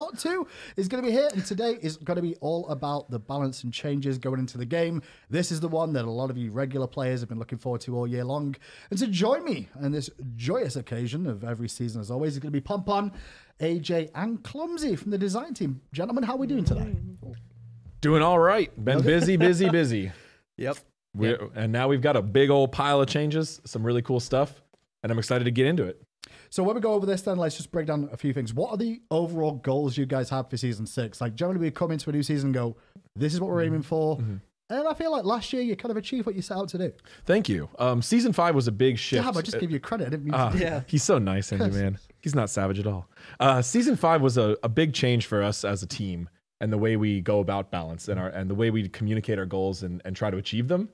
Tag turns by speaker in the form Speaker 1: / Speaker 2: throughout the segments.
Speaker 1: Part 2 is going to be here, and today is going to be all about the balance and changes going into the game. This is the one that a lot of you regular players have been looking forward to all year long. And to join me on this joyous occasion of every season, as always, is going to be Pompon, AJ, and Clumsy from the design team. Gentlemen, how are we doing today?
Speaker 2: Doing all right. Been busy.
Speaker 3: Yep.
Speaker 2: And now we've got a big old pile of changes, some really cool stuff, and I'm excited to get into it.
Speaker 1: So when we go over this, then let's just break down a few things. What are the overall goals you guys have for Season 6? Like, generally we come into a new season and go, this is what we're aiming for. And I feel like last year you kind of achieved what you set out to do.
Speaker 2: Thank you. Season 5 was a big shift.
Speaker 1: Yeah, but just give you credit. I didn't mean to.
Speaker 3: Yeah.
Speaker 2: He's so nice, Andy, man. He's not savage at all. Season 5 was a big change for us as a team and the way we go about balance and the way we communicate our goals and try to achieve them.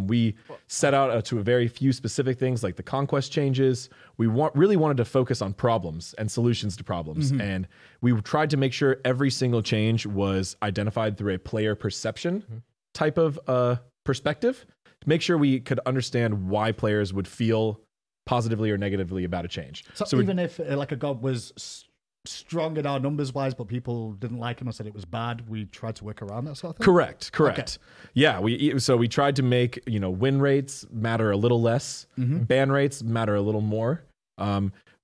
Speaker 2: We set out to a very few specific things like the conquest changes. We really wanted to focus on problems and solutions to problems. And we tried to make sure every single change was identified through a player perception type of perspective. Make sure we could understand why players would feel positively or negatively about a change.
Speaker 1: So even if like a god was strong in our numbers wise, but people didn't like him or said it was bad, we tried to work around that sort of thing?
Speaker 2: Correct.
Speaker 1: Okay.
Speaker 2: Yeah, we tried to make, win rates matter a little less, ban rates matter a little more.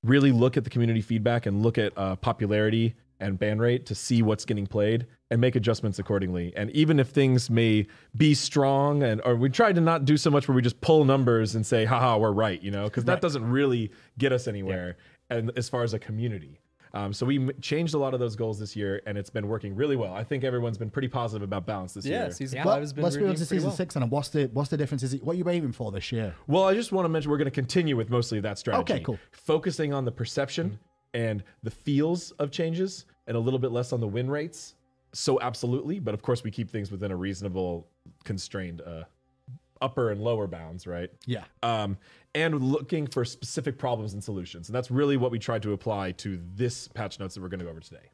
Speaker 2: Really look at the community feedback and look at popularity and ban rate to see what's getting played and make adjustments accordingly. And even if things may be strong or we tried to not do so much where we just pull numbers and say, haha, we're right, because that doesn't really get us anywhere. And as far as a community. So we changed a lot of those goals this year, and it's been working really well. I think everyone's been pretty positive about balance this year.
Speaker 3: Yeah, Season 5 has been
Speaker 1: Let's move on to
Speaker 3: pretty
Speaker 1: Season
Speaker 3: well.
Speaker 1: 6, and what's the difference? What are you aiming for this year?
Speaker 2: Well, I just want to mention we're going to continue with mostly that strategy.
Speaker 1: Okay, cool.
Speaker 2: Focusing on the perception and the feels of changes and a little bit less on the win rates. So absolutely, but of course we keep things within a reasonable, constrained upper and lower bounds, right?
Speaker 1: Yeah.
Speaker 2: And looking for specific problems and solutions. And that's really what we tried to apply to this patch notes that we're going to go over today.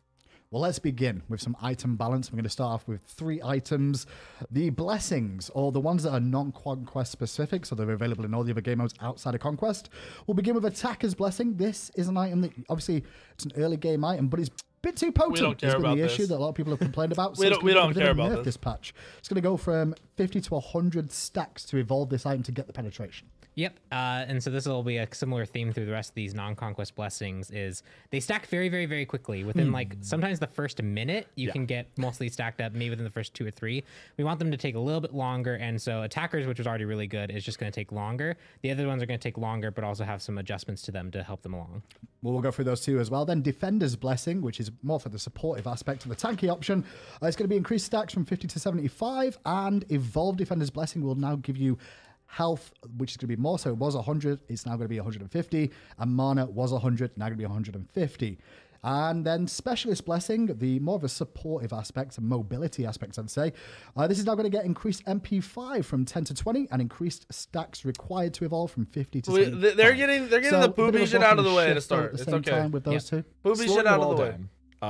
Speaker 1: Well, let's begin with some item balance. We're going to start off with 3 items. The blessings, or the ones that are non-conquest specific, so they're available in all the other game modes outside of Conquest. We'll begin with Attacker's Blessing. This is an item that, obviously, it's an early game item, but it's a bit too potent.
Speaker 4: We don't care
Speaker 1: it's been
Speaker 4: about
Speaker 1: the
Speaker 4: this.
Speaker 1: issue that a lot of people have complained about.
Speaker 4: We don't care about
Speaker 1: this patch. It's going to go from 50 to 100 stacks to evolve this item to get the penetration.
Speaker 5: Yep, and so this will be a similar theme through the rest of these non-conquest blessings. Is they stack very, very, very quickly. Within like sometimes the first minute, you can get mostly stacked up. Maybe within the first 2 or 3. We want them to take a little bit longer, and so attackers, which was already really good, is just going to take longer. The other ones are going to take longer, but also have some adjustments to them to help them along.
Speaker 1: Well, we'll go through those 2 as well. Then Defender's Blessing, which is more for the supportive aspect of the tanky option. It's going to be increased stacks from 50 to 75, and Evolved Defender's Blessing will now give you health, which is going to be more. So it was 100, it's now going to be 150, and mana was 100, now going to be 150. And then Specialist Blessing, the more of a supportive aspect, a mobility aspect, I'd say. This is now going to get increased MP5 from 10 to 20, and increased stacks required to evolve from 50 to 75.
Speaker 4: They're getting the poopy shit out of the way to start.
Speaker 1: At the
Speaker 4: It's
Speaker 1: same
Speaker 4: okay.
Speaker 1: time with those 2.
Speaker 4: Poopy shit out of the way.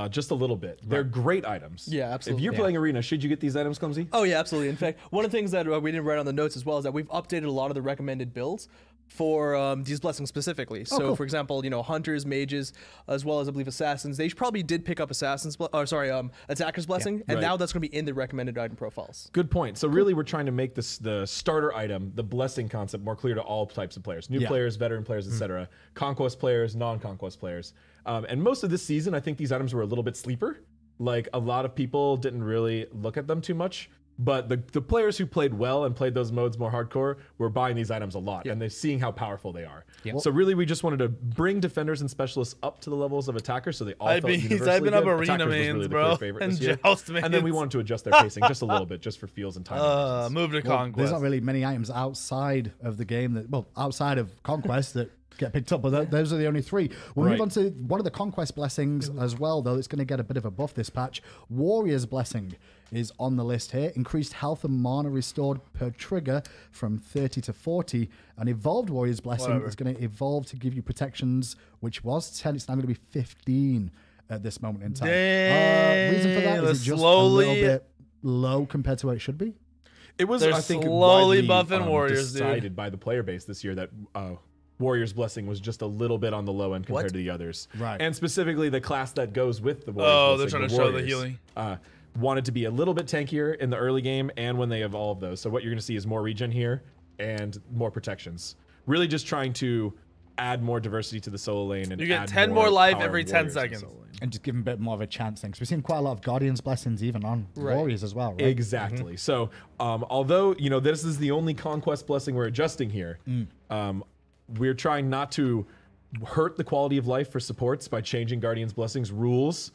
Speaker 2: Just a little bit. They're great items.
Speaker 3: Yeah, absolutely.
Speaker 2: If you're playing Arena, should you get these items, Clumsy?
Speaker 3: Oh, yeah, absolutely. In fact, one of the things that we didn't write on the notes as well is that we've updated a lot of the recommended builds for these blessings specifically. So,
Speaker 1: cool.
Speaker 3: for example, hunters, mages, as well as I believe assassins. They probably did pick up Attacker's Blessing, and now that's going to be in the recommended item profiles.
Speaker 2: Good point. So really, we're trying to make this the starter item, the blessing concept, more clear to all types of players: new players, veteran players, etc. Conquest players, non-conquest players. And most of this season, I think these items were a little bit sleeper. Like a lot of people didn't really look at them too much. But the players who played well and played those modes more hardcore were buying these items a lot, and they're seeing how powerful they are. So really, we just wanted to bring defenders and specialists up to the levels of attackers, so they all felt universally
Speaker 4: I've been up
Speaker 2: good.
Speaker 4: arena
Speaker 2: Attackers was
Speaker 4: mains,
Speaker 2: really the
Speaker 4: bro,
Speaker 2: clear favorite
Speaker 4: and
Speaker 2: this year.
Speaker 4: joust
Speaker 2: And then we
Speaker 4: mains.
Speaker 2: wanted to adjust their pacing just a little bit, just for feels and time. reasons.
Speaker 4: Move to Conquest.
Speaker 1: There's not really many items outside of the game outside of Conquest that get picked up, but those are the only 3. We'll move on to one of the Conquest Blessings as well, though. It's going to get a bit of a buff this patch. Warrior's Blessing is on the list here. Increased health and mana restored per trigger from 30 to 40. And Evolved Warrior's Blessing is going to evolve to give you protections, which was 10. It's now going to be 15 at this moment in time. Reason for that is it just a little bit low compared to what it should be?
Speaker 2: It was,
Speaker 4: They're
Speaker 2: I think,
Speaker 4: slowly
Speaker 2: widely,
Speaker 4: buffing warriors,
Speaker 2: decided
Speaker 4: dude.
Speaker 2: by the player base this year that Warrior's Blessing was just a little bit on the low end compared to the others.
Speaker 1: Right.
Speaker 2: And specifically the class that goes with the Warrior's
Speaker 4: Oh,
Speaker 2: Blessing,
Speaker 4: they're trying to show the healing.
Speaker 2: Wanted to be a little bit tankier in the early game and when they evolve those. So what you're going to see is more regen here and more protections. Really just trying to add more diversity to the solo lane. And
Speaker 4: You get
Speaker 2: add
Speaker 4: 10 more life
Speaker 2: power
Speaker 4: every
Speaker 2: and
Speaker 4: 10
Speaker 2: warriors in the
Speaker 4: seconds.
Speaker 2: solo lane.
Speaker 1: And just give them a bit more of a chance thing. Because we've seen quite a lot of Guardian's Blessings even on Warriors as well, right?
Speaker 2: Exactly. So although, you know, this is the only Conquest Blessing we're adjusting here, we're trying not to hurt the quality of life for supports by changing Guardian's Blessings rules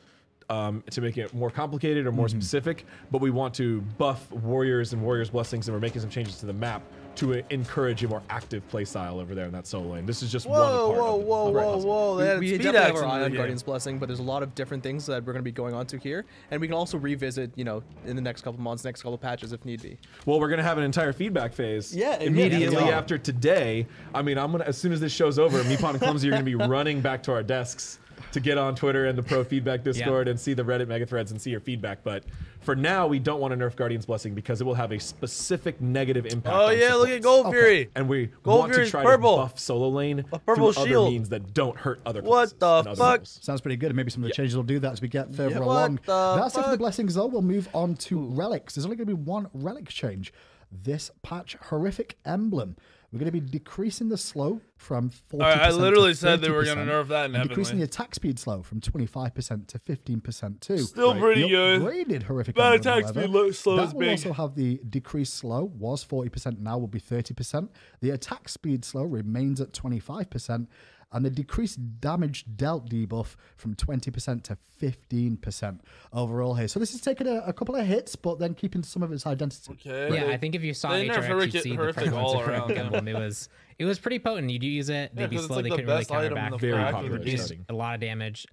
Speaker 2: to make it more complicated or more specific, but we want to buff Warriors and Warriors Blessings, and we're making some changes to the map to encourage a more active play style over there in that solo lane. This is just one part of the puzzle.
Speaker 4: They had
Speaker 3: We
Speaker 4: speed
Speaker 3: definitely have
Speaker 4: axe
Speaker 3: our
Speaker 4: in
Speaker 3: eye
Speaker 4: the
Speaker 3: on
Speaker 4: game.
Speaker 3: Guardian's Blessing, but there's a lot of different things that we're going to be going on to here, and we can also revisit, you know, in the next couple months, next couple patches if need be.
Speaker 2: Well, we're gonna have an entire feedback phase.
Speaker 3: Yeah,
Speaker 2: immediately
Speaker 3: yeah.
Speaker 2: after today. I mean, I'm gonna as soon as this show's over, Meepon and Clumsy are gonna be running back to our desks to get on Twitter and the Pro Feedback Discord and see the Reddit mega threads and see your feedback. But for now, we don't want to nerf Guardian's Blessing because it will have a specific negative impact.
Speaker 4: Oh
Speaker 2: on
Speaker 4: yeah, look at
Speaker 2: supports.
Speaker 4: Gold Fury.
Speaker 2: And we
Speaker 4: Gold
Speaker 2: want to
Speaker 4: Fury's
Speaker 2: try
Speaker 4: purple.
Speaker 2: to buff solo lane
Speaker 4: purple
Speaker 2: through
Speaker 4: shield.
Speaker 2: other means that don't hurt other
Speaker 4: What
Speaker 2: classes
Speaker 4: the
Speaker 2: and other
Speaker 4: fuck?
Speaker 2: roles.
Speaker 1: Sounds pretty good. And maybe some of the changes will do that as we get further
Speaker 4: What
Speaker 1: along.
Speaker 4: the
Speaker 1: That's it for the
Speaker 4: fuck?
Speaker 1: blessings, though. We'll move on to relics. There's only going to be one relic change. This patch, Horrific Emblem. We're going to be decreasing the slow from 40%.
Speaker 4: I literally
Speaker 1: to
Speaker 4: said they were going to
Speaker 1: 30%,
Speaker 4: nerf that in
Speaker 1: and decreasing the
Speaker 4: Heavenly.
Speaker 1: attack speed slow from 25% to 15% too.
Speaker 4: Still pretty
Speaker 1: The
Speaker 4: good.
Speaker 1: upgraded Horrific
Speaker 4: That
Speaker 1: Emblem,
Speaker 4: attack
Speaker 1: however,
Speaker 4: speed slow
Speaker 1: that
Speaker 4: is
Speaker 1: will
Speaker 4: big.
Speaker 1: also have the decreased slow, was 40%, now will be 30%. The attack speed slow remains at 25%. And the decreased damage dealt debuff from 20% to 15% overall here. So this is taking a couple of hits, but then keeping some of its identity.
Speaker 4: Okay.
Speaker 5: Yeah, I think if you saw
Speaker 4: They nerfed
Speaker 5: HRX, you'd see the
Speaker 4: horrific
Speaker 5: prevalence
Speaker 4: all
Speaker 5: of Horrific
Speaker 4: around,
Speaker 5: Emblem. It was pretty potent. You'd use it, they'd be
Speaker 4: 'cause it's
Speaker 5: slow,
Speaker 4: like
Speaker 5: they
Speaker 4: the
Speaker 5: couldn't really
Speaker 4: best
Speaker 5: counter
Speaker 4: item in
Speaker 5: back.
Speaker 4: the
Speaker 2: Very
Speaker 4: pack.
Speaker 2: popular
Speaker 5: Reduced
Speaker 2: setting.
Speaker 5: a lot of damage.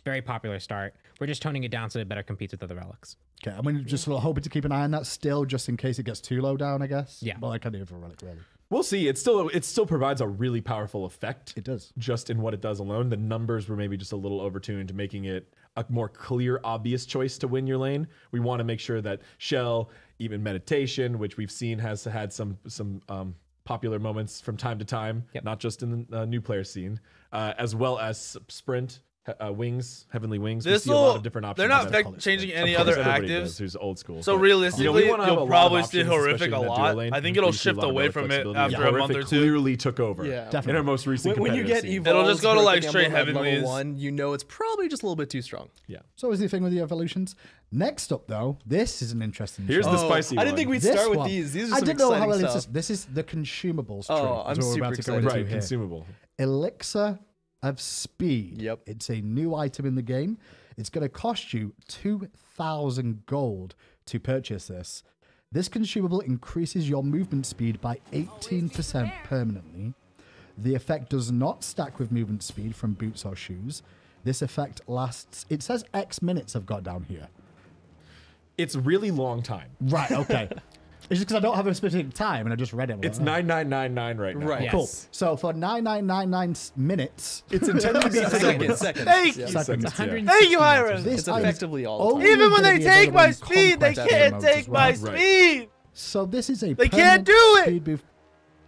Speaker 5: Very popular start. We're just toning it down so it better competes with other relics.
Speaker 1: Okay, I'm mean, just sort of hoping to keep an eye on that still, just in case it gets too low down, I guess.
Speaker 5: Yeah.
Speaker 1: But I can do it for Relic, really.
Speaker 2: We'll see. It still provides a really powerful effect.
Speaker 1: It does.
Speaker 2: Just in what it does alone. The numbers were maybe just a little overtuned, making it a more clear, obvious choice to win your lane. We want to make sure that Shell, even Meditation, which we've seen has had some popular moments from time to time, not just in the new player scene, as well as Sprint, Wings, Heavenly Wings. We see a lot of different options.
Speaker 4: They're not
Speaker 2: that-
Speaker 4: changing
Speaker 2: Of
Speaker 4: any
Speaker 2: course,
Speaker 4: other
Speaker 2: everybody does,
Speaker 4: actives.
Speaker 2: who's old school.
Speaker 4: So
Speaker 2: but,
Speaker 4: realistically,
Speaker 2: we wanna have a
Speaker 4: you'll
Speaker 2: lot of
Speaker 4: probably see
Speaker 2: options,
Speaker 4: Horrific
Speaker 2: especially
Speaker 4: a
Speaker 2: in that
Speaker 4: lot.
Speaker 2: dual lane.
Speaker 4: I think
Speaker 2: We
Speaker 4: it'll
Speaker 2: see a
Speaker 4: shift
Speaker 2: lot of
Speaker 4: away
Speaker 2: relic
Speaker 4: from it
Speaker 2: flexibility.
Speaker 4: after a month or
Speaker 2: Horrific
Speaker 4: two.
Speaker 2: clearly took over.
Speaker 3: Yeah.
Speaker 1: Definitely.
Speaker 2: In our most recent
Speaker 3: When you
Speaker 2: competitive
Speaker 3: get
Speaker 2: scene.
Speaker 3: evolved,
Speaker 4: It'll just go to, like,
Speaker 3: Horrific
Speaker 4: straight
Speaker 3: Emblem at
Speaker 4: heavenlies.
Speaker 3: level 1, you know it's probably just a little bit too strong.
Speaker 2: Yeah.
Speaker 1: It's always the thing with the evolutions. Next up, though, this is an interesting
Speaker 2: Here's
Speaker 1: show.
Speaker 2: the spicy
Speaker 3: I
Speaker 2: one.
Speaker 3: didn't think we'd
Speaker 1: This
Speaker 3: start with
Speaker 1: one.
Speaker 3: these. These are
Speaker 1: I
Speaker 3: some
Speaker 1: didn't know how
Speaker 3: exciting
Speaker 1: well
Speaker 3: stuff.
Speaker 1: it's this is the consumables
Speaker 3: Oh,
Speaker 1: tree.
Speaker 3: I'm
Speaker 1: is what we're
Speaker 3: super
Speaker 1: about to go
Speaker 3: excited.
Speaker 1: into
Speaker 2: Right,
Speaker 1: here.
Speaker 2: consumable.
Speaker 1: Elixir of Speed.
Speaker 3: Yep.
Speaker 1: It's a new item in the game. It's going to cost you 2,000 gold to purchase this. This consumable increases your movement speed by 18% permanently. The effect does not stack with movement speed from boots or shoes. This effect lasts, it says X minutes I've got down here.
Speaker 2: It's a really long time.
Speaker 1: Right, okay. It's just because I don't have a specific time and I just read it.
Speaker 2: It's 9999 right now.
Speaker 3: Right.
Speaker 5: Yes.
Speaker 1: Cool. So for 9999 minutes,
Speaker 2: It's intended to be
Speaker 3: Seconds.
Speaker 4: Thank you.
Speaker 1: Seconds,
Speaker 5: It's
Speaker 1: yeah.
Speaker 5: 160
Speaker 4: Thank you, Hiram.
Speaker 5: monsters.
Speaker 1: This
Speaker 3: It's
Speaker 1: item is
Speaker 3: effectively all the
Speaker 1: only
Speaker 3: time.
Speaker 4: Even when
Speaker 1: gonna
Speaker 4: they
Speaker 1: be
Speaker 4: take
Speaker 1: available
Speaker 4: my
Speaker 1: in
Speaker 4: speed, they
Speaker 1: conquest
Speaker 4: can't
Speaker 1: modes as
Speaker 4: take
Speaker 1: well.
Speaker 4: my
Speaker 2: Right.
Speaker 4: speed.
Speaker 1: So this is a
Speaker 4: They can't
Speaker 1: permanent
Speaker 4: do it.
Speaker 1: speed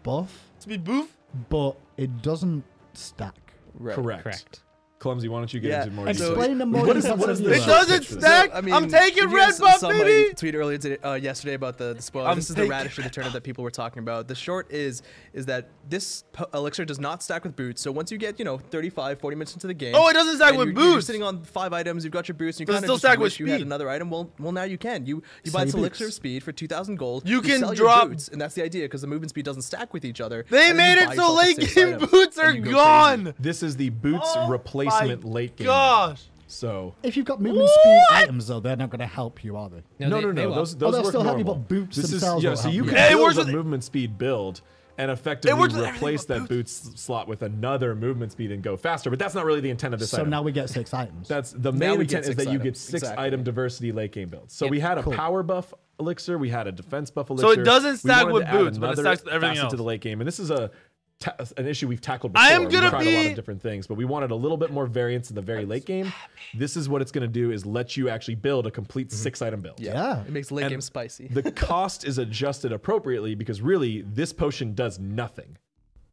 Speaker 1: buff,
Speaker 4: Speed boof.
Speaker 1: but it doesn't stack.
Speaker 3: Right.
Speaker 2: Correct. Clumsy, why don't you get into more detail?
Speaker 1: Explain the more
Speaker 2: What is-
Speaker 1: details
Speaker 2: what
Speaker 1: of
Speaker 2: is
Speaker 1: your
Speaker 2: the
Speaker 4: It
Speaker 1: run.
Speaker 4: doesn't
Speaker 2: picture.
Speaker 4: stack.
Speaker 3: I mean,
Speaker 4: I'm taking
Speaker 3: if you
Speaker 4: red
Speaker 3: guys
Speaker 4: buff,
Speaker 3: saw my
Speaker 4: baby.
Speaker 3: tweet earlier today, yesterday about the spoiler.
Speaker 4: I'm
Speaker 3: This is the
Speaker 4: taking-
Speaker 3: radish of the turnip that people were talking about. The short is that this elixir does not stack with boots. So once you get 35, 40 minutes into the game,
Speaker 4: Oh, it doesn't stack
Speaker 3: and
Speaker 4: with
Speaker 3: you're
Speaker 4: boots.
Speaker 3: sitting on 5 items, you've got your boots, and you
Speaker 4: Does it
Speaker 3: kind
Speaker 4: still
Speaker 3: of
Speaker 4: stack
Speaker 3: just
Speaker 4: with
Speaker 3: wish you had
Speaker 4: speed?
Speaker 3: another item. Well, now you can. You buy
Speaker 1: Sell
Speaker 3: this
Speaker 1: your
Speaker 3: elixir
Speaker 1: boots.
Speaker 3: speed for 2,000 gold.
Speaker 4: You can
Speaker 3: sell
Speaker 4: drop-
Speaker 3: your boots, and that's the idea because the movement speed doesn't stack with each other.
Speaker 4: They
Speaker 3: and then
Speaker 4: made
Speaker 3: you
Speaker 4: it
Speaker 3: buy
Speaker 4: so
Speaker 3: yourself a
Speaker 4: late
Speaker 3: 6
Speaker 4: game
Speaker 3: item,
Speaker 4: boots
Speaker 3: and
Speaker 4: are
Speaker 3: you go crazy.
Speaker 4: gone.
Speaker 2: This is the boots
Speaker 4: Oh
Speaker 2: replacement
Speaker 4: my
Speaker 2: late game.
Speaker 4: Gosh.
Speaker 2: So
Speaker 1: If you've got movement speed items, though, they're not going to help you, are they?
Speaker 2: no.
Speaker 5: they will.
Speaker 2: Those
Speaker 1: they'll
Speaker 2: work
Speaker 1: still help you,
Speaker 2: normal.
Speaker 1: but boots
Speaker 2: This is
Speaker 1: themselves
Speaker 2: yeah.
Speaker 1: won't
Speaker 2: So
Speaker 1: help
Speaker 2: you
Speaker 1: you.
Speaker 2: can
Speaker 4: It
Speaker 2: build
Speaker 4: works
Speaker 2: a
Speaker 4: with-
Speaker 2: movement speed build and effectively
Speaker 4: works with everything
Speaker 2: replace
Speaker 4: but
Speaker 2: that boots slot with another movement speed and go faster. But that's not really the intent of this
Speaker 1: So
Speaker 2: item.
Speaker 1: now we get 6 items.
Speaker 2: That's the
Speaker 3: Now
Speaker 2: main
Speaker 3: we get
Speaker 2: intent is
Speaker 3: 6
Speaker 2: that you get
Speaker 3: items.
Speaker 2: 6
Speaker 3: Exactly.
Speaker 2: item diversity late game builds. So
Speaker 5: Yep.
Speaker 2: we had a
Speaker 1: Cool.
Speaker 2: power buff elixir, we had a defense buff
Speaker 4: So
Speaker 2: elixir.
Speaker 4: it doesn't
Speaker 2: We
Speaker 4: stack
Speaker 2: wanted
Speaker 4: with
Speaker 2: to add
Speaker 4: boots, but it
Speaker 2: another
Speaker 4: stacks with everything
Speaker 2: facet
Speaker 4: else.
Speaker 2: to the late game, and this is an issue we've tackled
Speaker 4: I
Speaker 2: before.
Speaker 4: am gonna
Speaker 2: We've tried a lot
Speaker 4: be-
Speaker 2: of different things, but we wanted a little bit more variance in the very late game. This is what it's going to do: is let you actually build a complete 6 item build.
Speaker 1: Yeah.
Speaker 3: It makes late
Speaker 2: And
Speaker 3: game spicy.
Speaker 2: The cost is adjusted appropriately because really this potion does nothing.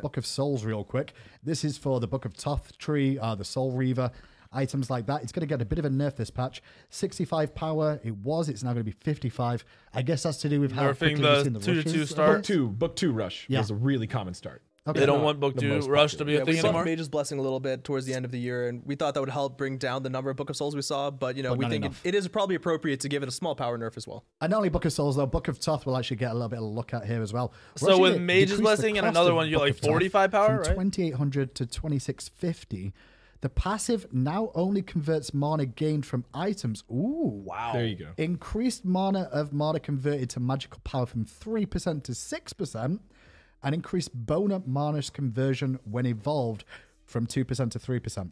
Speaker 1: Book of Souls real quick. This is for the Book of Toth tree, the Soul Reaver. items like that. It's going to get a bit of a nerf this patch. 65 power, it's now going to be 55. I guess that's to do with how
Speaker 4: Nerfing
Speaker 1: quickly we've seen the
Speaker 4: 2-2
Speaker 1: rushes.
Speaker 4: start.
Speaker 2: Book 2 rush was a really common start.
Speaker 1: Okay.
Speaker 4: They don't want Book
Speaker 2: The
Speaker 4: 2
Speaker 2: most
Speaker 4: Rush to
Speaker 2: popular.
Speaker 4: be a
Speaker 3: Yeah,
Speaker 4: thing
Speaker 3: we saw
Speaker 4: anymore.
Speaker 3: Mage's Blessing a little bit towards the end of the year, and we thought that would help bring down the number of Book of Souls we saw. But we
Speaker 1: not
Speaker 3: think
Speaker 1: enough.
Speaker 3: it is probably appropriate to give it a small power nerf as well.
Speaker 1: And not only Book of Souls, though, Book of Thoth will actually get a little bit of a look at here as well. We're
Speaker 4: So
Speaker 1: actually
Speaker 4: with
Speaker 1: gonna
Speaker 4: Mage's
Speaker 1: decrease the
Speaker 4: Blessing and
Speaker 1: cost
Speaker 4: another
Speaker 1: of
Speaker 4: one, you get
Speaker 1: Book
Speaker 4: like
Speaker 1: of Thoth
Speaker 4: 45 power,
Speaker 1: from
Speaker 4: right?
Speaker 1: 2,800 to 2,650. The passive now only converts mana gained from items. Ooh.
Speaker 4: Wow.
Speaker 2: There you go.
Speaker 1: Increased mana converted to magical power from 3% to 6%, and increased bona mana's conversion when evolved from 2% to 3%.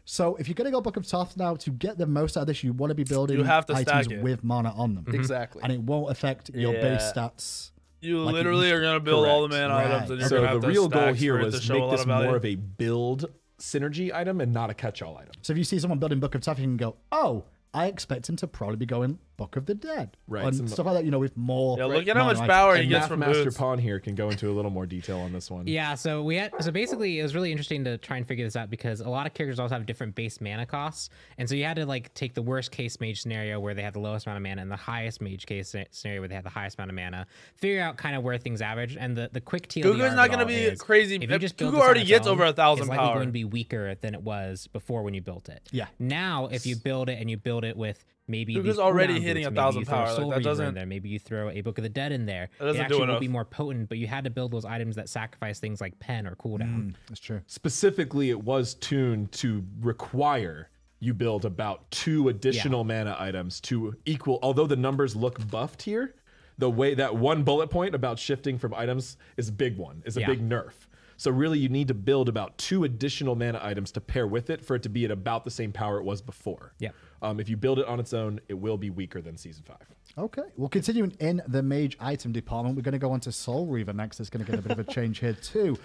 Speaker 1: So if you're going to go Book of Thoth now, to get the most out of this, you want to be building
Speaker 4: You have to
Speaker 1: items
Speaker 4: stack it.
Speaker 1: with mana on them.
Speaker 3: Exactly.
Speaker 1: And it won't affect your base
Speaker 4: Yeah.
Speaker 1: stats.
Speaker 4: You
Speaker 1: Like it
Speaker 4: literally
Speaker 1: used
Speaker 4: are going to build all the
Speaker 2: Correct.
Speaker 4: mana items,
Speaker 1: Right.
Speaker 4: and you're
Speaker 2: So
Speaker 4: going to have
Speaker 2: the
Speaker 4: to
Speaker 2: real goal
Speaker 4: stack
Speaker 2: here
Speaker 4: for it
Speaker 2: was
Speaker 4: to show a
Speaker 2: make
Speaker 4: lot
Speaker 2: this
Speaker 4: of value.
Speaker 2: more of a build synergy item and not a catch-all item.
Speaker 1: So if you see someone building Book of Thoth, you can go, oh, I expect him to probably be going Book of the Dead.
Speaker 2: Right.
Speaker 1: And
Speaker 2: Some-
Speaker 1: stuff like that, with more.
Speaker 4: Yeah, look at how
Speaker 1: mana
Speaker 4: much
Speaker 1: items.
Speaker 4: power he
Speaker 2: And
Speaker 4: gets from
Speaker 2: Master
Speaker 4: boots.
Speaker 2: Pawn here can go into a little more detail on this one.
Speaker 5: Yeah, so basically it was really interesting to try and figure this out because a lot of characters also have different base mana costs, and so you had to take the worst case mage scenario where they had the lowest amount of mana and the highest mage case scenario where they had the highest amount of mana, figure out kind of where things average. And the quick TLDR
Speaker 4: Gugu's
Speaker 5: of
Speaker 4: not
Speaker 5: it
Speaker 4: going to
Speaker 5: all
Speaker 4: be
Speaker 5: is,
Speaker 4: crazy.
Speaker 5: if you just build
Speaker 4: Gugu
Speaker 5: this on
Speaker 4: already
Speaker 5: its
Speaker 4: gets
Speaker 5: own,
Speaker 4: over 1,000
Speaker 5: it's likely
Speaker 4: power.
Speaker 5: going to be weaker than it was before when you built it.
Speaker 1: Yeah.
Speaker 5: Now, if you build it and you build it with maybe
Speaker 4: Gugu's
Speaker 5: these
Speaker 4: already
Speaker 5: cooldown
Speaker 4: hitting
Speaker 5: boots,
Speaker 4: 1,000
Speaker 5: maybe you throw
Speaker 4: power, like,
Speaker 5: Soul
Speaker 4: that
Speaker 5: Reaver in
Speaker 4: doesn't-
Speaker 5: there, maybe you throw a Book of the Dead in there.
Speaker 4: That doesn't
Speaker 5: it
Speaker 4: do
Speaker 5: actually will
Speaker 4: enough.
Speaker 5: be more potent, but you had to build those items that sacrifice things like pen or cooldown.
Speaker 1: That's true.
Speaker 2: Specifically, it was tuned to require you build about 2 additional mana items to equal, although the numbers look buffed here, the way that one bullet point about shifting from items is a big one, is a
Speaker 5: Yeah.
Speaker 2: big nerf. So really you need to build about 2 additional mana items to pair with it for it to be at about the same power it was before.
Speaker 5: Yeah.
Speaker 2: If you build it on its own, it will be weaker than Season 5.
Speaker 1: Okay. Well, continuing in the mage item department, we're going to go on to Soul Reaver next. It's going to get a bit of a change here too.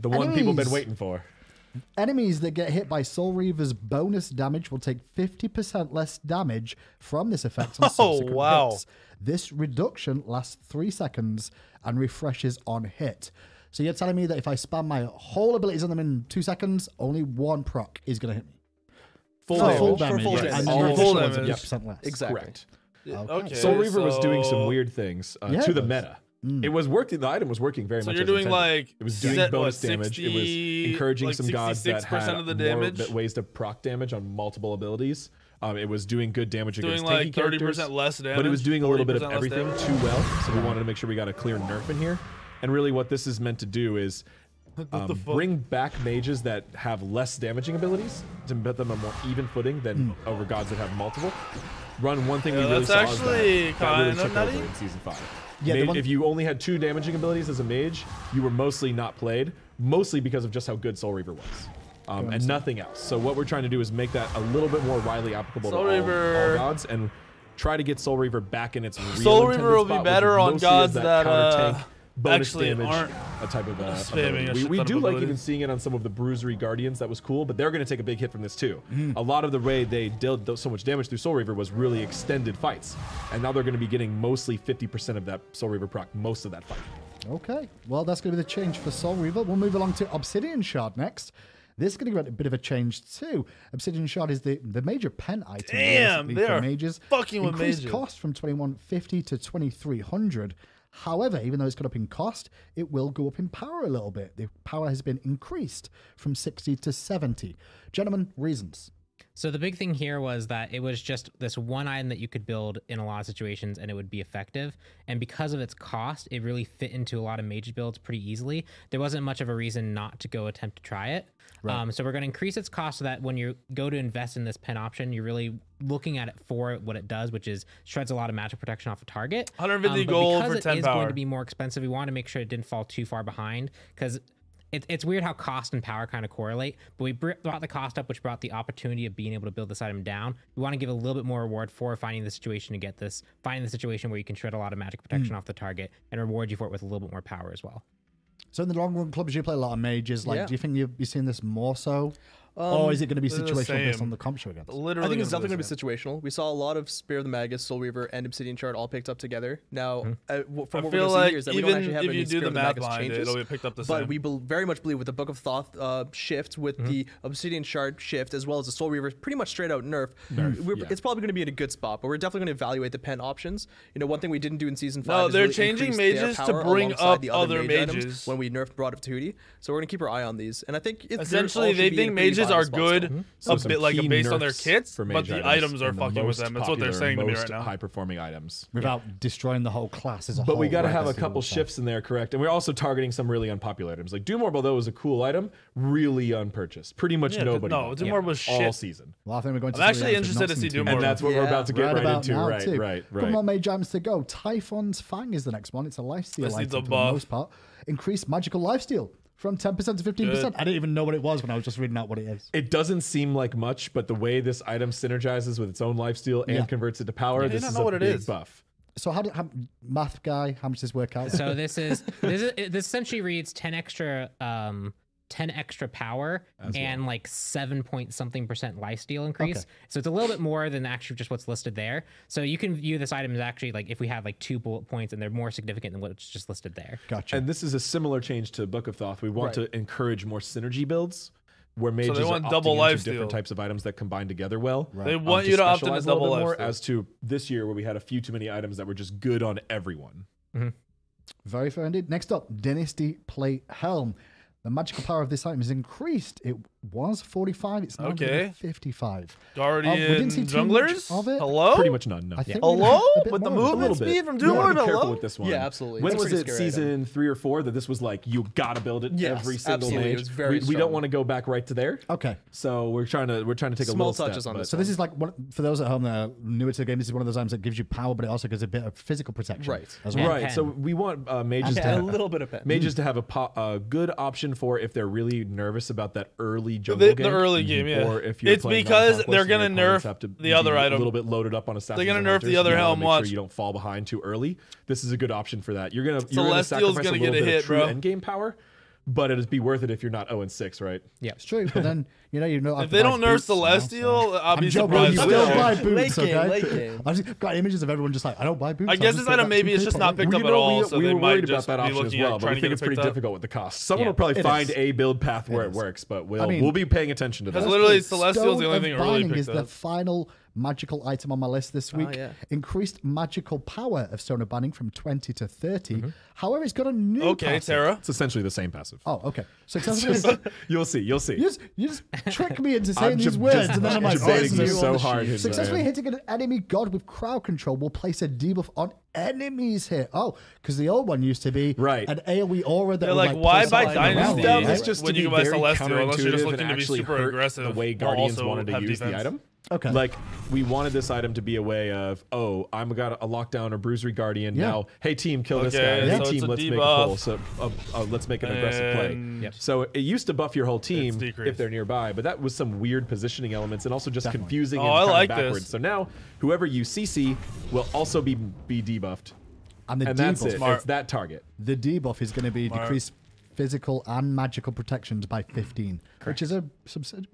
Speaker 2: The one people have been
Speaker 1: Enemies-
Speaker 2: waiting for.
Speaker 1: Enemies that get hit by Soul Reaver's bonus damage will take 50% less damage from this effect on subsequent
Speaker 4: wow.
Speaker 1: hits. This reduction lasts 3 seconds and refreshes on hit. So you're telling me that if I spam my whole abilities on them in 2 seconds, only 1 proc is going to hit me?
Speaker 2: Full
Speaker 1: For
Speaker 2: damage.
Speaker 1: full
Speaker 3: For
Speaker 1: damage.
Speaker 3: full
Speaker 1: And
Speaker 3: damage.
Speaker 1: then
Speaker 2: All
Speaker 1: the
Speaker 2: full
Speaker 1: additional ones are
Speaker 4: damage.
Speaker 1: 50% less.
Speaker 3: Exactly.
Speaker 2: Correct.
Speaker 4: Okay.
Speaker 2: Soul Reaver was doing some
Speaker 4: so-
Speaker 2: weird things
Speaker 1: Yeah,
Speaker 2: to
Speaker 1: it
Speaker 2: the
Speaker 1: was.
Speaker 2: meta. It was working. The item was working very
Speaker 4: So
Speaker 2: much.
Speaker 4: you're
Speaker 2: as
Speaker 4: doing
Speaker 2: intended.
Speaker 4: like
Speaker 2: it was doing
Speaker 4: set,
Speaker 2: bonus
Speaker 4: what,
Speaker 2: damage.
Speaker 4: 60,
Speaker 2: It was encouraging
Speaker 4: like
Speaker 2: some gods that
Speaker 4: 66%
Speaker 2: had
Speaker 4: of the
Speaker 2: more
Speaker 4: damage?
Speaker 2: ways to proc damage on multiple abilities. It was doing good damage
Speaker 4: Doing
Speaker 2: against
Speaker 4: like
Speaker 2: tanky characters,
Speaker 4: 30% less damage.
Speaker 2: but it was doing a little bit of
Speaker 4: 40% less
Speaker 2: everything
Speaker 4: damage.
Speaker 2: too well. So we wanted to make sure we got a clear nerf in here. And really, what this is meant to do is bring back mages that have less damaging abilities to put them on more even footing than over gods that have multiple. Run one thing we
Speaker 4: Yeah,
Speaker 2: really
Speaker 4: that's
Speaker 2: saw is
Speaker 4: actually
Speaker 2: that really
Speaker 4: kinda
Speaker 2: took
Speaker 4: nutty.
Speaker 2: over in Season 5.
Speaker 1: Yeah, the one-
Speaker 2: If you only had 2 damaging abilities as a mage, you were mostly not played, mostly because of just how good Soul Reaver was. And nothing else. So what we're trying to do is make that a little bit more widely applicable
Speaker 4: Soul
Speaker 2: to
Speaker 4: Reaver-
Speaker 2: all gods and try to get Soul Reaver back in its real
Speaker 4: Soul
Speaker 2: intended
Speaker 4: Reaver will be
Speaker 2: spot, which
Speaker 4: better on
Speaker 2: mostly is
Speaker 4: gods
Speaker 2: that
Speaker 4: that,
Speaker 2: counter tank, bonus
Speaker 4: actually
Speaker 2: damage,
Speaker 4: aren't
Speaker 2: a type of
Speaker 4: spamming a
Speaker 2: ability.
Speaker 4: shit
Speaker 2: We
Speaker 4: ton of
Speaker 2: do like
Speaker 4: abilities.
Speaker 2: even seeing it on some of the Bruisery Guardians. That was cool, but they're going to take a big hit from this too. A lot of the way they dealt so much damage through Soul Reaver was really extended fights, and now they're going to be getting mostly 50% of that Soul Reaver proc most of that fight.
Speaker 1: Okay, well, that's going to be the change for Soul Reaver. We'll move along to Obsidian Shard next. This is going to get a bit of a change too. Obsidian Shard is the major pen item.
Speaker 4: Damn,
Speaker 1: basically,
Speaker 4: they
Speaker 1: for
Speaker 4: are
Speaker 1: mages.
Speaker 4: fucking with
Speaker 1: Increased
Speaker 4: mages.
Speaker 1: cost from 2150 to 2300. However, even though it's gone up in cost, it will go up in power a little bit. The power has been increased from 60 to 70. Gentlemen, reasons.
Speaker 5: So the big thing here was that it was just this one item that you could build in a lot of situations and it would be effective. And because of its cost, it really fit into a lot of mage builds pretty easily. There wasn't much of a reason not to go attempt to try it.
Speaker 1: Right.
Speaker 5: So we're going to increase its cost so that when you go to invest in this pen option, you're really looking at it for what it does, which is shreds a lot of magic protection off the target.
Speaker 4: 150
Speaker 5: But
Speaker 4: gold
Speaker 5: because
Speaker 4: for
Speaker 5: it
Speaker 4: 10
Speaker 5: is
Speaker 4: power.
Speaker 5: going to be more expensive, we want to make sure it didn't fall too far behind because it's weird how cost and power kind of correlate, but we brought the cost up, which brought the opportunity of being able to build this item down. We want to give a little bit more reward for finding the situation to get this, finding the situation where you can shred a lot of magic protection off the target and reward you for it with a little bit more power as well.
Speaker 1: So in the long run clubs, you play a lot of mages. Like,
Speaker 3: Yeah.
Speaker 1: do you think you'll be seeing this more so? Or is it going to be
Speaker 4: they're the
Speaker 1: situational based
Speaker 4: same.
Speaker 1: on the comp show against?
Speaker 4: Literally,
Speaker 3: I think it's
Speaker 4: gonna be
Speaker 3: definitely
Speaker 4: the
Speaker 3: going to be situational. We saw a lot of Spear of the Magus, Soul Reaver, and Obsidian Shard all picked up together. Now, from
Speaker 4: I
Speaker 3: what we're
Speaker 4: feel
Speaker 3: going to see
Speaker 4: like
Speaker 3: here is that we don't
Speaker 4: even
Speaker 3: actually have
Speaker 4: if
Speaker 3: any
Speaker 4: you do
Speaker 3: Spear
Speaker 4: the
Speaker 3: of the
Speaker 4: math
Speaker 3: Magus
Speaker 4: behind it,
Speaker 3: changes.
Speaker 4: it'll be picked up the
Speaker 3: But
Speaker 4: same.
Speaker 3: we very much believe with the Book of Thoth shift, with the Obsidian Shard shift, as well as the Soul Reaver, pretty much straight out nerf. It's probably going to be in a good spot, but we're definitely going to evaluate the pen options. You know, one thing we didn't do in Season 5
Speaker 4: No,
Speaker 3: is
Speaker 4: they're
Speaker 3: really
Speaker 4: changing
Speaker 3: increase their
Speaker 4: mages to
Speaker 3: power
Speaker 4: bring
Speaker 3: alongside
Speaker 4: up
Speaker 3: the
Speaker 4: other
Speaker 3: mage items
Speaker 4: mages.
Speaker 3: when we brought up Tahuti. So we're going to keep our eye on these. And I think
Speaker 4: Essentially, they think mages are good
Speaker 2: So
Speaker 4: a
Speaker 2: some
Speaker 4: bit like
Speaker 2: key
Speaker 4: based on their
Speaker 2: nerfs
Speaker 4: kits,
Speaker 2: for
Speaker 4: but
Speaker 2: mage
Speaker 4: the items are
Speaker 2: and the
Speaker 4: fucking with
Speaker 2: most
Speaker 4: them. That's what they're
Speaker 2: popular,
Speaker 4: saying to me
Speaker 2: most
Speaker 4: right now.
Speaker 2: high-performing items.
Speaker 1: Without destroying the whole class as a whole.
Speaker 2: But we got to
Speaker 1: right?
Speaker 2: have a
Speaker 1: That's the
Speaker 2: couple
Speaker 1: other side.
Speaker 2: shifts in there, correct? And we're also targeting some really unpopular items. Like Doom Orb, although it was a cool item, really unpurchased. Pretty much nobody.
Speaker 4: No,
Speaker 2: bought
Speaker 4: Doom
Speaker 2: it
Speaker 4: Orb was
Speaker 2: all
Speaker 4: shit.
Speaker 2: season.
Speaker 1: Well, I think we're going to
Speaker 4: I'm
Speaker 1: see
Speaker 4: actually
Speaker 1: the answer,
Speaker 4: interested
Speaker 1: not
Speaker 4: to see
Speaker 1: some
Speaker 4: Doom
Speaker 1: team.
Speaker 4: Orb.
Speaker 2: And that's what we're
Speaker 3: Yeah.
Speaker 2: about to get right
Speaker 1: about
Speaker 2: into.
Speaker 1: now,
Speaker 2: Right,
Speaker 1: too.
Speaker 2: right,
Speaker 1: Couple
Speaker 2: right.
Speaker 1: more mage items to go. Typhon's Fang is the next one. It's a lifesteal
Speaker 4: This
Speaker 1: item
Speaker 4: needs a
Speaker 1: for the
Speaker 4: buff.
Speaker 1: most part. Increased magical lifesteal from 10% to 15%. I didn't even know what it was when I was just reading out what it is.
Speaker 2: It doesn't seem like much, but the way this item synergizes with its own lifesteal and
Speaker 1: Yeah.
Speaker 2: converts it to power, this
Speaker 4: not
Speaker 2: is
Speaker 4: know
Speaker 2: a
Speaker 4: what it
Speaker 2: big
Speaker 4: is.
Speaker 2: buff.
Speaker 1: So how math guy, how much does this work out?
Speaker 5: So this essentially reads 10 extra power and like 7-point-something% lifesteal increase.
Speaker 1: Okay.
Speaker 5: So it's a little bit more than actually just what's listed there. So you can view this item as actually like if we have like 2 bullet points and they're more significant than what's just listed there.
Speaker 1: Gotcha.
Speaker 2: And this is a similar change to Book of Thoth. We want to encourage more synergy builds where mages
Speaker 4: they
Speaker 2: are
Speaker 4: want
Speaker 2: opting
Speaker 4: double
Speaker 2: into
Speaker 4: lifesteal.
Speaker 2: different types of items that combine together well.
Speaker 1: Right.
Speaker 4: They want you to opt
Speaker 2: specialize
Speaker 4: into
Speaker 2: a little
Speaker 4: double
Speaker 2: bit more,
Speaker 4: lifesteal.
Speaker 2: as to this year where we had a few too many items that were just good on everyone.
Speaker 1: Very fair indeed. Next up, Dynasty Plate Helm. The magical power of this item is increased. It was 45. It's now
Speaker 4: Okay.
Speaker 1: 55.
Speaker 4: Guardian
Speaker 1: we didn't see too much
Speaker 4: junglers?
Speaker 1: of it.
Speaker 4: Hello?
Speaker 2: Pretty much none. No.
Speaker 1: I think we're gonna
Speaker 4: Hello?
Speaker 1: have a bit
Speaker 4: With the
Speaker 1: more of it.
Speaker 4: movement speed from Doom
Speaker 2: We
Speaker 4: Orb?
Speaker 2: want to be careful
Speaker 4: Hello?
Speaker 2: with this one.
Speaker 3: Yeah, absolutely.
Speaker 2: When
Speaker 3: It's a
Speaker 2: was
Speaker 3: pretty
Speaker 2: it?
Speaker 3: scary
Speaker 2: Season 3 or 4 that this was like you gotta build it
Speaker 3: Yes,
Speaker 2: every single
Speaker 3: absolutely.
Speaker 2: mage.
Speaker 3: It was very
Speaker 2: we don't
Speaker 3: strong.
Speaker 2: want to go back right to there.
Speaker 1: Okay.
Speaker 2: So we're trying to take a
Speaker 3: Small
Speaker 2: little
Speaker 3: touches
Speaker 2: step,
Speaker 3: on
Speaker 2: but-
Speaker 3: this
Speaker 1: So this is like, for those at home that are newer to the game, this is one of those items that gives you power, but it also gives a bit of physical protection.
Speaker 3: Right.
Speaker 1: As
Speaker 5: And
Speaker 1: well.
Speaker 2: Right.
Speaker 5: pen.
Speaker 2: So we want mages
Speaker 3: Yeah,
Speaker 2: to
Speaker 3: a little bit of pen.
Speaker 2: mages to have a good option for if they're really nervous about that early jungle
Speaker 4: The
Speaker 2: gank,
Speaker 4: early game, yeah.
Speaker 2: Or if you're
Speaker 4: It's
Speaker 2: playing
Speaker 4: because
Speaker 2: non-conquest
Speaker 4: they're
Speaker 2: and your
Speaker 4: gonna
Speaker 2: opponents
Speaker 4: nerf
Speaker 2: have to
Speaker 4: the
Speaker 2: be
Speaker 4: other
Speaker 2: a
Speaker 4: item.
Speaker 2: little bit loaded up on assassins.
Speaker 4: They're gonna
Speaker 2: and
Speaker 4: nerf the
Speaker 2: hunters.
Speaker 4: other
Speaker 2: You wanna
Speaker 4: Helm,
Speaker 2: make
Speaker 4: watch.
Speaker 2: sure you don't fall behind too early. This is a good option for that. You're gonna
Speaker 4: Celestial's
Speaker 2: sacrifice
Speaker 4: gonna
Speaker 2: a
Speaker 4: get
Speaker 2: little
Speaker 4: a
Speaker 2: bit
Speaker 4: hit,
Speaker 2: of true
Speaker 4: bro.
Speaker 2: end game power, but it'd be worth it if you're not 0-6, right?
Speaker 5: Yeah.
Speaker 1: It's true, but then, you know.
Speaker 4: If they don't nerf Celestial, I'll
Speaker 1: I'm
Speaker 4: be
Speaker 1: joking.
Speaker 4: surprised.
Speaker 1: You
Speaker 2: I
Speaker 1: still
Speaker 2: will.
Speaker 1: buy boots,
Speaker 3: Late game,
Speaker 1: okay?
Speaker 3: late game.
Speaker 1: I've just got images of everyone just like, I don't buy boots.
Speaker 4: I
Speaker 1: I'll
Speaker 4: guess
Speaker 1: just
Speaker 4: this
Speaker 1: pay
Speaker 4: item
Speaker 1: that
Speaker 4: maybe
Speaker 1: 2K
Speaker 4: it's just
Speaker 1: for
Speaker 4: not
Speaker 1: it.
Speaker 4: picked
Speaker 2: Well,
Speaker 4: up
Speaker 2: you
Speaker 4: at
Speaker 2: know,
Speaker 4: all,
Speaker 2: we
Speaker 4: so they
Speaker 2: were
Speaker 4: might
Speaker 2: worried about
Speaker 4: just
Speaker 2: that
Speaker 4: be
Speaker 2: option as
Speaker 4: looking
Speaker 2: well,
Speaker 4: at
Speaker 2: but
Speaker 4: trying
Speaker 2: we
Speaker 4: to
Speaker 2: think
Speaker 4: get
Speaker 2: it's
Speaker 4: it
Speaker 2: pretty
Speaker 4: picked up.
Speaker 2: difficult with the cost. Someone
Speaker 5: Yeah.
Speaker 2: will probably
Speaker 1: It
Speaker 2: find
Speaker 1: is.
Speaker 2: a build path where it works, but we'll be paying attention to that.
Speaker 4: Because literally,
Speaker 1: Stone
Speaker 4: Celestial's the only
Speaker 1: of
Speaker 4: thing I really
Speaker 1: Binding
Speaker 4: picked
Speaker 1: is the
Speaker 4: up.
Speaker 1: final magical item on my list this week.
Speaker 3: yeah.
Speaker 1: Increased magical power of Stone of Binding from 20 to 30. However, it's got a new
Speaker 4: Okay,
Speaker 1: passive.
Speaker 4: Tara.
Speaker 2: It's essentially the same passive.
Speaker 1: Oh, okay. Successfully.
Speaker 2: You'll see.
Speaker 1: You just trick me into saying
Speaker 2: I'm
Speaker 1: these
Speaker 2: just
Speaker 1: words, and then I'm like,
Speaker 2: debating
Speaker 1: oh,
Speaker 2: this
Speaker 1: you
Speaker 2: so
Speaker 1: want-
Speaker 2: hard. here,
Speaker 1: Successfully
Speaker 2: man.
Speaker 1: hitting an enemy god with crowd control will place a debuff on enemies here. Oh, because the old one used to be
Speaker 2: Right.
Speaker 1: an AoE aura that
Speaker 4: They're
Speaker 1: would
Speaker 4: like, why
Speaker 1: place
Speaker 4: buy
Speaker 1: something around
Speaker 4: Dynasty
Speaker 1: you,
Speaker 2: That
Speaker 1: right?
Speaker 2: was just
Speaker 4: when
Speaker 2: to
Speaker 4: you
Speaker 2: be
Speaker 4: buy
Speaker 2: very
Speaker 4: Celestial, unless you're just
Speaker 2: counterintuitive
Speaker 4: looking
Speaker 2: and
Speaker 4: to be
Speaker 2: actually
Speaker 4: super
Speaker 2: hurt
Speaker 4: aggressive,
Speaker 2: the way
Speaker 4: while
Speaker 2: Guardians
Speaker 4: also
Speaker 2: wanted to
Speaker 4: have
Speaker 2: use
Speaker 4: defense.
Speaker 2: the item.
Speaker 1: Okay.
Speaker 2: Like we wanted this item to be a way of, oh, I'm got a lockdown or bruisery guardian
Speaker 1: Yeah.
Speaker 2: now. Hey team, kill this
Speaker 4: Okay,
Speaker 2: guy. Hey
Speaker 4: so
Speaker 2: team,
Speaker 4: it's a
Speaker 2: let's make a
Speaker 4: debuff.
Speaker 2: pull. So let's make an aggressive play.
Speaker 4: And-
Speaker 5: Yep.
Speaker 2: So it used to buff your whole team
Speaker 4: It's decreased.
Speaker 2: if they're nearby, but that was some weird positioning elements and also just
Speaker 1: Definitely.
Speaker 2: confusing
Speaker 4: Oh,
Speaker 2: and
Speaker 4: I
Speaker 2: kind
Speaker 4: like
Speaker 2: of
Speaker 4: this.
Speaker 2: backwards. So now whoever you CC will also be debuffed.
Speaker 1: And the
Speaker 2: And that's
Speaker 1: debuff,
Speaker 2: it.
Speaker 4: Smart.
Speaker 2: It's that target.
Speaker 1: the debuff is going to be
Speaker 4: Smart.
Speaker 1: decreased physical and magical protections by 15, which is a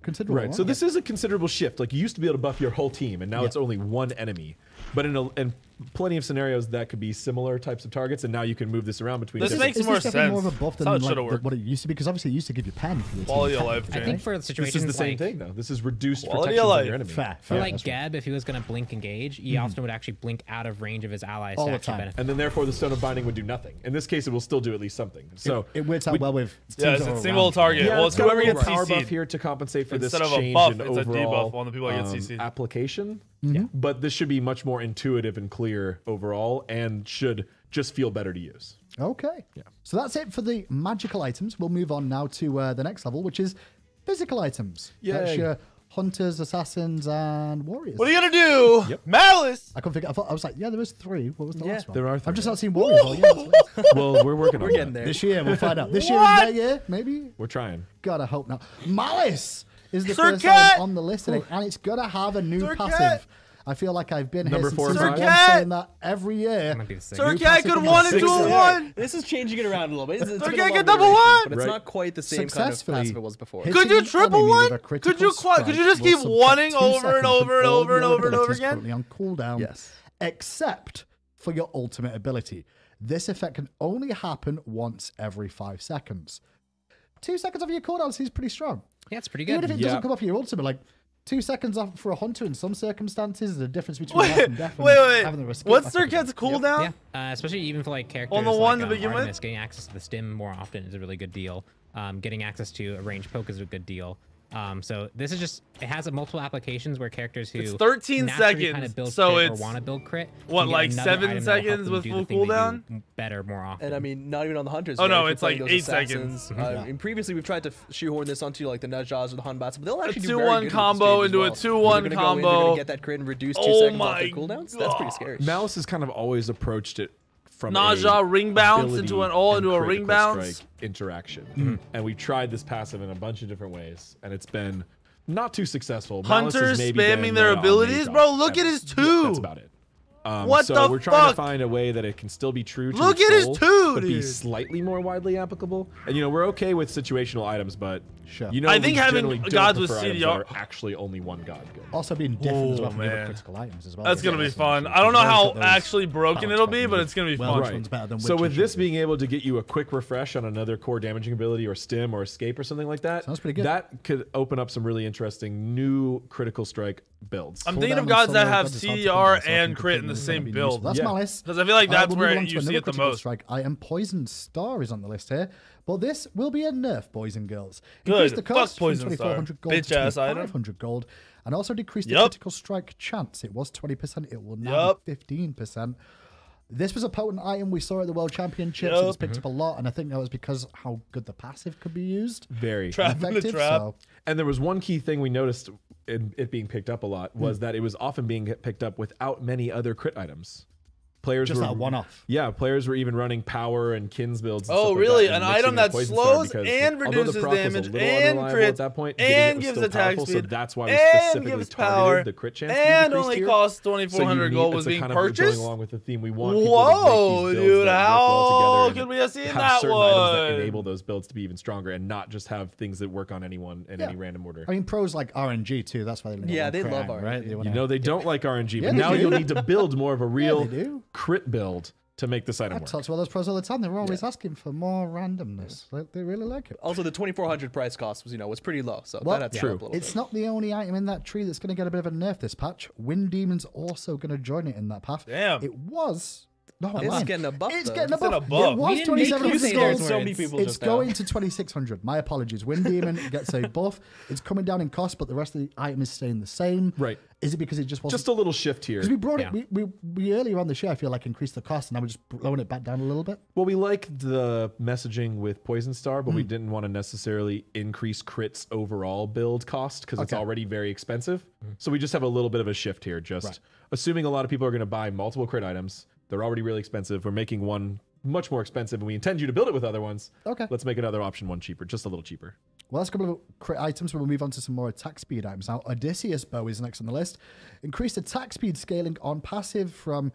Speaker 1: considerable
Speaker 2: Right. So
Speaker 1: amount.
Speaker 2: this is a considerable shift. Like you used to be able to buff your whole team, and now it's only one enemy. But in plenty of scenarios, that could be similar types of targets, and now you can move this around between.
Speaker 4: This
Speaker 2: different-
Speaker 4: makes
Speaker 1: Is
Speaker 4: more
Speaker 1: this definitely more of a
Speaker 4: sense.
Speaker 1: buff
Speaker 4: That's how
Speaker 1: than
Speaker 4: it
Speaker 1: like,
Speaker 4: should've worked.
Speaker 1: what it used to be? Because obviously it used to give you pen for your
Speaker 4: Quality
Speaker 1: team.
Speaker 4: of life,
Speaker 5: I
Speaker 4: Jay.
Speaker 5: think for
Speaker 2: This
Speaker 5: situations
Speaker 2: is the same
Speaker 5: like
Speaker 2: thing, though. This is reduced
Speaker 4: Quality
Speaker 2: protection
Speaker 4: of
Speaker 2: on
Speaker 4: life.
Speaker 2: your enemy.
Speaker 1: Fair.
Speaker 5: for like
Speaker 1: that's right.
Speaker 5: Geb, if he was going to blink engage, he often would actually blink out of range of his allies
Speaker 1: All
Speaker 5: to
Speaker 1: the
Speaker 5: actually
Speaker 1: time.
Speaker 5: benefit.
Speaker 2: And then therefore the Stone of Binding would do nothing. In this case, it will still do at least something. So
Speaker 1: It works out well with teams
Speaker 4: Yeah, it's
Speaker 1: that
Speaker 4: a
Speaker 1: are
Speaker 4: single
Speaker 1: around.
Speaker 4: target.
Speaker 2: yeah,
Speaker 4: Well,
Speaker 2: it's
Speaker 4: it's
Speaker 2: got a
Speaker 4: whoever
Speaker 2: little
Speaker 4: gets
Speaker 2: power buff
Speaker 4: CC'd.
Speaker 2: here to compensate for
Speaker 4: Instead
Speaker 2: this
Speaker 4: of a
Speaker 2: change
Speaker 4: buff,
Speaker 2: in
Speaker 4: it's a
Speaker 2: overall
Speaker 4: debuff on the people that get CC'd.
Speaker 2: application.
Speaker 1: Mm-hmm.
Speaker 2: But this should be much more intuitive and clear overall, and should just feel better to use.
Speaker 1: Okay. Yeah. So that's it for the magical items. We'll move on now to the next level, which is physical items. That's
Speaker 2: Yay.
Speaker 1: your hunters, assassins, and warriors.
Speaker 4: What are you gonna do?
Speaker 2: Yep.
Speaker 4: Malice.
Speaker 1: I couldn't figure. I was like, yeah, there was 3. What was the last one?
Speaker 2: there are
Speaker 1: I've
Speaker 2: 3.
Speaker 1: just not seen warriors. Oh, yeah, that's what it is.
Speaker 2: Well, we're working on
Speaker 3: We're getting
Speaker 2: that.
Speaker 3: there.
Speaker 1: This year, we'll find out. This year
Speaker 4: What?
Speaker 1: is their year, maybe.
Speaker 2: We're trying.
Speaker 1: Gotta hope not. Malice is the
Speaker 4: Sir
Speaker 1: first
Speaker 4: Cat!
Speaker 1: item on the list today, and it's gonna have a new
Speaker 4: Sir
Speaker 1: passive.
Speaker 4: Cat!
Speaker 1: I feel like I've been
Speaker 2: Number
Speaker 1: here
Speaker 2: 4
Speaker 1: since
Speaker 2: and
Speaker 1: season
Speaker 2: 5?
Speaker 1: one saying that every year.
Speaker 5: Might be the same.
Speaker 4: Sir
Speaker 1: New
Speaker 4: Cat
Speaker 1: passive
Speaker 4: could
Speaker 1: on
Speaker 4: one
Speaker 1: the
Speaker 4: into
Speaker 1: sixth
Speaker 4: a
Speaker 1: year.
Speaker 4: one.
Speaker 3: This is changing it around a little bit. It's been a
Speaker 4: Okay,
Speaker 3: long
Speaker 4: get double
Speaker 3: iteration,
Speaker 4: one.
Speaker 3: but it's
Speaker 2: Right.
Speaker 3: not quite the same kind of
Speaker 1: Successfully
Speaker 3: passive it was before.
Speaker 1: hitting
Speaker 4: Could you
Speaker 1: an
Speaker 4: triple
Speaker 1: enemy
Speaker 4: one?
Speaker 1: with a critical
Speaker 4: Could you
Speaker 1: strike
Speaker 4: just
Speaker 1: will
Speaker 4: keep
Speaker 1: subtract
Speaker 4: wanting
Speaker 1: 2
Speaker 4: over and
Speaker 1: seconds
Speaker 4: over
Speaker 1: from
Speaker 4: and
Speaker 1: all
Speaker 4: over and
Speaker 1: your
Speaker 4: over and over
Speaker 1: abilities
Speaker 4: again?
Speaker 1: currently on cooldown,
Speaker 3: Yes.
Speaker 1: except for your ultimate ability. This effect can only happen once every 5 seconds. 2 seconds off your cooldown seems pretty strong.
Speaker 5: Yeah, it's pretty
Speaker 1: Even
Speaker 5: good.
Speaker 1: if it
Speaker 2: Yeah.
Speaker 1: doesn't come off your ultimate, like 2 seconds off for a hunter in some circumstances is the difference between life
Speaker 4: Wait,
Speaker 1: and death. and
Speaker 4: wait.
Speaker 1: having the escape
Speaker 4: What's
Speaker 1: back
Speaker 4: Sir
Speaker 1: again.
Speaker 4: Cat's cooldown?
Speaker 5: Yeah, especially even for like characters
Speaker 4: On the one
Speaker 5: like
Speaker 4: to begin with?
Speaker 5: Artemis, getting access to the stim more often is a really good deal. Getting access to a ranged poke is a good deal. So this is just, it has multiple applications where characters who
Speaker 4: It's 13
Speaker 5: naturally
Speaker 4: seconds,
Speaker 5: kind of build
Speaker 4: so
Speaker 5: crit or
Speaker 4: it's-
Speaker 5: want to build crit.
Speaker 4: what,
Speaker 5: can get
Speaker 4: like
Speaker 5: another
Speaker 4: 7
Speaker 5: item that'll help
Speaker 4: seconds
Speaker 5: them
Speaker 4: with
Speaker 5: do
Speaker 4: full
Speaker 5: the thing they do
Speaker 4: cooldown?
Speaker 5: better more often.
Speaker 3: And I mean, not even on the hunters.
Speaker 4: Oh,
Speaker 3: right?
Speaker 4: no,
Speaker 3: If you're
Speaker 4: it's like
Speaker 3: playing those
Speaker 4: 8 seconds.
Speaker 3: assassins, and previously we've tried to shoehorn this onto like the Najahs or the Hanbats, but they'll
Speaker 4: A
Speaker 3: actually do very
Speaker 4: 2-1
Speaker 3: good with this
Speaker 4: combo
Speaker 3: change as
Speaker 4: into a
Speaker 3: well.
Speaker 4: 2-1
Speaker 3: They're gonna go in, they're
Speaker 4: combo.
Speaker 3: gonna get that crit and reduce 2
Speaker 4: Oh
Speaker 3: seconds off their
Speaker 4: my
Speaker 3: cooldowns. That's pretty
Speaker 4: God.
Speaker 3: scary.
Speaker 2: Malice has kind of always approached it from
Speaker 4: Nausea ring bounce into an all into a ring
Speaker 2: critical
Speaker 4: bounce.
Speaker 2: strike interaction. And we've tried this passive in a bunch of different ways, and it's been not too successful. Malice has
Speaker 4: Hunters
Speaker 2: maybe
Speaker 4: spamming
Speaker 2: been
Speaker 4: their
Speaker 2: the
Speaker 4: abilities?
Speaker 2: Omega
Speaker 4: Bro, look at
Speaker 2: ever.
Speaker 4: his 2.
Speaker 2: That's about it.
Speaker 4: What
Speaker 2: so
Speaker 4: the
Speaker 2: we're trying
Speaker 4: fuck?
Speaker 2: to find a way that it can still be true to
Speaker 4: Look
Speaker 2: its
Speaker 4: at his
Speaker 2: soul,
Speaker 4: 2,
Speaker 2: but be
Speaker 4: dude.
Speaker 2: slightly more widely applicable. And we're okay with situational items, but
Speaker 1: Sure.
Speaker 2: we
Speaker 4: I think having
Speaker 2: generally don't
Speaker 4: gods with
Speaker 2: prefer items
Speaker 4: CDR
Speaker 2: that are actually only one god good.
Speaker 1: Also being different as well
Speaker 4: Oh,
Speaker 1: from the other
Speaker 4: man.
Speaker 1: critical items as well.
Speaker 4: That's gonna be
Speaker 1: Yes,
Speaker 4: fun.
Speaker 1: yes,
Speaker 4: I don't know
Speaker 1: yes.
Speaker 4: how
Speaker 1: Those
Speaker 4: actually broken
Speaker 1: balance
Speaker 4: it'll be, but
Speaker 1: buttons.
Speaker 4: it's gonna be
Speaker 1: Well,
Speaker 4: fun.
Speaker 1: which one's better than
Speaker 2: So
Speaker 1: which
Speaker 2: with
Speaker 1: is
Speaker 2: this
Speaker 1: should
Speaker 2: being able to get you a quick refresh on another core damaging ability or stim or escape or something like that,
Speaker 1: Sounds pretty good.
Speaker 2: That could open up some really interesting new critical strike builds.
Speaker 4: I'm
Speaker 1: Cooldown
Speaker 4: thinking of
Speaker 1: and
Speaker 4: gods that
Speaker 1: solo
Speaker 4: have
Speaker 1: gods is hard to
Speaker 4: CDR
Speaker 1: combine, so I
Speaker 4: and
Speaker 1: think
Speaker 4: crit in the
Speaker 1: completely
Speaker 4: same
Speaker 1: gonna be
Speaker 4: build.
Speaker 1: useful. That's
Speaker 2: Yeah.
Speaker 1: Malice.
Speaker 4: Because I feel like that's
Speaker 1: we'll
Speaker 4: where
Speaker 1: move on to
Speaker 4: you see
Speaker 1: another
Speaker 4: it the
Speaker 1: critical
Speaker 4: most.
Speaker 1: Strike. I am Poison Star is on the list here, but this will be a nerf, boys and girls.
Speaker 4: Good.
Speaker 1: Increase the
Speaker 4: Fuck
Speaker 1: cost from
Speaker 4: Poison Star.
Speaker 1: 2,400 gold
Speaker 4: Bitch
Speaker 1: to
Speaker 4: ass item.
Speaker 1: 2,500 gold, and also decrease the
Speaker 4: Yup.
Speaker 1: critical strike chance. It was 20%. It will now
Speaker 4: Yup.
Speaker 1: be 15%. This was a potent item we saw at the World Championships.
Speaker 4: Yup.
Speaker 1: It was picked up a lot, and I think that was because how good the passive could be used.
Speaker 2: Very.
Speaker 4: Trap in the
Speaker 1: Effective,
Speaker 4: trap.
Speaker 1: so
Speaker 2: And there was one key thing we noticed in it being picked up a lot was that it was often being picked up without many other crit items. Players
Speaker 1: just
Speaker 2: were,
Speaker 1: that one-off.
Speaker 2: Yeah, players were even running power and kins builds. And
Speaker 4: Oh,
Speaker 2: stuff like
Speaker 4: really?
Speaker 2: that, and
Speaker 4: An
Speaker 2: mixing
Speaker 4: item
Speaker 2: in
Speaker 4: that
Speaker 2: Poison Star
Speaker 4: slows
Speaker 2: because
Speaker 4: and
Speaker 2: although the
Speaker 4: reduces
Speaker 2: proc was a
Speaker 4: damage
Speaker 2: little
Speaker 4: and
Speaker 2: unreliable
Speaker 4: crits
Speaker 2: at that point, getting
Speaker 4: and
Speaker 2: it was
Speaker 4: gives
Speaker 2: still
Speaker 4: attack
Speaker 2: powerful,
Speaker 4: speed
Speaker 2: so that's why we
Speaker 4: and
Speaker 2: specifically
Speaker 4: gives
Speaker 2: targeted
Speaker 4: power
Speaker 2: the crit chance
Speaker 4: and
Speaker 2: to be
Speaker 4: only
Speaker 2: decreased here.
Speaker 4: costs
Speaker 2: So you
Speaker 4: 2,400
Speaker 2: need-
Speaker 4: gold
Speaker 2: it's
Speaker 4: was
Speaker 2: a
Speaker 4: being
Speaker 2: kind of going
Speaker 4: purchased.
Speaker 2: along with the theme. We want people
Speaker 4: Whoa,
Speaker 2: to make these builds
Speaker 4: dude!
Speaker 2: that work
Speaker 4: How
Speaker 2: well together
Speaker 4: could
Speaker 2: and
Speaker 4: we have seen
Speaker 2: have
Speaker 4: that
Speaker 2: certain items that
Speaker 4: one?
Speaker 2: enable those builds to be even stronger and not just have things that work on anyone in any random order.
Speaker 1: I mean, pros like RNG too. That's why they
Speaker 3: Yeah,
Speaker 1: love
Speaker 3: they
Speaker 1: crit
Speaker 3: love
Speaker 1: item,
Speaker 3: RNG.
Speaker 1: right? They wanna-
Speaker 2: They don't like RNG,
Speaker 1: Yeah,
Speaker 2: but
Speaker 1: they
Speaker 2: now
Speaker 1: do.
Speaker 2: you'll need to build more of a real
Speaker 1: they do.
Speaker 2: crit build to make this item
Speaker 1: I
Speaker 2: work.
Speaker 1: talk to all those pros all the time. They're always asking for more randomness. They really like it.
Speaker 3: Also, the 2,400 price cost was pretty low, so
Speaker 1: Well,
Speaker 3: that had to
Speaker 2: true.
Speaker 3: help a little
Speaker 1: It's
Speaker 3: bit.
Speaker 1: not the only item in that tree that's going to get a bit of a nerf this patch. Wind Demon's also going to join it in that path.
Speaker 4: Damn.
Speaker 1: It was. No, I'm
Speaker 3: It's
Speaker 1: lying.
Speaker 3: getting a buff,
Speaker 1: It's
Speaker 3: though.
Speaker 1: getting a
Speaker 4: It's in a
Speaker 1: buff.
Speaker 4: buff.
Speaker 1: It
Speaker 5: We
Speaker 1: was
Speaker 5: didn't make
Speaker 1: 2,700
Speaker 5: Crusaders
Speaker 1: gold.
Speaker 5: words.
Speaker 3: So many people
Speaker 1: It's
Speaker 3: just now.
Speaker 1: going to 2,600. My apologies. Wind Demon gets a buff. It's coming down in cost, but the rest of the item is staying the same.
Speaker 2: Right.
Speaker 1: Is it because it just wasn't?
Speaker 2: Just a little shift here.
Speaker 1: Because we brought
Speaker 5: Yeah.
Speaker 1: it, we earlier on the show, I feel like increased the cost, and now we're just blowing it back down a little bit.
Speaker 2: Well, we liked the messaging with Poison Star, but we didn't want to necessarily increase crit's overall build cost because it's
Speaker 1: Okay.
Speaker 2: already very expensive. So we just have a little bit of a shift here. Just
Speaker 1: Right.
Speaker 2: assuming a lot of people are going to buy multiple crit items, they're already really expensive. We're making one much more expensive, and we intend you to build it with other ones.
Speaker 1: Okay.
Speaker 2: Let's make another option one cheaper, just a little cheaper.
Speaker 1: Well, that's a couple of crit items. We'll move on to some more attack speed items. Now, Odysseus Bow is next on the list. Increased attack speed scaling on passive from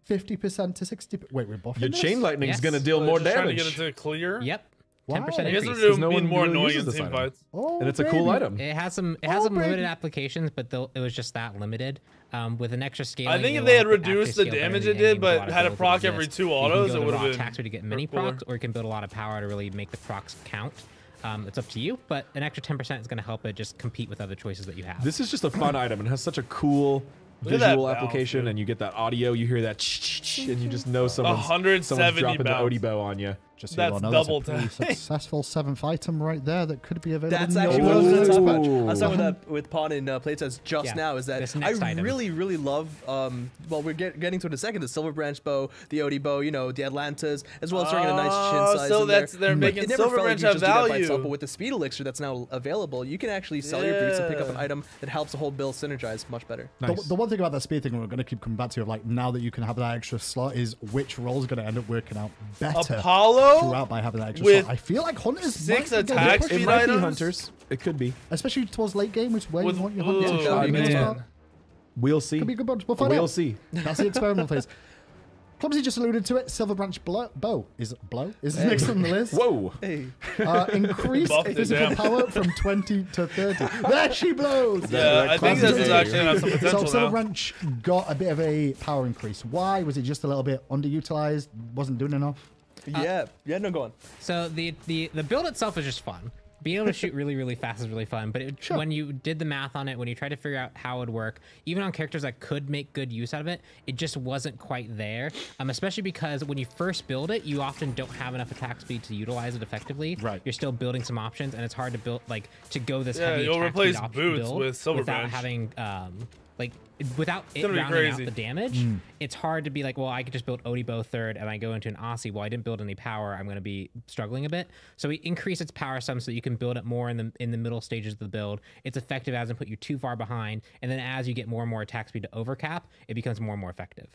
Speaker 1: 50% to 60%. Wait, we're buffing
Speaker 2: Your
Speaker 1: this?
Speaker 2: chain lightning is
Speaker 5: Yes.
Speaker 2: going to deal
Speaker 4: They're
Speaker 2: more
Speaker 4: just trying to
Speaker 2: damage,
Speaker 4: get it to clear.
Speaker 5: Yep.
Speaker 1: Wow.
Speaker 5: 10%
Speaker 4: I guess
Speaker 5: increase.
Speaker 4: they're
Speaker 2: no
Speaker 4: being
Speaker 2: one
Speaker 4: more
Speaker 2: really
Speaker 4: annoying
Speaker 2: uses
Speaker 4: in
Speaker 2: this
Speaker 4: team
Speaker 2: item.
Speaker 4: fights.
Speaker 1: Oh,
Speaker 2: and it's a cool
Speaker 1: baby.
Speaker 2: item.
Speaker 5: It has some
Speaker 1: baby.
Speaker 5: limited applications, but it was just that limited. With an extra scaling,
Speaker 4: I think
Speaker 5: it
Speaker 4: if
Speaker 5: will
Speaker 4: they had
Speaker 5: help it actually
Speaker 4: reduced the
Speaker 5: scale better
Speaker 4: damage
Speaker 5: than
Speaker 4: it
Speaker 5: the
Speaker 4: did,
Speaker 5: endgame,
Speaker 4: but
Speaker 5: a lot of
Speaker 4: had a
Speaker 5: builds
Speaker 4: proc
Speaker 5: that
Speaker 4: every
Speaker 5: exist.
Speaker 4: 2
Speaker 5: You can
Speaker 4: autos,
Speaker 5: go
Speaker 4: it
Speaker 5: to
Speaker 4: would
Speaker 5: raw
Speaker 4: have been
Speaker 5: attacks where you get many
Speaker 4: cooler.
Speaker 5: procs, or you can build a lot of power to really make the procs count. It's up to you, but an extra 10% is going to help it just compete with other choices that you have.
Speaker 2: This is just a fun item and has such a cool
Speaker 4: Look at that
Speaker 2: visual
Speaker 4: bounce,
Speaker 2: application,
Speaker 4: dude.
Speaker 2: and you get that audio, you hear that and you just know someone's
Speaker 4: 170
Speaker 2: dropping the
Speaker 4: bounce.
Speaker 2: Odie bow on you.
Speaker 1: Just so you
Speaker 4: That's
Speaker 1: all know,
Speaker 4: double
Speaker 1: that's a pretty
Speaker 4: time.
Speaker 1: successful 7th item right there that could be available.
Speaker 3: That's
Speaker 1: in the
Speaker 3: actually what I was going to
Speaker 1: Overboard
Speaker 3: talk about.
Speaker 1: patch.
Speaker 3: I was talking about that with Pawn and Playtest just
Speaker 5: Yeah,
Speaker 3: now. Is that
Speaker 5: this
Speaker 3: I
Speaker 5: next item.
Speaker 3: really love. Well, we're getting to it in a second. The Silver Branch bow, the Odie bow, the Atlantas, as well as throwing in a nice chin size.
Speaker 4: so
Speaker 3: in there.
Speaker 4: they're
Speaker 3: But
Speaker 4: making
Speaker 3: it never
Speaker 4: Silver
Speaker 3: felt
Speaker 4: Branch
Speaker 3: like you
Speaker 4: have
Speaker 3: just do that by
Speaker 4: value.
Speaker 3: itself, but with the speed elixir that's now available, you can actually sell your boots and pick up an
Speaker 4: Yeah.
Speaker 3: item that helps the whole build synergize much better.
Speaker 2: Nice.
Speaker 1: The one thing about that speed thing we're going to keep coming back to, of like now that you can have that extra slot, is which role is going to end up working out better
Speaker 4: Apollo
Speaker 1: throughout by having that extra
Speaker 4: with
Speaker 1: slot. I feel like Hunters
Speaker 4: 6
Speaker 1: might be getting
Speaker 4: attack
Speaker 1: pushed
Speaker 2: It
Speaker 4: speed
Speaker 2: might be
Speaker 4: items?
Speaker 2: Hunters. It could be.
Speaker 1: especially towards late game, which is where
Speaker 4: With-
Speaker 1: you want your Hunters to
Speaker 4: ooh,
Speaker 1: show you
Speaker 3: man.
Speaker 1: spot.
Speaker 2: We'll see.
Speaker 1: Could be a good bunch. We'll find
Speaker 2: We'll
Speaker 1: out.
Speaker 2: see.
Speaker 1: That's the experimental phase. Clumsy just alluded to it. Silver Branch Bow is next on the list.
Speaker 2: Whoa.
Speaker 3: Hey.
Speaker 1: Increased
Speaker 4: Buffed it
Speaker 1: physical
Speaker 4: down.
Speaker 1: power from 20 to 30. There she blows.
Speaker 4: Yeah, I think this is actually have some
Speaker 1: So
Speaker 4: potential
Speaker 1: Silver
Speaker 4: now.
Speaker 1: Branch got a bit of a power increase. Why? Was it just a little bit underutilized? Wasn't doing enough?
Speaker 3: Yeah. No, go on.
Speaker 5: So the build itself is just fun. Being able to shoot really, really fast is really fun. But when you did the math on it, when you tried to figure out how it would work, even on characters that could make good use out of it, it just wasn't quite there. Especially because when you first build it, you often don't have enough attack speed to utilize it effectively.
Speaker 2: Right.
Speaker 5: You're still building some options, and it's hard to build to go this
Speaker 4: Yeah,
Speaker 5: heavy
Speaker 4: you'll
Speaker 5: attack
Speaker 4: replace
Speaker 5: speed option
Speaker 4: boots
Speaker 5: build
Speaker 4: with Silver
Speaker 5: without
Speaker 4: Branch.
Speaker 5: having without it
Speaker 4: gonna be
Speaker 5: rounding out
Speaker 4: crazy.
Speaker 5: the damage. It's hard to be like, well, I could just build Odibo third and I go into an Aussie. Well, I didn't build any power. I'm going to be struggling a bit. So we increase its power some so that you can build it more in the middle stages of the build. It's effective as and put you too far behind. And then as you get more and more attack speed to overcap, it becomes more and more effective.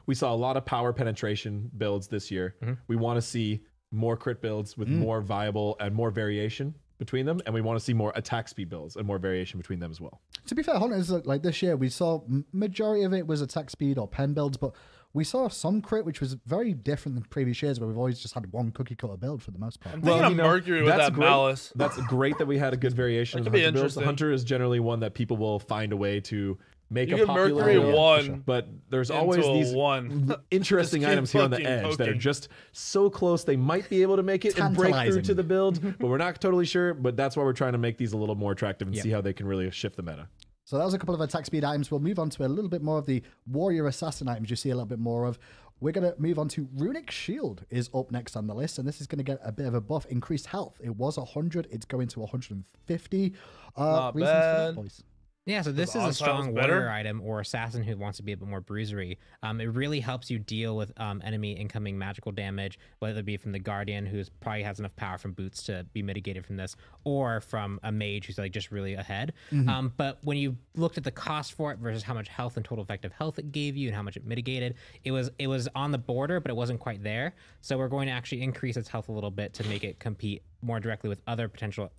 Speaker 2: We saw a lot of power penetration builds this year. We want to see more crit builds with more viable and more variation between them, and we want to see more attack speed builds and more variation between them as well.
Speaker 1: To be fair, Hunters, like this year, we saw majority of it was attack speed or pen builds, but we saw some crit, which was very different than previous years, where we've always just had one cookie cutter build for the most part.
Speaker 4: I'm thinking of Mercury with
Speaker 2: that's
Speaker 4: that
Speaker 2: great.
Speaker 4: malice.
Speaker 2: That's great that we had a good variation
Speaker 4: That
Speaker 2: of
Speaker 4: could be
Speaker 2: the Hunter builds. The
Speaker 4: interesting.
Speaker 2: Hunter is generally one that people will find a way to make
Speaker 4: You
Speaker 2: a
Speaker 4: get
Speaker 2: popular
Speaker 4: Mercury
Speaker 2: build.
Speaker 4: one
Speaker 2: But there's
Speaker 4: into
Speaker 2: always
Speaker 4: a
Speaker 2: these
Speaker 4: one.
Speaker 2: interesting
Speaker 4: Just keep
Speaker 2: items here on the
Speaker 4: fucking
Speaker 2: edge that are
Speaker 4: poking.
Speaker 2: just so close they might be able to make it and break through
Speaker 1: Tantalizing.
Speaker 2: to the build, but we're not totally sure. But that's why we're trying to make these a little more attractive and see how they can really shift the meta.
Speaker 1: So that was a couple of attack speed items. We'll move on to a little bit more of the warrior assassin items you see a little bit more of. We're going to move on to Runic Shield is up next on the list, and this is going to get a bit of a buff. Increased health. It was 100. It's going to 150.
Speaker 4: Not
Speaker 1: Reasons for that,
Speaker 4: bad.
Speaker 1: boys?
Speaker 5: Yeah, so this is a
Speaker 4: Onslaught was
Speaker 5: strong
Speaker 4: better.
Speaker 5: warrior item or assassin who wants to be a bit more bruisery. It really helps you deal with enemy incoming magical damage, whether it be from the Guardian, who probably has enough power from boots to be mitigated from this, or from a mage who's like just really ahead. But when you looked at the cost for it versus how much health and total effective health it gave you and how much it mitigated, it was on the border, but it wasn't quite there. So we're going to actually increase its health a little bit to make it compete more directly with other potential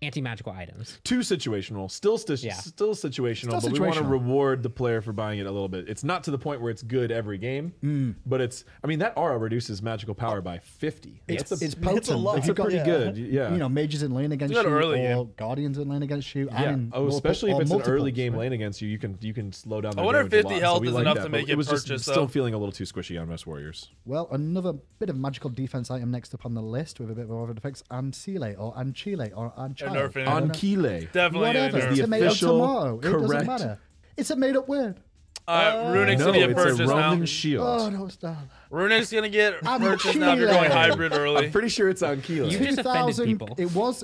Speaker 5: anti-magical items.
Speaker 2: Too situational, still situational, but we want to
Speaker 1: situational.
Speaker 2: reward the player for buying it a little bit. It's not to the point where it's good every game, but that aura reduces magical power by 50.
Speaker 1: It's
Speaker 2: That's
Speaker 1: potent.
Speaker 3: it's a lot.
Speaker 1: If you've got,
Speaker 2: pretty good. Yeah.
Speaker 1: You know, mages in lane against
Speaker 4: It's
Speaker 1: you,
Speaker 4: not early
Speaker 1: or
Speaker 4: game.
Speaker 1: guardians in lane against you.
Speaker 2: Yeah.
Speaker 1: And
Speaker 2: Oh, especially if
Speaker 1: or
Speaker 2: it's an early
Speaker 1: multiples,
Speaker 2: game
Speaker 1: right?
Speaker 2: lane against you, you can slow down.
Speaker 4: I
Speaker 2: their
Speaker 4: wonder if
Speaker 2: damage a
Speaker 4: 50
Speaker 2: lot.
Speaker 4: health
Speaker 2: So we
Speaker 4: is
Speaker 2: like
Speaker 4: enough
Speaker 2: that,
Speaker 4: to
Speaker 2: but
Speaker 4: make
Speaker 2: it
Speaker 4: it
Speaker 2: was just
Speaker 4: purchase,
Speaker 2: still
Speaker 4: though.
Speaker 2: feeling a little too squishy on most warriors.
Speaker 1: Well, another bit of magical defense item next up on the list with a bit more of an effects. Ancile or Anchile or Anchile.
Speaker 4: nerfing it.
Speaker 2: Anquile.
Speaker 4: Definitely
Speaker 1: Whatever.
Speaker 4: gonna
Speaker 2: the
Speaker 1: Tomato,
Speaker 2: official
Speaker 1: tomato. It doesn't
Speaker 2: correct-
Speaker 1: matter. It's a made-up word.
Speaker 4: Runic's
Speaker 2: No,
Speaker 4: gonna get
Speaker 2: it's a
Speaker 4: purchased
Speaker 2: Roman
Speaker 4: now.
Speaker 2: shield.
Speaker 1: Oh, no, stop.
Speaker 4: Runic's gonna get
Speaker 1: I'm
Speaker 4: purchased now if you're going
Speaker 1: Chile.
Speaker 4: hybrid
Speaker 2: I'm
Speaker 4: early.
Speaker 2: pretty sure it's Anquile.
Speaker 5: You just offended people.
Speaker 1: It was.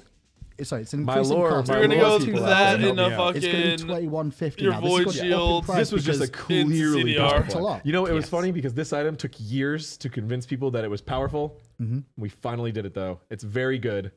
Speaker 1: Sorry, it's an
Speaker 2: My
Speaker 1: increasing
Speaker 2: lord,
Speaker 1: cost.
Speaker 2: my
Speaker 4: You're gonna go
Speaker 2: lord,
Speaker 4: through
Speaker 2: people
Speaker 4: that
Speaker 2: out there
Speaker 4: in a
Speaker 2: help me out.
Speaker 1: It's going to be
Speaker 4: fucking
Speaker 1: 2150
Speaker 4: your
Speaker 1: now.
Speaker 4: void
Speaker 1: This is going to up in
Speaker 4: shield.
Speaker 1: price
Speaker 2: This was just a
Speaker 1: because
Speaker 2: clearly
Speaker 4: CDR.
Speaker 2: powerful.
Speaker 1: a lot.
Speaker 2: You know, it was
Speaker 5: Yes.
Speaker 2: funny because this item took years to convince people that it was powerful. We finally did it though. It's very good.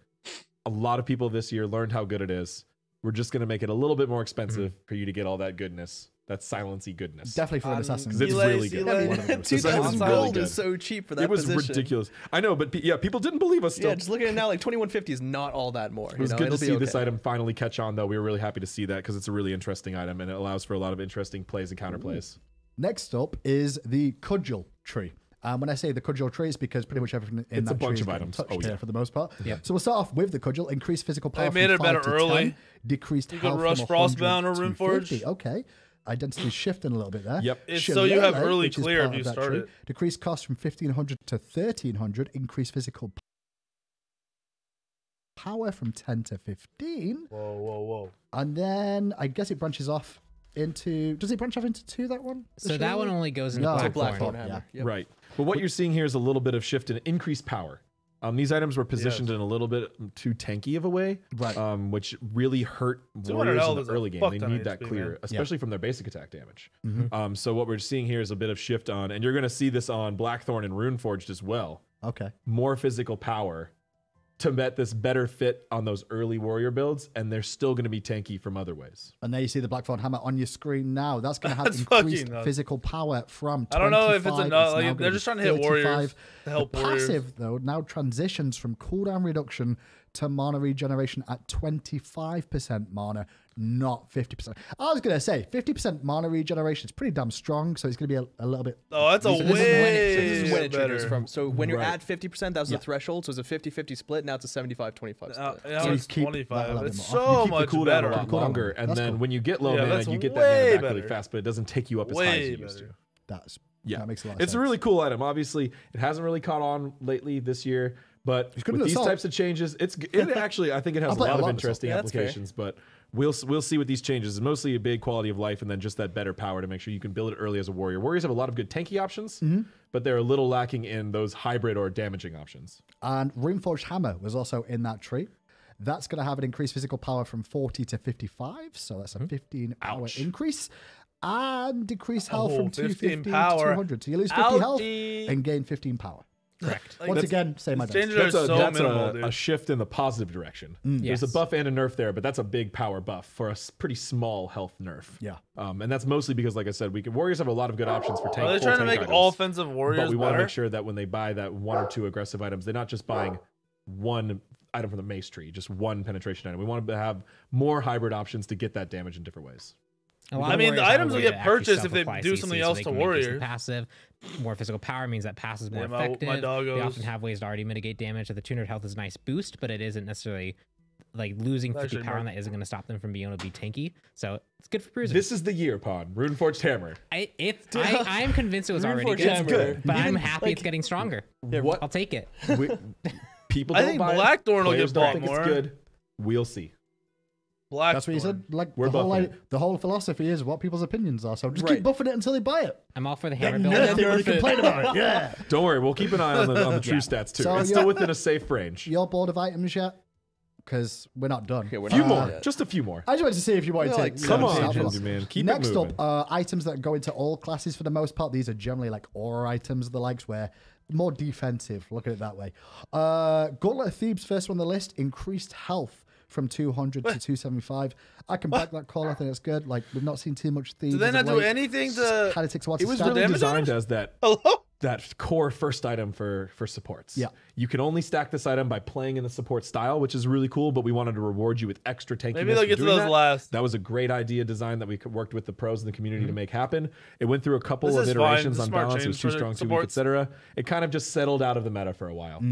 Speaker 2: A lot of people this year learned how good it is. We're just going to make it a little bit more expensive for you to get all that goodness, that silency goodness.
Speaker 1: definitely for an assassin.
Speaker 2: 'Cause it's really good.
Speaker 3: I
Speaker 2: One
Speaker 3: mean,
Speaker 2: of them. This item
Speaker 3: 2000
Speaker 2: is really
Speaker 3: gold
Speaker 2: good.
Speaker 3: is so cheap for that
Speaker 2: It was
Speaker 3: position.
Speaker 2: ridiculous. I know, but people didn't believe us still.
Speaker 3: Yeah, just looking at it now, like 2150 is not all that more.
Speaker 2: It was good to see this item finally catch on, though. We were really happy to see that because it's a really interesting item and it allows for a lot of interesting plays and counterplays.
Speaker 1: Next up is the Cudgel tree. When I say the Cudgel tree, it's because pretty much everything in
Speaker 2: It's
Speaker 1: that
Speaker 2: a bunch
Speaker 1: tree is
Speaker 2: of
Speaker 1: getting
Speaker 2: items.
Speaker 1: touched
Speaker 2: Oh, yeah.
Speaker 1: here for the most part.
Speaker 5: Yep.
Speaker 1: So we'll start off with the Cudgel. Increased physical power
Speaker 4: made
Speaker 1: from
Speaker 4: it better
Speaker 1: 5 to
Speaker 4: early.
Speaker 1: 10, decreased
Speaker 4: You
Speaker 1: health
Speaker 4: could rush
Speaker 1: from
Speaker 4: Frostbound
Speaker 1: 100
Speaker 4: or
Speaker 1: to
Speaker 4: Runeforge.
Speaker 1: 50. Okay. Identity shifting a little bit there.
Speaker 2: Yep.
Speaker 4: It's so you have
Speaker 1: Shillelagh,
Speaker 4: early
Speaker 1: which is
Speaker 4: clear
Speaker 1: part
Speaker 4: if
Speaker 1: of
Speaker 4: you
Speaker 1: that
Speaker 4: start
Speaker 1: tree.
Speaker 4: it.
Speaker 1: Decreased cost from 1500 to 1300. Increased physical power from 10 to 15.
Speaker 4: Whoa.
Speaker 1: And then I guess it branches off into. Does it branch off into 2, that one? The
Speaker 5: So that one
Speaker 1: Shillelagh?
Speaker 5: only goes into
Speaker 1: No,
Speaker 5: Blackthorn.
Speaker 3: Blackthorn
Speaker 1: Yeah.
Speaker 3: hammer. Yep.
Speaker 2: Right. But what you're seeing here is a little bit of shift in increased power. These items were positioned in a little bit too tanky of a way,
Speaker 1: Right.
Speaker 2: which really hurt
Speaker 4: 200
Speaker 2: warriors
Speaker 4: health
Speaker 2: in
Speaker 4: is
Speaker 2: the
Speaker 4: a
Speaker 2: early game.
Speaker 4: fuck
Speaker 2: They
Speaker 4: ton of
Speaker 2: need that
Speaker 4: HP,
Speaker 2: clear,
Speaker 4: man.
Speaker 2: especially from their basic attack damage.
Speaker 1: Mm-hmm.
Speaker 2: So what we're seeing here is a bit of shift on, and you're going to see this on Blackthorn and Runeforged as well.
Speaker 1: Okay.
Speaker 2: More physical power to get this better fit on those early warrior builds, and they're still going to be tanky from other ways.
Speaker 1: And there you see the Blackthorn hammer on your screen now. That's going to have
Speaker 4: That's
Speaker 1: increased
Speaker 4: fucking nuts.
Speaker 1: physical power from 25.
Speaker 4: I don't know if it's enough.
Speaker 1: now
Speaker 4: Like,
Speaker 1: gonna
Speaker 4: they're
Speaker 1: be
Speaker 4: just trying to hit warriors to help
Speaker 1: the
Speaker 4: warriors.
Speaker 1: passive, though, now transitions from cooldown reduction to mana regeneration at 25% mana, not 50%. I was going to say 50% mana regeneration is pretty damn strong, so it's going to be a little bit.
Speaker 4: Oh, that's a
Speaker 3: So this is when
Speaker 4: way
Speaker 3: it triggers
Speaker 4: better.
Speaker 3: from. So when you're
Speaker 2: Right.
Speaker 3: at 50%, that was the threshold. So it's a 50-50 split. Now it's a 75-25 split.
Speaker 4: Now
Speaker 1: So you
Speaker 4: it's
Speaker 1: keep that a
Speaker 4: 25.
Speaker 1: little
Speaker 4: It's
Speaker 1: bit more.
Speaker 4: so
Speaker 2: You keep
Speaker 4: much
Speaker 2: the cooldown
Speaker 4: better.
Speaker 2: a lot longer, and
Speaker 1: That's
Speaker 2: then
Speaker 1: cool.
Speaker 2: when you get low
Speaker 4: Yeah,
Speaker 2: mana,
Speaker 4: that's
Speaker 2: you get that
Speaker 4: way
Speaker 2: mana back really
Speaker 4: better.
Speaker 2: fast, but it doesn't take you up as high as
Speaker 4: Way
Speaker 2: you used to.
Speaker 4: better.
Speaker 2: Yeah,
Speaker 1: That makes a lot of
Speaker 2: it's
Speaker 1: sense.
Speaker 2: a really cool item. Obviously, it hasn't really caught on lately this year, but
Speaker 1: good
Speaker 2: with
Speaker 1: in
Speaker 2: these
Speaker 1: Assault.
Speaker 2: types of changes, it actually I think it has a
Speaker 1: play
Speaker 2: lot
Speaker 1: a
Speaker 2: of
Speaker 1: lot of
Speaker 2: interesting
Speaker 3: Assault. Yeah, that's fair.
Speaker 2: applications. But we'll see with these changes. It's mostly a big quality of life, and then just that better power to make sure you can build it early as a warrior. Warriors have a lot of good tanky options, but they're a little lacking in those hybrid or damaging options.
Speaker 1: And Runeforged Hammer was also in that tree. That's going to have an increased physical power from 40 to 55, so that's a 15 power increase. And decrease health
Speaker 4: Oh,
Speaker 1: from
Speaker 4: 15
Speaker 1: 250 to
Speaker 4: power.
Speaker 1: 200. So you lose 50 health
Speaker 4: Ouchie.
Speaker 1: and gain 15 power.
Speaker 5: Correct.
Speaker 4: Like,
Speaker 1: Once again, same
Speaker 4: these
Speaker 1: idea.
Speaker 4: changes are so minimal, dude.
Speaker 2: a shift in the positive direction. There's a
Speaker 5: Yes.
Speaker 2: buff and a nerf there, but that's a big power buff for a pretty small health nerf.
Speaker 1: Yeah.
Speaker 2: And that's mostly because, like I said, warriors have a lot of good options for tank.
Speaker 4: Are they
Speaker 2: full
Speaker 4: trying to
Speaker 2: tank
Speaker 4: make
Speaker 2: items.
Speaker 4: all offensive warriors
Speaker 2: But we want to
Speaker 4: better?
Speaker 2: make sure that when they buy that 1 or 2 aggressive items, they're not just buying one item from the mace tree, just one penetration item. We want to have more hybrid options to get that damage in different ways.
Speaker 5: A lot
Speaker 4: I
Speaker 5: of
Speaker 4: mean, the
Speaker 5: warriors have a
Speaker 4: items will
Speaker 5: way
Speaker 4: get
Speaker 5: to actually
Speaker 4: purchased if they
Speaker 5: self-apply
Speaker 4: do
Speaker 5: CC,
Speaker 4: something
Speaker 5: so
Speaker 4: else
Speaker 5: they
Speaker 4: to
Speaker 5: can increase the
Speaker 4: warriors.
Speaker 5: Passive, more physical power means that passive is more
Speaker 4: Yeah,
Speaker 5: effective.
Speaker 4: my doggos.
Speaker 5: They often have ways to already mitigate damage. So the 200 health is a nice boost, but it isn't necessarally like losing 50
Speaker 4: Actually,
Speaker 5: power
Speaker 4: Mark-
Speaker 5: on that isn't going to stop them from being able to be tanky. So it's good for bruisers.
Speaker 2: This is the year, Pawn. Runeforged Hammer.
Speaker 5: I am convinced it was already
Speaker 3: Runeforged
Speaker 5: good.
Speaker 3: Hammer.
Speaker 2: good.
Speaker 5: But I'm
Speaker 3: Even,
Speaker 5: happy
Speaker 3: like-
Speaker 5: it's getting stronger.
Speaker 2: What?
Speaker 5: I'll take it.
Speaker 2: We, people
Speaker 4: I
Speaker 2: don't
Speaker 4: think
Speaker 2: buy it.
Speaker 4: Blackthorn will
Speaker 2: Players
Speaker 4: get
Speaker 2: don't
Speaker 4: bought
Speaker 2: think
Speaker 4: more.
Speaker 2: it's good. We'll see.
Speaker 4: Black.
Speaker 1: That's what you said. Like
Speaker 2: We're buffing it.
Speaker 1: the whole philosophy is what people's opinions are. So just
Speaker 3: Right.
Speaker 1: keep buffing it until they buy it.
Speaker 5: I'm all for the hammer
Speaker 1: Then
Speaker 5: build.
Speaker 1: nerf it when they complain about it. Yeah.
Speaker 2: Don't worry. We'll keep an eye on the true stats, too.
Speaker 1: So
Speaker 2: it's
Speaker 1: you're-
Speaker 2: still within a safe range.
Speaker 1: You're bored of items yet? Because we're not done.
Speaker 3: Okay, we're
Speaker 2: A few
Speaker 3: not
Speaker 2: more.
Speaker 3: yet.
Speaker 2: Just a few more.
Speaker 1: I just wanted to see if you wanted to.
Speaker 3: like
Speaker 2: Come
Speaker 3: Yeah,
Speaker 2: on,
Speaker 3: changes.
Speaker 2: Andy, man. Keep
Speaker 1: Next
Speaker 2: it moving.
Speaker 1: up, items that go into all classes for the most part. These are generally like aura items, the likes where more defensive. Look at it that way. Gauntlet of Thebes, first on the list, increased health from 200 to 275. I can back that call. I think it's good. Like we've not seen too much Thebes.
Speaker 4: Did they
Speaker 1: as
Speaker 4: not
Speaker 1: of
Speaker 4: do
Speaker 1: late.
Speaker 4: anything to?
Speaker 1: Kind of takes a while
Speaker 2: It
Speaker 1: to
Speaker 2: was
Speaker 1: start.
Speaker 2: really
Speaker 4: damage
Speaker 2: designed
Speaker 4: damage?
Speaker 2: as that
Speaker 4: Hello.
Speaker 2: that core first item for supports.
Speaker 1: Yeah.
Speaker 2: You can only stack this item by playing in the support style, which is really cool, but we wanted to reward you with extra tankiness.
Speaker 4: Maybe they'll
Speaker 2: for
Speaker 4: get to
Speaker 2: doing
Speaker 4: those
Speaker 2: that.
Speaker 4: last.
Speaker 2: That was a great idea design that we worked with the pros in the community to make happen. It went through a couple
Speaker 4: This
Speaker 2: of
Speaker 4: is fine.
Speaker 2: iterations
Speaker 4: This is
Speaker 2: on
Speaker 4: smart
Speaker 2: balance. It was
Speaker 4: change
Speaker 2: too
Speaker 4: for
Speaker 2: strong, too weak,
Speaker 4: supports.
Speaker 2: etc. It kind of just settled out of the meta for a while.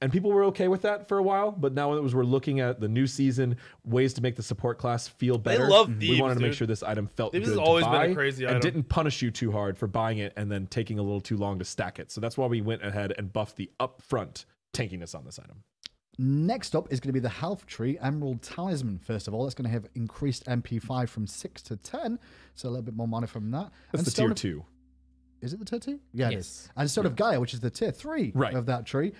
Speaker 2: And people were okay with that for a while, but now it was we're looking at the new season, ways to make the support class feel better.
Speaker 4: love
Speaker 2: We
Speaker 4: Thebes,
Speaker 2: wanted to make
Speaker 4: dude.
Speaker 2: sure this item felt
Speaker 4: Thebes
Speaker 2: good
Speaker 4: has
Speaker 2: to
Speaker 4: always been a
Speaker 2: buy
Speaker 4: crazy
Speaker 2: and
Speaker 4: item.
Speaker 2: didn't punish you too hard for buying it and then taking a little too long to stack it. So that's why we went ahead and buffed the upfront tankiness on this item.
Speaker 1: Next up is going to be the health tree, Emerald Talisman. First of all, that's going to have increased MP5 from 6 to 10, so a little bit more mana from that.
Speaker 2: That's
Speaker 1: And
Speaker 2: the
Speaker 1: Stone
Speaker 2: tier
Speaker 1: of-
Speaker 2: 2.
Speaker 1: Is it the tier 2? Yeah, it is.
Speaker 5: Yes.
Speaker 1: And Stone of Gaia, which is the tier 3
Speaker 2: Right.
Speaker 1: of that tree,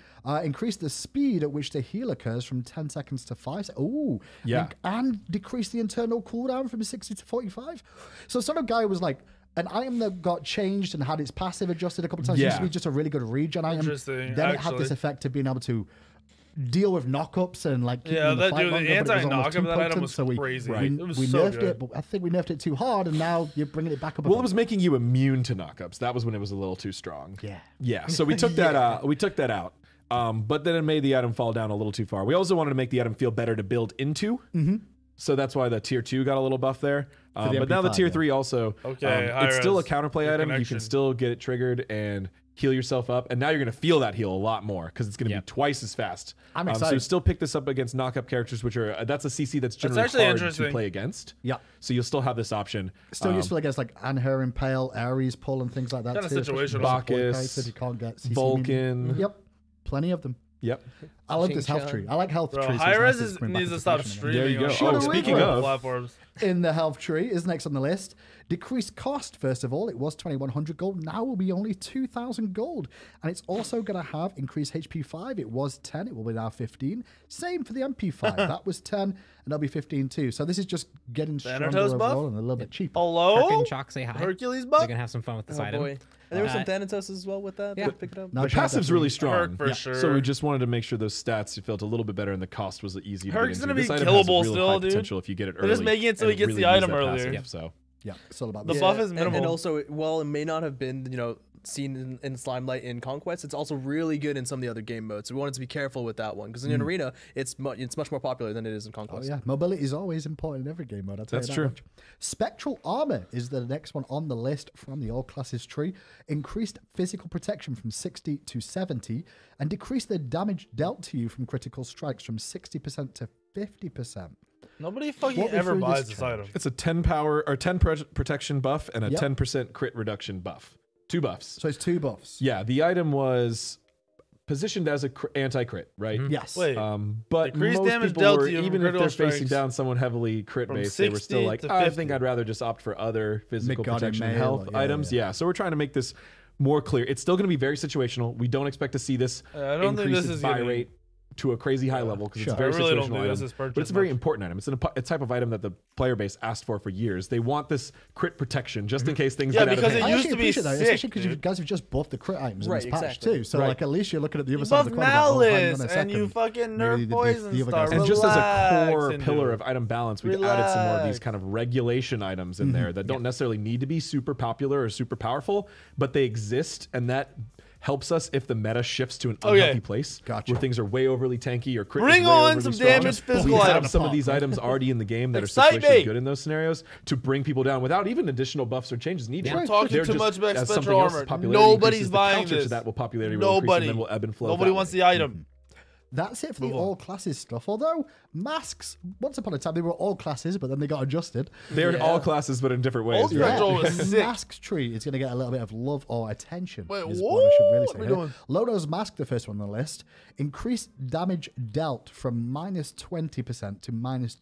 Speaker 1: increased the speed at which the heal occurs from 10 seconds to 5. Ooh.
Speaker 2: Yeah.
Speaker 1: And decreased the internal cooldown from 60 to 45. So Stone of Gaia was like an item that got changed and had its passive adjusted a couple of times. It used to
Speaker 2: Yeah.
Speaker 1: be just a really good regen item.
Speaker 4: Interesting,
Speaker 1: Then it had this
Speaker 4: actually.
Speaker 1: effect of being able to deal with knockups and like keep
Speaker 4: Yeah,
Speaker 1: them in the
Speaker 4: that
Speaker 1: fight
Speaker 4: dude, the
Speaker 1: longer, but it was almost
Speaker 4: anti-knockup
Speaker 1: too
Speaker 4: of that item
Speaker 1: potent,
Speaker 4: was
Speaker 1: so we,
Speaker 4: crazy.
Speaker 1: We,
Speaker 4: Right. It was
Speaker 1: we
Speaker 4: so
Speaker 1: nerfed
Speaker 4: good.
Speaker 1: it, but I think we nerfed it too hard, and now you're bringing it back up.
Speaker 2: Well, it
Speaker 1: again.
Speaker 2: was making you immune to knockups. That was when it was a little too strong.
Speaker 1: Yeah.
Speaker 2: Yeah. So we took that. We took that out. But then it made the item fall down a little too far. We also wanted to make the item feel better to build into. Mm-hmm. So that's why the tier 2 got a little buff there.
Speaker 1: the
Speaker 2: But now the
Speaker 1: MP5,
Speaker 2: tier
Speaker 1: yeah.
Speaker 2: 3 also.
Speaker 4: Okay,
Speaker 2: it's still a
Speaker 4: high-res.
Speaker 2: counterplay
Speaker 4: Good
Speaker 2: item. You
Speaker 4: connection.
Speaker 2: can still get it triggered and heal yourself up. And now you're going to feel that heal a lot more because it's going to
Speaker 5: Yep.
Speaker 2: be twice as fast.
Speaker 1: I'm
Speaker 2: So
Speaker 1: excited.
Speaker 2: still pick this up against knock-up characters, which are that's a CC that's generally
Speaker 4: actually
Speaker 2: hard to
Speaker 4: interesting.
Speaker 2: play against.
Speaker 1: Yeah.
Speaker 2: So you'll still have this option.
Speaker 1: Still useful against like Anher Impale, Ares Pull, and things like that.
Speaker 4: Kinda
Speaker 1: too, especially
Speaker 4: situational.
Speaker 1: for support
Speaker 2: Bacchus,
Speaker 1: characters you can't get CC
Speaker 2: Vulcan.
Speaker 1: immediately. Yep. Plenty of them.
Speaker 2: Yep.
Speaker 1: I love this
Speaker 3: Ching
Speaker 1: health
Speaker 3: Chang.
Speaker 1: tree. I like health
Speaker 4: Bro,
Speaker 1: trees. so it's
Speaker 4: High-Res
Speaker 1: nice it's coming back
Speaker 4: needs to
Speaker 1: into
Speaker 4: stop
Speaker 1: fashion again.
Speaker 4: streaming.
Speaker 2: There you go.
Speaker 4: on
Speaker 2: Oh,
Speaker 4: multiple
Speaker 2: speaking of-
Speaker 4: platforms.
Speaker 1: In the health tree is next on the list. Decreased cost, first of all. It was 2,100 gold. Now will be only 2,000 gold. And it's also going to have increased HP5. It was 10. It will be now 15. Same for the MP5. That was 10, and that'll be 15 too. So this is just getting stronger
Speaker 4: Thanatos buff?
Speaker 1: overall and a little bit cheaper.
Speaker 5: Herc
Speaker 4: Hello?
Speaker 5: and Chalk say hi.
Speaker 4: Hercules
Speaker 5: They're
Speaker 4: buff?
Speaker 5: gonna have some fun with this
Speaker 3: Oh
Speaker 5: item.
Speaker 3: boy. And there was some
Speaker 5: Uh,
Speaker 3: Thanatos as well with that.
Speaker 5: yeah.
Speaker 3: Pick it up.
Speaker 1: Now
Speaker 2: The
Speaker 1: Chad
Speaker 2: passive's
Speaker 1: definitely-
Speaker 2: really strong.
Speaker 4: Herc for sure.
Speaker 2: So we just wanted to make sure those stats felt a little bit better and the cost was easy to
Speaker 4: Herc's
Speaker 2: get
Speaker 4: gonna
Speaker 2: into.
Speaker 4: be
Speaker 2: This item has
Speaker 4: killable
Speaker 2: real
Speaker 4: still,
Speaker 2: high
Speaker 4: dude.
Speaker 2: potential if you get it
Speaker 4: They're
Speaker 2: early.
Speaker 4: just making it so
Speaker 2: and
Speaker 4: he gets
Speaker 2: really
Speaker 4: the
Speaker 2: use
Speaker 4: item
Speaker 2: that
Speaker 4: earlier.
Speaker 2: passive,
Speaker 5: Yep.
Speaker 2: So
Speaker 1: Yeah, it's all about
Speaker 4: The
Speaker 1: this.
Speaker 4: buff is
Speaker 3: and
Speaker 4: minimal.
Speaker 3: also, while it may not have been, seen in Slimelight in Conquest, it's also really good in some of the other game modes. So we wanted to be careful with that one because in Arena, it's much more popular than it is in Conquest.
Speaker 1: Oh yeah, mobility is always important in every game mode. I'll tell
Speaker 2: That's
Speaker 1: you that
Speaker 2: true.
Speaker 1: much. Spectral armor is the next one on the list from the all classes tree. Increased physical protection from 60 to 70, and decrease the damage dealt to you from critical strikes from 60% to 50%.
Speaker 4: Nobody fucking
Speaker 1: What we
Speaker 4: ever
Speaker 1: threw this
Speaker 4: buys this
Speaker 1: charge.
Speaker 4: item.
Speaker 2: It's a 10 power or 10 protection buff and a
Speaker 1: Yep.
Speaker 2: 10% crit reduction buff. 2 buffs.
Speaker 1: So it's 2 buffs.
Speaker 2: Yeah, the item was positioned as a anti-crit, right?
Speaker 1: Yes.
Speaker 4: Wait,
Speaker 2: But
Speaker 4: Decreased
Speaker 2: most
Speaker 4: damage
Speaker 2: people
Speaker 4: dealt
Speaker 2: were,
Speaker 4: to you from
Speaker 2: even if they're
Speaker 4: critical
Speaker 2: facing
Speaker 4: strikes
Speaker 2: down someone heavily crit
Speaker 4: from
Speaker 2: based, they were still
Speaker 4: 60
Speaker 2: like,
Speaker 4: to
Speaker 2: I
Speaker 4: 50.
Speaker 2: think I'd rather just opt for other physical
Speaker 1: Mid-guard and
Speaker 2: protection and
Speaker 1: mail,
Speaker 2: health
Speaker 1: yeah,
Speaker 2: items.
Speaker 1: yeah.
Speaker 2: Yeah, so we're trying to make this more clear. It's still going to be very situational. We don't expect to see this
Speaker 4: I don't think
Speaker 2: increase
Speaker 4: this
Speaker 2: its
Speaker 4: is
Speaker 2: buy
Speaker 4: getting-
Speaker 2: rate to a crazy high level because
Speaker 1: Sure.
Speaker 2: it's a very
Speaker 4: I really don't
Speaker 2: situational
Speaker 4: think this
Speaker 2: item.
Speaker 4: is purchased
Speaker 2: But it's a very
Speaker 4: much.
Speaker 2: important item. It's a type of item that the player base asked for years. They want this crit protection just in case things
Speaker 4: Yeah,
Speaker 2: get out of
Speaker 4: because
Speaker 2: hand.
Speaker 4: it
Speaker 1: I
Speaker 4: used
Speaker 1: actually
Speaker 4: to be
Speaker 1: appreciate that,
Speaker 4: sick,
Speaker 1: especially because you
Speaker 4: dude.
Speaker 1: guys have just buffed the crit items
Speaker 3: Right,
Speaker 1: in this patch
Speaker 3: exactly.
Speaker 1: too. So
Speaker 2: Right.
Speaker 1: like at least you're looking at the other
Speaker 4: You
Speaker 1: side of
Speaker 4: buff
Speaker 1: the coin. and go, oh, hang on a
Speaker 4: Malice, and you
Speaker 1: second.
Speaker 4: fucking
Speaker 1: Maybe
Speaker 4: nerf Poison
Speaker 1: other
Speaker 4: Star.
Speaker 1: guys-
Speaker 2: And just as a
Speaker 4: Relax,
Speaker 2: core
Speaker 4: Hindu.
Speaker 2: pillar of item balance, we've added some more of these
Speaker 4: Relax.
Speaker 2: kind of regulation items in there that don't necessarily need to be super popular or super powerful, but they exist, and that helps us if the meta shifts to an
Speaker 4: Okay.
Speaker 2: unhealthy place
Speaker 1: Gotcha.
Speaker 2: where things are way overly tanky or crit is
Speaker 4: Bring
Speaker 2: way
Speaker 4: on
Speaker 2: overly
Speaker 4: some
Speaker 2: strong.
Speaker 4: damaged physical
Speaker 2: We have
Speaker 4: items.
Speaker 2: some of these items already in the game that are
Speaker 4: Excite
Speaker 2: situationally
Speaker 4: me.
Speaker 2: good in those scenarios to bring people down without even additional buffs or changes needed.
Speaker 4: You're talking
Speaker 2: They're
Speaker 4: too
Speaker 2: just-
Speaker 4: much about
Speaker 2: as something
Speaker 4: spectral
Speaker 2: else's
Speaker 4: armor.
Speaker 2: popularity
Speaker 4: Nobody's
Speaker 2: increases, the
Speaker 4: buying
Speaker 2: counter
Speaker 4: this.
Speaker 2: to that will popularity will increase,
Speaker 4: Nobody.
Speaker 2: and then will ebb and flow.
Speaker 4: Nobody
Speaker 2: that
Speaker 4: wants
Speaker 2: way.
Speaker 4: the item.
Speaker 1: That's it for the
Speaker 4: Move on.
Speaker 1: all classes stuff. Although masks, once upon a time they were all classes, but then they got adjusted.
Speaker 2: They're all classes, but in different ways.
Speaker 4: Old
Speaker 2: right?
Speaker 4: Spectral was
Speaker 1: the
Speaker 4: sick.
Speaker 1: masks tree is going to get a little bit of love or attention.
Speaker 4: Wait,
Speaker 1: is
Speaker 4: what?
Speaker 1: what I should really
Speaker 4: What
Speaker 1: say
Speaker 4: are we
Speaker 1: here.
Speaker 4: doing?
Speaker 1: Lodo's mask, the first one on the list, increased damage dealt from minus 20% to minus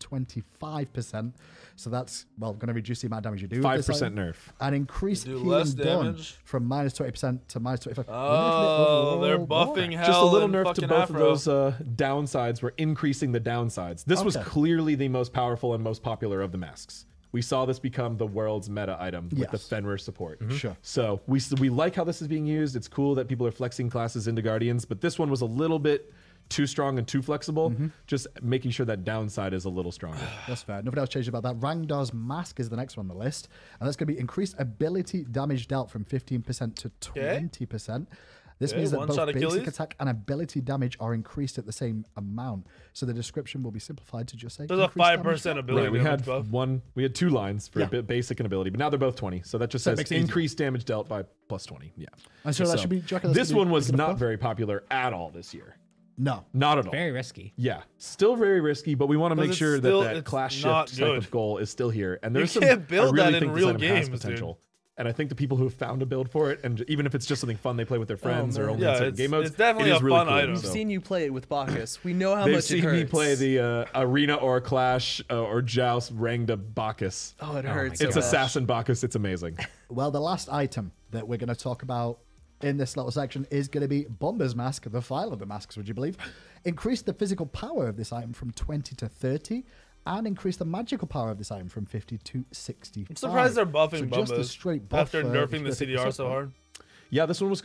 Speaker 1: 25%. So that's, well, going to reduce the amount of damage you do. with this
Speaker 2: 5%
Speaker 1: item.
Speaker 2: nerf.
Speaker 1: And increase
Speaker 4: Do
Speaker 1: healing
Speaker 4: less
Speaker 1: done
Speaker 4: damage?
Speaker 1: from minus 20% to minus 25%.
Speaker 4: Oh, they're
Speaker 1: Overall
Speaker 4: buffing hell.
Speaker 2: Just a little
Speaker 4: and
Speaker 2: nerf to
Speaker 4: fucking
Speaker 2: both
Speaker 4: Afro.
Speaker 2: of those downsides. We're increasing the downsides. This was
Speaker 1: Okay.
Speaker 2: clearly the most powerful and most popular of the masks. We saw this become the world's meta item with the
Speaker 1: Yes.
Speaker 2: Fenrir support.
Speaker 1: Sure.
Speaker 2: So we like how this is being used. It's cool that people are flexing classes into Guardians, but this one was a little bit too strong and too flexible. Just making sure that downside is a little stronger.
Speaker 1: That's fair. Nothing else changed about that. Rangdar's mask is the next one on the list. And that's going to be increased ability damage dealt from 15% to 20%. This means that both
Speaker 4: one-shot
Speaker 1: basic
Speaker 4: Achilles?
Speaker 1: attack and ability damage are increased at the same amount. So the description will be simplified to just say
Speaker 4: There's a
Speaker 1: increased damage
Speaker 4: 5%
Speaker 1: dealt.
Speaker 4: ability
Speaker 2: Right, we
Speaker 4: damage
Speaker 2: had
Speaker 4: buff.
Speaker 2: we had 2 lines for
Speaker 1: Yeah.
Speaker 2: basic and ability, but now they're both 20. So that just
Speaker 1: So it
Speaker 2: says
Speaker 1: makes it easier.
Speaker 2: increased damage dealt by plus 20. Yeah.
Speaker 1: And so that should be- do you reckon that's
Speaker 2: This
Speaker 1: gonna be
Speaker 2: one was
Speaker 1: big enough
Speaker 2: not
Speaker 1: buff?
Speaker 2: very popular at all this year.
Speaker 1: No.
Speaker 2: Not at all.
Speaker 5: Very risky.
Speaker 2: Yeah, still very risky, but we want to make
Speaker 4: it's
Speaker 2: sure
Speaker 4: still-
Speaker 2: that
Speaker 4: it's
Speaker 2: class
Speaker 4: not
Speaker 2: shift type
Speaker 4: good.
Speaker 2: of goal is still here. And there's some
Speaker 4: can't build
Speaker 2: I really
Speaker 4: that in
Speaker 2: think this
Speaker 4: real
Speaker 2: item has
Speaker 4: games, dude.
Speaker 2: potential. And I think the people who have found a build for it, and even if it's just something fun they play with their friends or
Speaker 3: man.
Speaker 2: only
Speaker 4: Yeah,
Speaker 2: in certain
Speaker 4: it's-
Speaker 2: game modes,
Speaker 4: it's definitely
Speaker 2: it is
Speaker 4: a
Speaker 2: really
Speaker 4: fun
Speaker 2: cool.
Speaker 4: item.
Speaker 3: We've
Speaker 2: So-
Speaker 3: seen you play it with Bacchus. We know how
Speaker 2: They've
Speaker 3: much
Speaker 2: seen
Speaker 3: it hurts.
Speaker 2: me play the arena or clash or joust ranged Bacchus.
Speaker 3: Oh, it hurts.
Speaker 2: It's
Speaker 3: so much.
Speaker 2: assassin Bacchus. It's amazing.
Speaker 1: Well, the last item that we're going to talk about in this little section is going to be Bomber's Mask, the file of the masks, would you believe? Increase the physical power of this item from 20 to 30, and increase the magical power of this item from 50 to 65.
Speaker 4: I'm surprised they're buffing
Speaker 1: So just a
Speaker 4: Bombas
Speaker 1: straight buff
Speaker 4: after
Speaker 1: for-
Speaker 4: nerfing the
Speaker 1: for
Speaker 4: CDR
Speaker 1: 50%.
Speaker 4: so hard.
Speaker 2: Yeah, this one was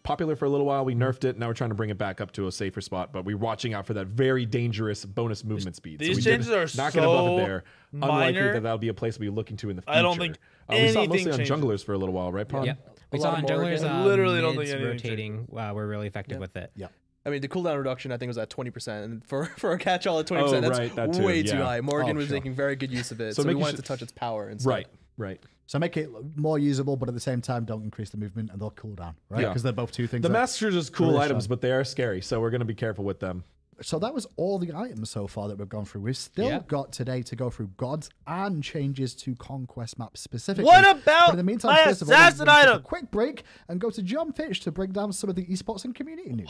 Speaker 2: popular for a little while. We nerfed it. Now we're trying to bring it back up to a safer spot, but we're watching out for that very dangerous bonus movement speed.
Speaker 4: These
Speaker 2: we
Speaker 4: changes are
Speaker 2: not going to buff
Speaker 4: so
Speaker 2: it there. Unlikely
Speaker 4: minor.
Speaker 2: that that'll be a place we'll be looking to in the future.
Speaker 4: I don't think
Speaker 2: we saw it
Speaker 4: anything
Speaker 2: mostly on
Speaker 4: changes.
Speaker 2: junglers for a little while, right, Pawn?
Speaker 5: Yep. We
Speaker 3: A
Speaker 5: saw
Speaker 3: lot
Speaker 5: on
Speaker 3: of
Speaker 5: junglers,
Speaker 3: Morgan.
Speaker 4: Literally don't
Speaker 5: mids
Speaker 4: think anything
Speaker 5: rotating. We're really effective with it.
Speaker 1: Yeah.
Speaker 3: I mean, the cooldown reduction I think was at 20%, and for a catch-all at 20%,
Speaker 2: Oh,
Speaker 3: that's
Speaker 2: right, that too,
Speaker 3: way too
Speaker 2: yeah.
Speaker 3: high. Morgan
Speaker 1: Oh,
Speaker 3: was
Speaker 1: sure.
Speaker 3: making very good use of it,
Speaker 2: So
Speaker 3: so we
Speaker 2: making
Speaker 3: wanted
Speaker 2: sure-
Speaker 3: to touch its power instead.
Speaker 2: Right.
Speaker 1: So make it more usable, but at the same time, don't increase the movement and they'll cool down, right?
Speaker 2: Yeah.
Speaker 1: Because they're both two things.
Speaker 2: The
Speaker 1: that-
Speaker 2: masters are just cool
Speaker 1: really
Speaker 2: items,
Speaker 1: shine.
Speaker 2: but they are scary, so we're going to be careful with them.
Speaker 1: So that was all the items so far that we've gone through. We've still
Speaker 5: Yeah.
Speaker 1: got today to go through gods and changes to conquest maps specifically.
Speaker 4: What about
Speaker 1: But in the meantime,
Speaker 4: my
Speaker 1: first of all,
Speaker 4: assassin
Speaker 1: we're gonna take
Speaker 4: item?
Speaker 1: a quick break and go to John Fitch to break down some of the esports and community news.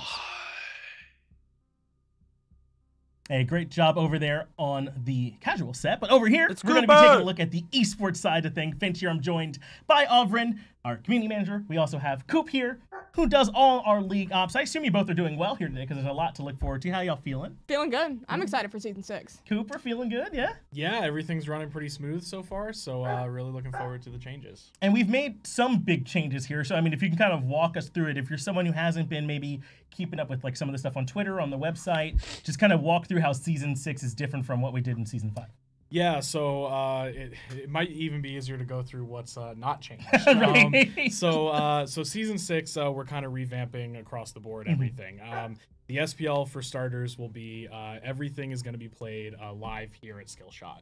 Speaker 6: Hey, great job over there on the casual set. But over here,
Speaker 4: It's
Speaker 6: we're going to be
Speaker 4: Cooper.
Speaker 6: taking a look at the esports side of things. Finch here, I'm joined by Ovrin, our community manager. We also have Coop here, who does all our league ops. I assume you both are doing well here today because there's a lot to look forward to. How y'all feeling?
Speaker 7: Feeling good. I'm excited for season 6.
Speaker 6: Cooper, feeling good, yeah?
Speaker 8: Yeah, everything's running pretty smooth so far, so really looking forward to the changes.
Speaker 6: And we've made some big changes here. So, I mean, if you can kind of walk us through it, if you're someone who hasn't been maybe keeping up with like some of the stuff on Twitter, on the website, just kind of walk through how season 6 is different from what we did in season 5.
Speaker 8: Yeah, so it might even be easier to go through what's not changed. So season 6, we're kind of revamping across the board everything. The SPL for starters will be everything is going to be played live here at Skillshot.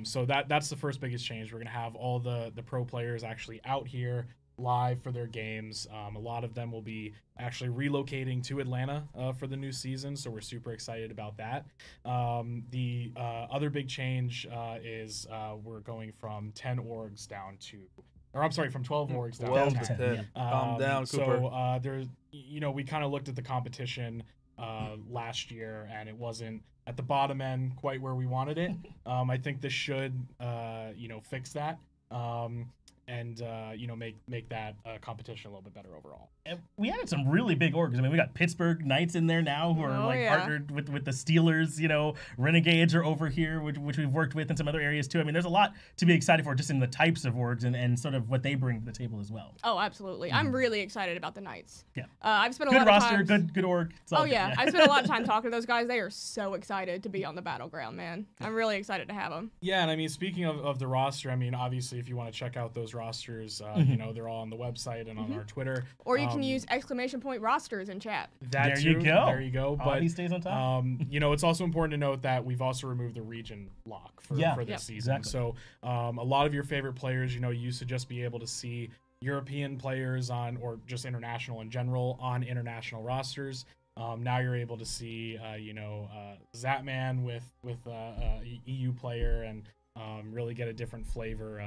Speaker 8: So that's the first biggest change. We're going to have all the pro players actually out here live for their games. A lot of them will be actually relocating to Atlanta for the new season, so we're super excited about that. The other big change is we're going from 10 orgs down to, or I'm sorry, from 12 orgs down to 10.
Speaker 4: Calm down, Cooper.
Speaker 8: So there's, we kind of looked at the competition last year, and it wasn't at the bottom end quite where we wanted it. I think this should, fix that. And make that competition a little bit better overall.
Speaker 6: And we added some really big orgs. I mean, we got Pittsburgh Knights in there now, who are partnered with the Steelers. Renegades are over here, which we've worked with in some other areas too. I mean, there's a lot to be excited for just in the types of orgs and sort of what they bring to the table as well.
Speaker 7: Oh, absolutely. I'm really excited about the Knights.
Speaker 6: Yeah.
Speaker 7: I've spent a
Speaker 6: good
Speaker 7: lot
Speaker 6: roster,
Speaker 7: of time.
Speaker 6: good org. It's all good,
Speaker 7: Yeah. I've spent a lot of time talking to those guys. They are so excited to be on the battleground, man. I'm really excited to have them.
Speaker 8: Yeah, and I mean, speaking of the roster, I mean, obviously, if you want to check out those rosters, they're all on the website and on our Twitter.
Speaker 7: Or you can use !rosters in chat.
Speaker 8: There you go. But
Speaker 6: he stays on top.
Speaker 8: it's also important to note that we've also removed the region lock for this season.
Speaker 6: Exactly.
Speaker 8: So a lot of your favorite players, you used to just be able to see European players on, or just international in general, on international rosters. Now you're able to see, Zatman with EU player and really get a different flavor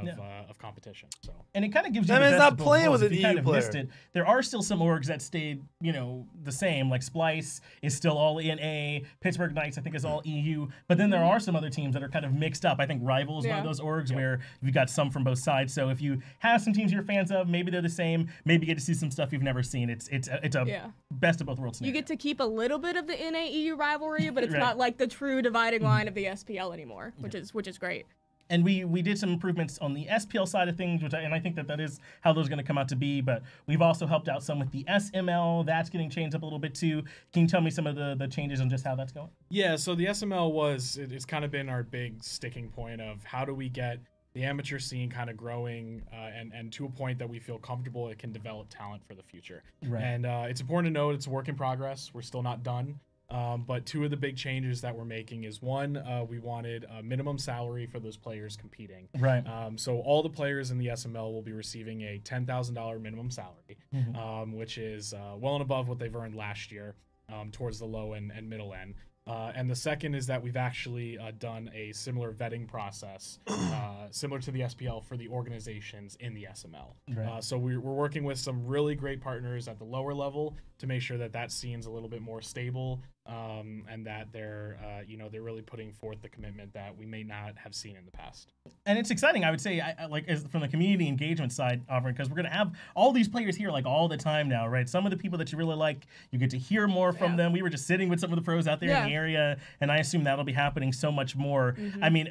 Speaker 8: of competition. So,
Speaker 6: and it kind of gives you.
Speaker 4: That means not playing with an
Speaker 6: EU
Speaker 4: EU player.
Speaker 6: Missed it. There are still some orgs that stayed, the same. Like Splice is still all NA. Pittsburgh Knights, I think, is all EU. But then there are some other teams that are kind of mixed up. I think Rival is one of those orgs where you've got some from both sides. So if you have some teams you're fans of, maybe they're the same. Maybe you get to see some stuff you've never seen. It's a best of both worlds scenario.
Speaker 7: You get to keep a little bit of the NA EU rivalry, but it's not like the true dividing line of the SPL anymore, which is great.
Speaker 6: And we did some improvements on the SPL side of things, and I think that is how those are going to come out to be. But we've also helped out some with the SML. That's getting changed up a little bit too. Can you tell me some of the changes and just how that's going?
Speaker 8: Yeah, so the SML it's kind of been our big sticking point of how do we get the amateur scene kind of growing and to a point that we feel comfortable it can develop talent for the future.
Speaker 6: Right.
Speaker 8: And it's important to note it's a work in progress. We're still not done. But two of the big changes that we're making is one, we wanted a minimum salary for those players competing.
Speaker 6: Right.
Speaker 8: So all the players in the SML will be receiving a $10,000 minimum salary, which is well and above what they've earned last year towards the low and middle end. And the second is that we've actually done a similar vetting process, similar to the SPL for the organizations in the SML.
Speaker 6: Right.
Speaker 8: So we're working with some really great partners at the lower level to make sure that scene's a little bit more stable, and that they're really putting forth the commitment that we may not have seen in the past.
Speaker 6: And it's exciting, I would say, as from the community engagement side, Auburn, because we're going to have all these players here all the time now, right? Some of the people that you really like, you get to hear more from them. We were just sitting with some of the pros out there in the area, and I assume that'll be happening so much more. I mean,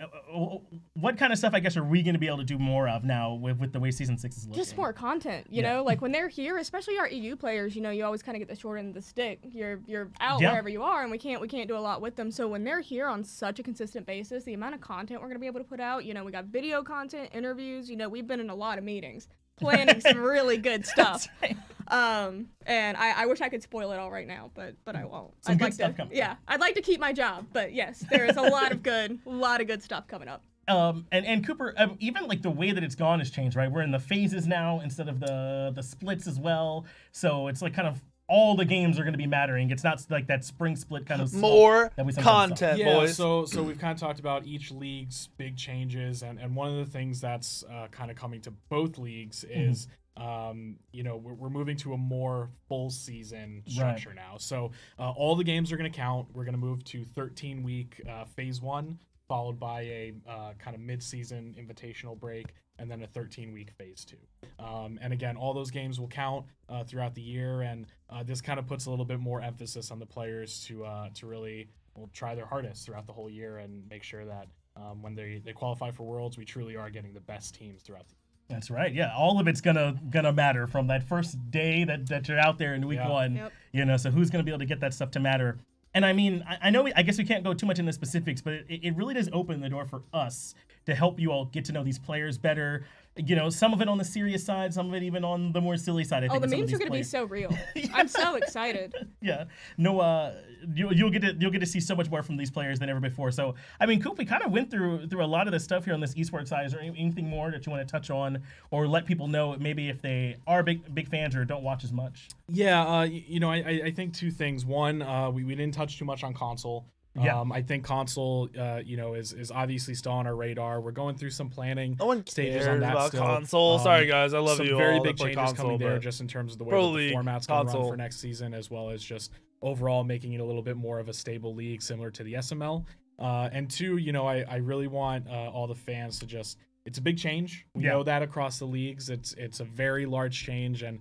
Speaker 6: what kind of stuff, I guess, are we going to be able to do more of now with the way Season 6 is looking?
Speaker 7: Just more content, you know? Like, when they're here, especially our EU players, you always kind of get the short end of the stick. You're out wherever you are, and we can't do a lot with them. So when they're here on such a consistent basis, the amount of content we're going to be able to put out, we got video content, interviews, we've been in a lot of meetings planning some really good stuff.
Speaker 6: Right.
Speaker 7: And I wish I could spoil it all right now, but I won't.
Speaker 6: Some good stuff coming.
Speaker 7: Yeah, I'd like to keep my job, but yes, there is a lot of good stuff coming up.
Speaker 6: And Cooper, even the way that it's gone has changed, right? We're in the phases now instead of the splits as well. So it's kind of all the games are going to be mattering. It's not like that spring split kind of
Speaker 4: more
Speaker 6: that we
Speaker 4: content,
Speaker 8: yeah,
Speaker 4: boys.
Speaker 8: So we've kind of talked about each league's big changes, and one of the things that's kind of coming to both leagues is we're moving to a more full season structure now. So all the games are going to count. We're going to move to 13-week phase 1, followed by a kind of mid-season invitational break, and then a 13-week phase 2. And again, all those games will count throughout the year, and this kind of puts a little bit more emphasis on the players to really try their hardest throughout the whole year and make sure that when they qualify for Worlds, we truly are getting the best teams throughout the year.
Speaker 6: That's right. Yeah, all of it's gonna matter from that first day that you're out there in week 1.
Speaker 7: Yep.
Speaker 6: So who's gonna be able to get that stuff to matter? And I mean, I know, I guess we can't go too much into specifics, but it really does open the door for us to help you all get to know these players better. You know, some of it on the serious side, some of it even on the more silly side. I think
Speaker 7: the memes are going to be so real. I'm so excited.
Speaker 6: Yeah. No, you'll get to see so much more from these players than ever before. So, I mean, Coop, we kind of went through a lot of the stuff here on this esports side. Is there anything more that you want to touch on or let people know maybe if they are big fans or don't watch as much?
Speaker 8: Yeah, you know, I think two things. One, we didn't touch too much on console.
Speaker 6: Yeah.
Speaker 8: I think console, you know, is obviously still on our radar. We're going through some planning
Speaker 4: No one
Speaker 8: stages
Speaker 4: cares
Speaker 8: on that
Speaker 4: about
Speaker 8: still.
Speaker 4: console. Sorry guys, I love
Speaker 8: some
Speaker 4: you
Speaker 8: very
Speaker 4: all
Speaker 8: big
Speaker 4: that play
Speaker 8: changes
Speaker 4: console,
Speaker 8: coming there,
Speaker 4: but
Speaker 8: just in terms of the way
Speaker 4: Pro
Speaker 8: that the
Speaker 4: League,
Speaker 8: format's going to run
Speaker 4: console.
Speaker 8: for next season, as well as just overall making it a little bit more of a stable league similar to the SML. And two, you know, I really want all the fans to just, it's a big change. We know that across the leagues, it's a very large change, and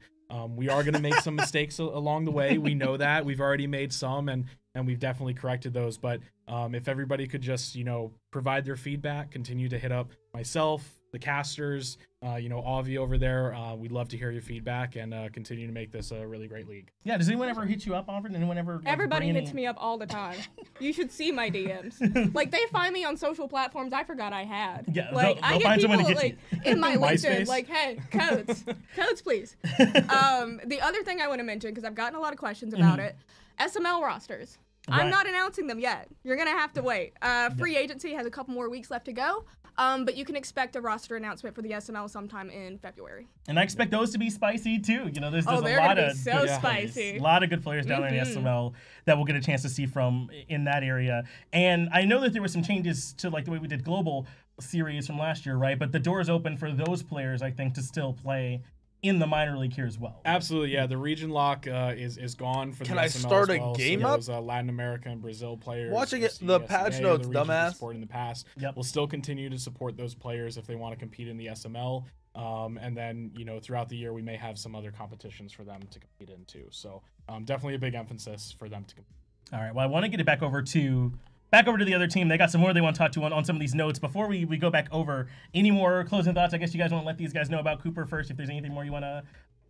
Speaker 8: we are going to make some mistakes along the way. We know that. We've already made some, and we've definitely corrected those. But if everybody could just, you know, provide their feedback, continue to hit up myself, the casters, you know, Avi over there. We'd love to hear your feedback and continue to make this a really great league.
Speaker 6: Yeah, does anyone ever hit you up, Auburn? Anyone ever? Like,
Speaker 7: Everybody hits me up all the time. You should see my DMs. Like, they find me on social platforms I forgot I had.
Speaker 6: Yeah,
Speaker 7: like,
Speaker 6: they'll
Speaker 7: I get
Speaker 6: find someone
Speaker 7: people
Speaker 6: to get
Speaker 7: like in my LinkedIn,
Speaker 8: MySpace?
Speaker 7: like, hey, codes, please. The other thing I want to mention, because I've gotten a lot of questions about it, SML rosters.
Speaker 6: Right.
Speaker 7: I'm not announcing them yet. You're gonna have to wait. Free agency has a couple more weeks left to go. But you can expect a roster announcement for the SML sometime in February.
Speaker 6: And I expect those to be spicy too. You know, there's a
Speaker 7: they're
Speaker 6: lot
Speaker 7: gonna
Speaker 6: of
Speaker 7: be so
Speaker 6: good
Speaker 7: spicy.
Speaker 6: players, a lot of good players down there in the SML that we'll get a chance to see from in that area. And I know that there were some changes to like the way we did global series from last year, right? But the door is open for those players, I think, to still play in the minor league here as well.
Speaker 8: Absolutely, yeah. The region lock is gone for
Speaker 4: Can
Speaker 8: the
Speaker 4: I
Speaker 8: SML
Speaker 4: start
Speaker 8: as
Speaker 4: a
Speaker 8: well.
Speaker 4: game
Speaker 8: so
Speaker 4: up?
Speaker 8: those Latin America and Brazil players.
Speaker 4: Watching it,
Speaker 8: the
Speaker 4: the patch
Speaker 8: CSCA,
Speaker 4: notes,
Speaker 8: the regions we
Speaker 4: dumbass.
Speaker 8: supported in the past.
Speaker 6: Yep.
Speaker 8: We'll still continue to support those players if they want to compete in the SML. And then, you know, throughout the year, we may have some other competitions for them to compete in too. So definitely a big emphasis for them to compete.
Speaker 6: All right. Well, I want to get it back over to the other team. They got some more they want to talk to on some of these notes. Before we go back over any more closing thoughts, I guess you guys want to let these guys know about Cooper first. If there's anything more you want to,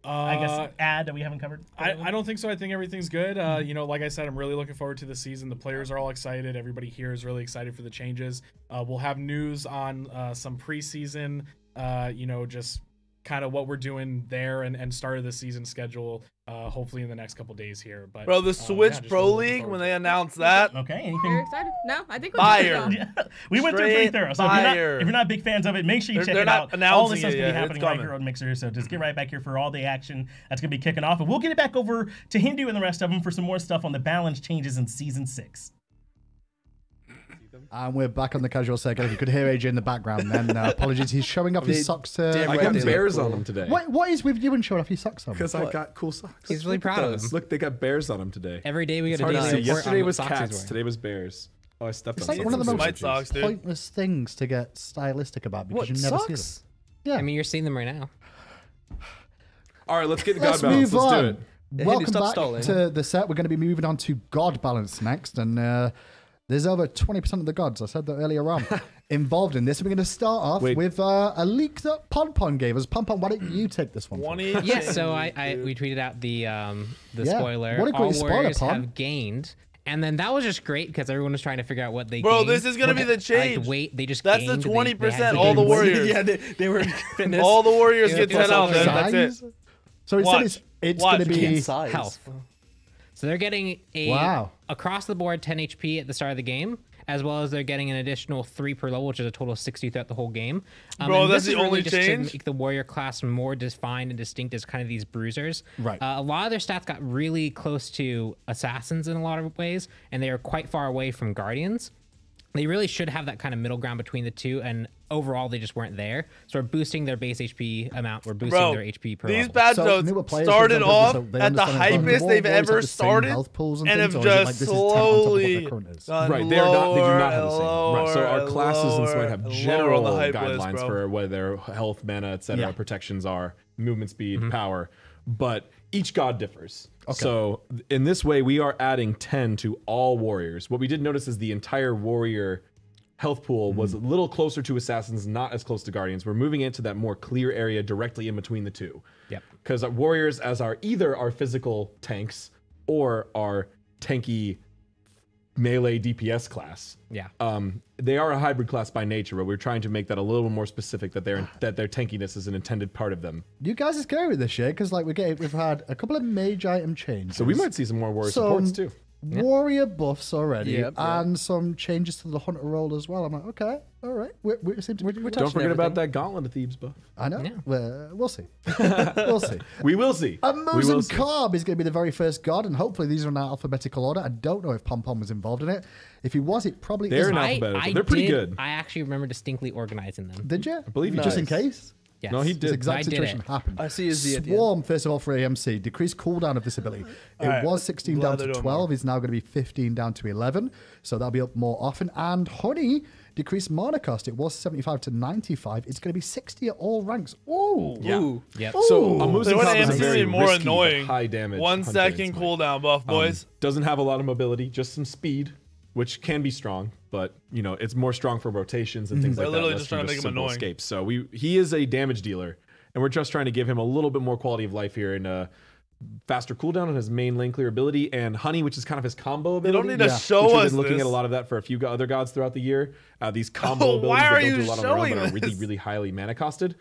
Speaker 6: I guess, add that we haven't covered.
Speaker 8: I don't think so. I think everything's good. You know, like I said, I'm really looking forward to the season. The players are all excited. Everybody here is really excited for the changes. We'll have news on some preseason, you know, just kind of what we're doing there and start of the season schedule, hopefully in the next couple days here. But
Speaker 4: Bro, the Switch
Speaker 8: just
Speaker 4: Pro
Speaker 8: really looking
Speaker 4: League,
Speaker 8: forward
Speaker 4: when
Speaker 8: to
Speaker 4: they
Speaker 8: it.
Speaker 4: announced that,
Speaker 6: Okay.
Speaker 7: Very
Speaker 6: Anything?
Speaker 7: excited? No, I think we're
Speaker 4: Fire.
Speaker 7: good.
Speaker 6: Yeah. We went through it pretty
Speaker 4: Straight
Speaker 6: thorough. So
Speaker 4: fire.
Speaker 6: if you're not big fans of it, make sure you check
Speaker 4: They're
Speaker 6: it
Speaker 4: not
Speaker 6: out. All this
Speaker 4: announcing
Speaker 6: stuff's
Speaker 4: it
Speaker 6: gonna be
Speaker 4: yet.
Speaker 6: happening
Speaker 4: It's
Speaker 6: right
Speaker 4: coming.
Speaker 6: here on Mixer. So just get right back here for all the action that's gonna be kicking off, and we'll get it back over to Hindu and the rest of them for some more stuff on the balance changes in season 6.
Speaker 1: And we're back on the casual circuit. If you could hear AJ in the background, then apologies. He's showing off his socks.
Speaker 2: I
Speaker 4: right,
Speaker 2: got
Speaker 4: they look
Speaker 2: bears
Speaker 4: cool.
Speaker 2: on them today.
Speaker 1: What is with you and showing off your socks on?
Speaker 2: Because I got cool socks.
Speaker 5: He's really proud of them.
Speaker 2: Look, they got bears on them today.
Speaker 5: Every day we
Speaker 2: It's
Speaker 5: get a
Speaker 2: hard to
Speaker 5: daily
Speaker 2: see.
Speaker 5: report
Speaker 2: Yesterday
Speaker 5: on
Speaker 2: was
Speaker 5: what socks he's
Speaker 2: cats.
Speaker 5: wearing.
Speaker 2: Today was bears. Oh, I stepped
Speaker 1: It's
Speaker 2: on
Speaker 1: like one of the
Speaker 2: something.
Speaker 1: most
Speaker 4: Smite socks, dude.
Speaker 1: pointless things to get stylistic about because
Speaker 4: What,
Speaker 1: you never see them.
Speaker 4: socks?
Speaker 1: Yeah.
Speaker 5: I mean, you're seeing them right now.
Speaker 2: All right, let's get the
Speaker 1: Let's
Speaker 2: God balance.
Speaker 1: move
Speaker 2: Let's
Speaker 1: on.
Speaker 2: do it.
Speaker 3: Hey,
Speaker 1: Welcome
Speaker 3: stop
Speaker 1: back
Speaker 3: stalling.
Speaker 1: to the set. We're going to be moving on to God balance next, and there's over 20% of the gods. I said that earlier on involved in this. We're going to start off
Speaker 2: Wait.
Speaker 1: with a leak that Pon gave us. Pon, why don't you take this one?
Speaker 4: 20
Speaker 5: Yes, so
Speaker 4: changes,
Speaker 5: we tweeted out the
Speaker 1: Yeah.
Speaker 5: spoiler.
Speaker 1: What a great
Speaker 5: All
Speaker 1: spoiler,
Speaker 5: warriors
Speaker 1: Pon.
Speaker 5: have gained. And then that was just great because everyone was trying to figure out what they
Speaker 4: Bro,
Speaker 5: gained.
Speaker 4: this is gonna be the change.
Speaker 5: Like, wait, they just
Speaker 4: That's
Speaker 5: gained.
Speaker 4: the
Speaker 5: They
Speaker 4: 20%,
Speaker 5: had
Speaker 4: all the
Speaker 5: gain.
Speaker 4: warriors.
Speaker 3: Yeah, they were fitness.
Speaker 4: All the warriors get
Speaker 5: Yeah,
Speaker 4: 10 out,
Speaker 5: plus
Speaker 4: then that's
Speaker 1: Size?
Speaker 4: it.
Speaker 1: So it
Speaker 4: Watch.
Speaker 1: said it's
Speaker 4: Watch.
Speaker 1: going to be
Speaker 3: size.
Speaker 5: Health. So they're getting a
Speaker 1: Wow.
Speaker 5: across the board 10 HP at the start of the game, as well as they're getting an additional 3 per level, which is a total of 60 throughout the whole game.
Speaker 4: Bro,
Speaker 5: and
Speaker 4: that's
Speaker 5: this
Speaker 4: the
Speaker 5: is really
Speaker 4: only
Speaker 5: just
Speaker 4: change?
Speaker 5: to make the warrior class more defined and distinct as kind of these bruisers.
Speaker 1: Right.
Speaker 5: A lot of their stats got really close to assassins in a lot of ways, and they are quite far away from guardians. They really should have that kind of middle ground between the two, and overall they just weren't there. So we're boosting their base HP amount. We're boosting
Speaker 4: Bro,
Speaker 5: their HP per
Speaker 4: these
Speaker 5: level.
Speaker 4: patch
Speaker 1: So
Speaker 4: notes
Speaker 1: newer players,
Speaker 4: started
Speaker 1: for example,
Speaker 4: off
Speaker 1: so they
Speaker 4: at the
Speaker 1: understand that
Speaker 4: hypest
Speaker 1: all
Speaker 4: they've
Speaker 1: warriors have
Speaker 4: ever
Speaker 1: the same
Speaker 4: started
Speaker 1: health pools and
Speaker 4: and
Speaker 1: things,
Speaker 4: have
Speaker 1: or is it like
Speaker 4: just
Speaker 1: this is 10 on top of what
Speaker 4: slowly
Speaker 1: their current is?
Speaker 4: gone
Speaker 2: Right, they do not have the
Speaker 4: lower
Speaker 2: same. Right, so our
Speaker 4: and
Speaker 2: classes in Smite have
Speaker 4: lower
Speaker 2: general
Speaker 4: on the hype
Speaker 2: guidelines
Speaker 4: list, bro.
Speaker 2: for whether their health, mana, etc.,
Speaker 1: Yeah.
Speaker 2: protections are, movement speed, power, but each god differs. So in this way, we are adding 10 to all warriors. What we did notice is the entire warrior health pool was a little closer to assassins, not as close to guardians. We're moving into that more clear area directly in between the two.
Speaker 5: Yep.
Speaker 2: Because warriors as either our physical tanks or our tanky melee DPS class.
Speaker 5: Yeah.
Speaker 2: They are a hybrid class by nature, but we're trying to make that a little more specific, that their tankiness is an intended part of them.
Speaker 1: You guys are scary with this shit because like we've had a couple of mage item changes.
Speaker 2: So we might see some more warrior supports too.
Speaker 1: Warrior buffs already,
Speaker 3: Yep.
Speaker 1: and some changes to the hunter role as well. I'm like, okay, all right. We're
Speaker 3: We're
Speaker 2: Don't forget about that Gauntlet of Thebes buff.
Speaker 1: I know.
Speaker 5: Yeah.
Speaker 1: We'll see. We'll see.
Speaker 2: We will see.
Speaker 1: And
Speaker 2: We will
Speaker 1: Mosin
Speaker 2: see.
Speaker 1: Carb is going to be the very first god, and hopefully these are in alphabetical order. I don't know if Pom Pom was involved in it. If he was, it probably
Speaker 2: They're
Speaker 1: isn't.
Speaker 2: in alphabetical. They're pretty good.
Speaker 5: I actually remember distinctly organizing them.
Speaker 1: Did you?
Speaker 2: I believe you
Speaker 1: Just in
Speaker 2: did.
Speaker 1: case?
Speaker 5: Yes.
Speaker 2: No, he
Speaker 1: This
Speaker 2: did.
Speaker 1: exact
Speaker 5: I did
Speaker 1: situation
Speaker 5: it.
Speaker 1: happened.
Speaker 3: I see his Z at the end.
Speaker 1: Swarm, first of all, for AMC, decreased cooldown of this ability. It
Speaker 4: Alright,
Speaker 1: was 16
Speaker 4: glad
Speaker 1: down
Speaker 4: they're
Speaker 1: to
Speaker 4: doing
Speaker 1: 12. Is now going to be 15 down to 11. So that'll be up more often. And Honey decreased mana cost. It was 75 to 95. It's going to be 60 at all ranks. Ooh.
Speaker 2: Yeah.
Speaker 3: Ooh.
Speaker 5: Yep.
Speaker 2: So
Speaker 1: Ooh.
Speaker 2: a Musin
Speaker 4: So what
Speaker 2: Carb is a
Speaker 4: AMC
Speaker 2: very
Speaker 4: is more
Speaker 2: risky, but
Speaker 4: annoying.
Speaker 2: high damage.
Speaker 4: 1
Speaker 2: hunter in
Speaker 4: second
Speaker 2: Smite.
Speaker 4: cooldown buff, boys.
Speaker 2: Doesn't have a lot of mobility, just some speed, which can be strong, but you know it's more strong for rotations and things like
Speaker 4: They're
Speaker 2: that.
Speaker 4: literally
Speaker 2: less
Speaker 4: just
Speaker 2: for
Speaker 4: trying to make him
Speaker 2: simple
Speaker 4: annoying.
Speaker 2: escapes. So he is a damage dealer, and we're just trying to give him a little bit more quality of life here and faster cooldown on his main lane clear ability, and Honey, which is kind of his combo ability.
Speaker 4: don't need to
Speaker 2: which
Speaker 4: show
Speaker 2: we've
Speaker 4: us
Speaker 2: been looking
Speaker 4: this.
Speaker 2: at a lot of that for a few other gods throughout the year. These combo abilities
Speaker 4: Why
Speaker 2: that
Speaker 4: are
Speaker 2: don't do
Speaker 4: you
Speaker 2: a lot on their own, but
Speaker 4: showing
Speaker 2: are really,
Speaker 4: this?
Speaker 2: really highly mana costed.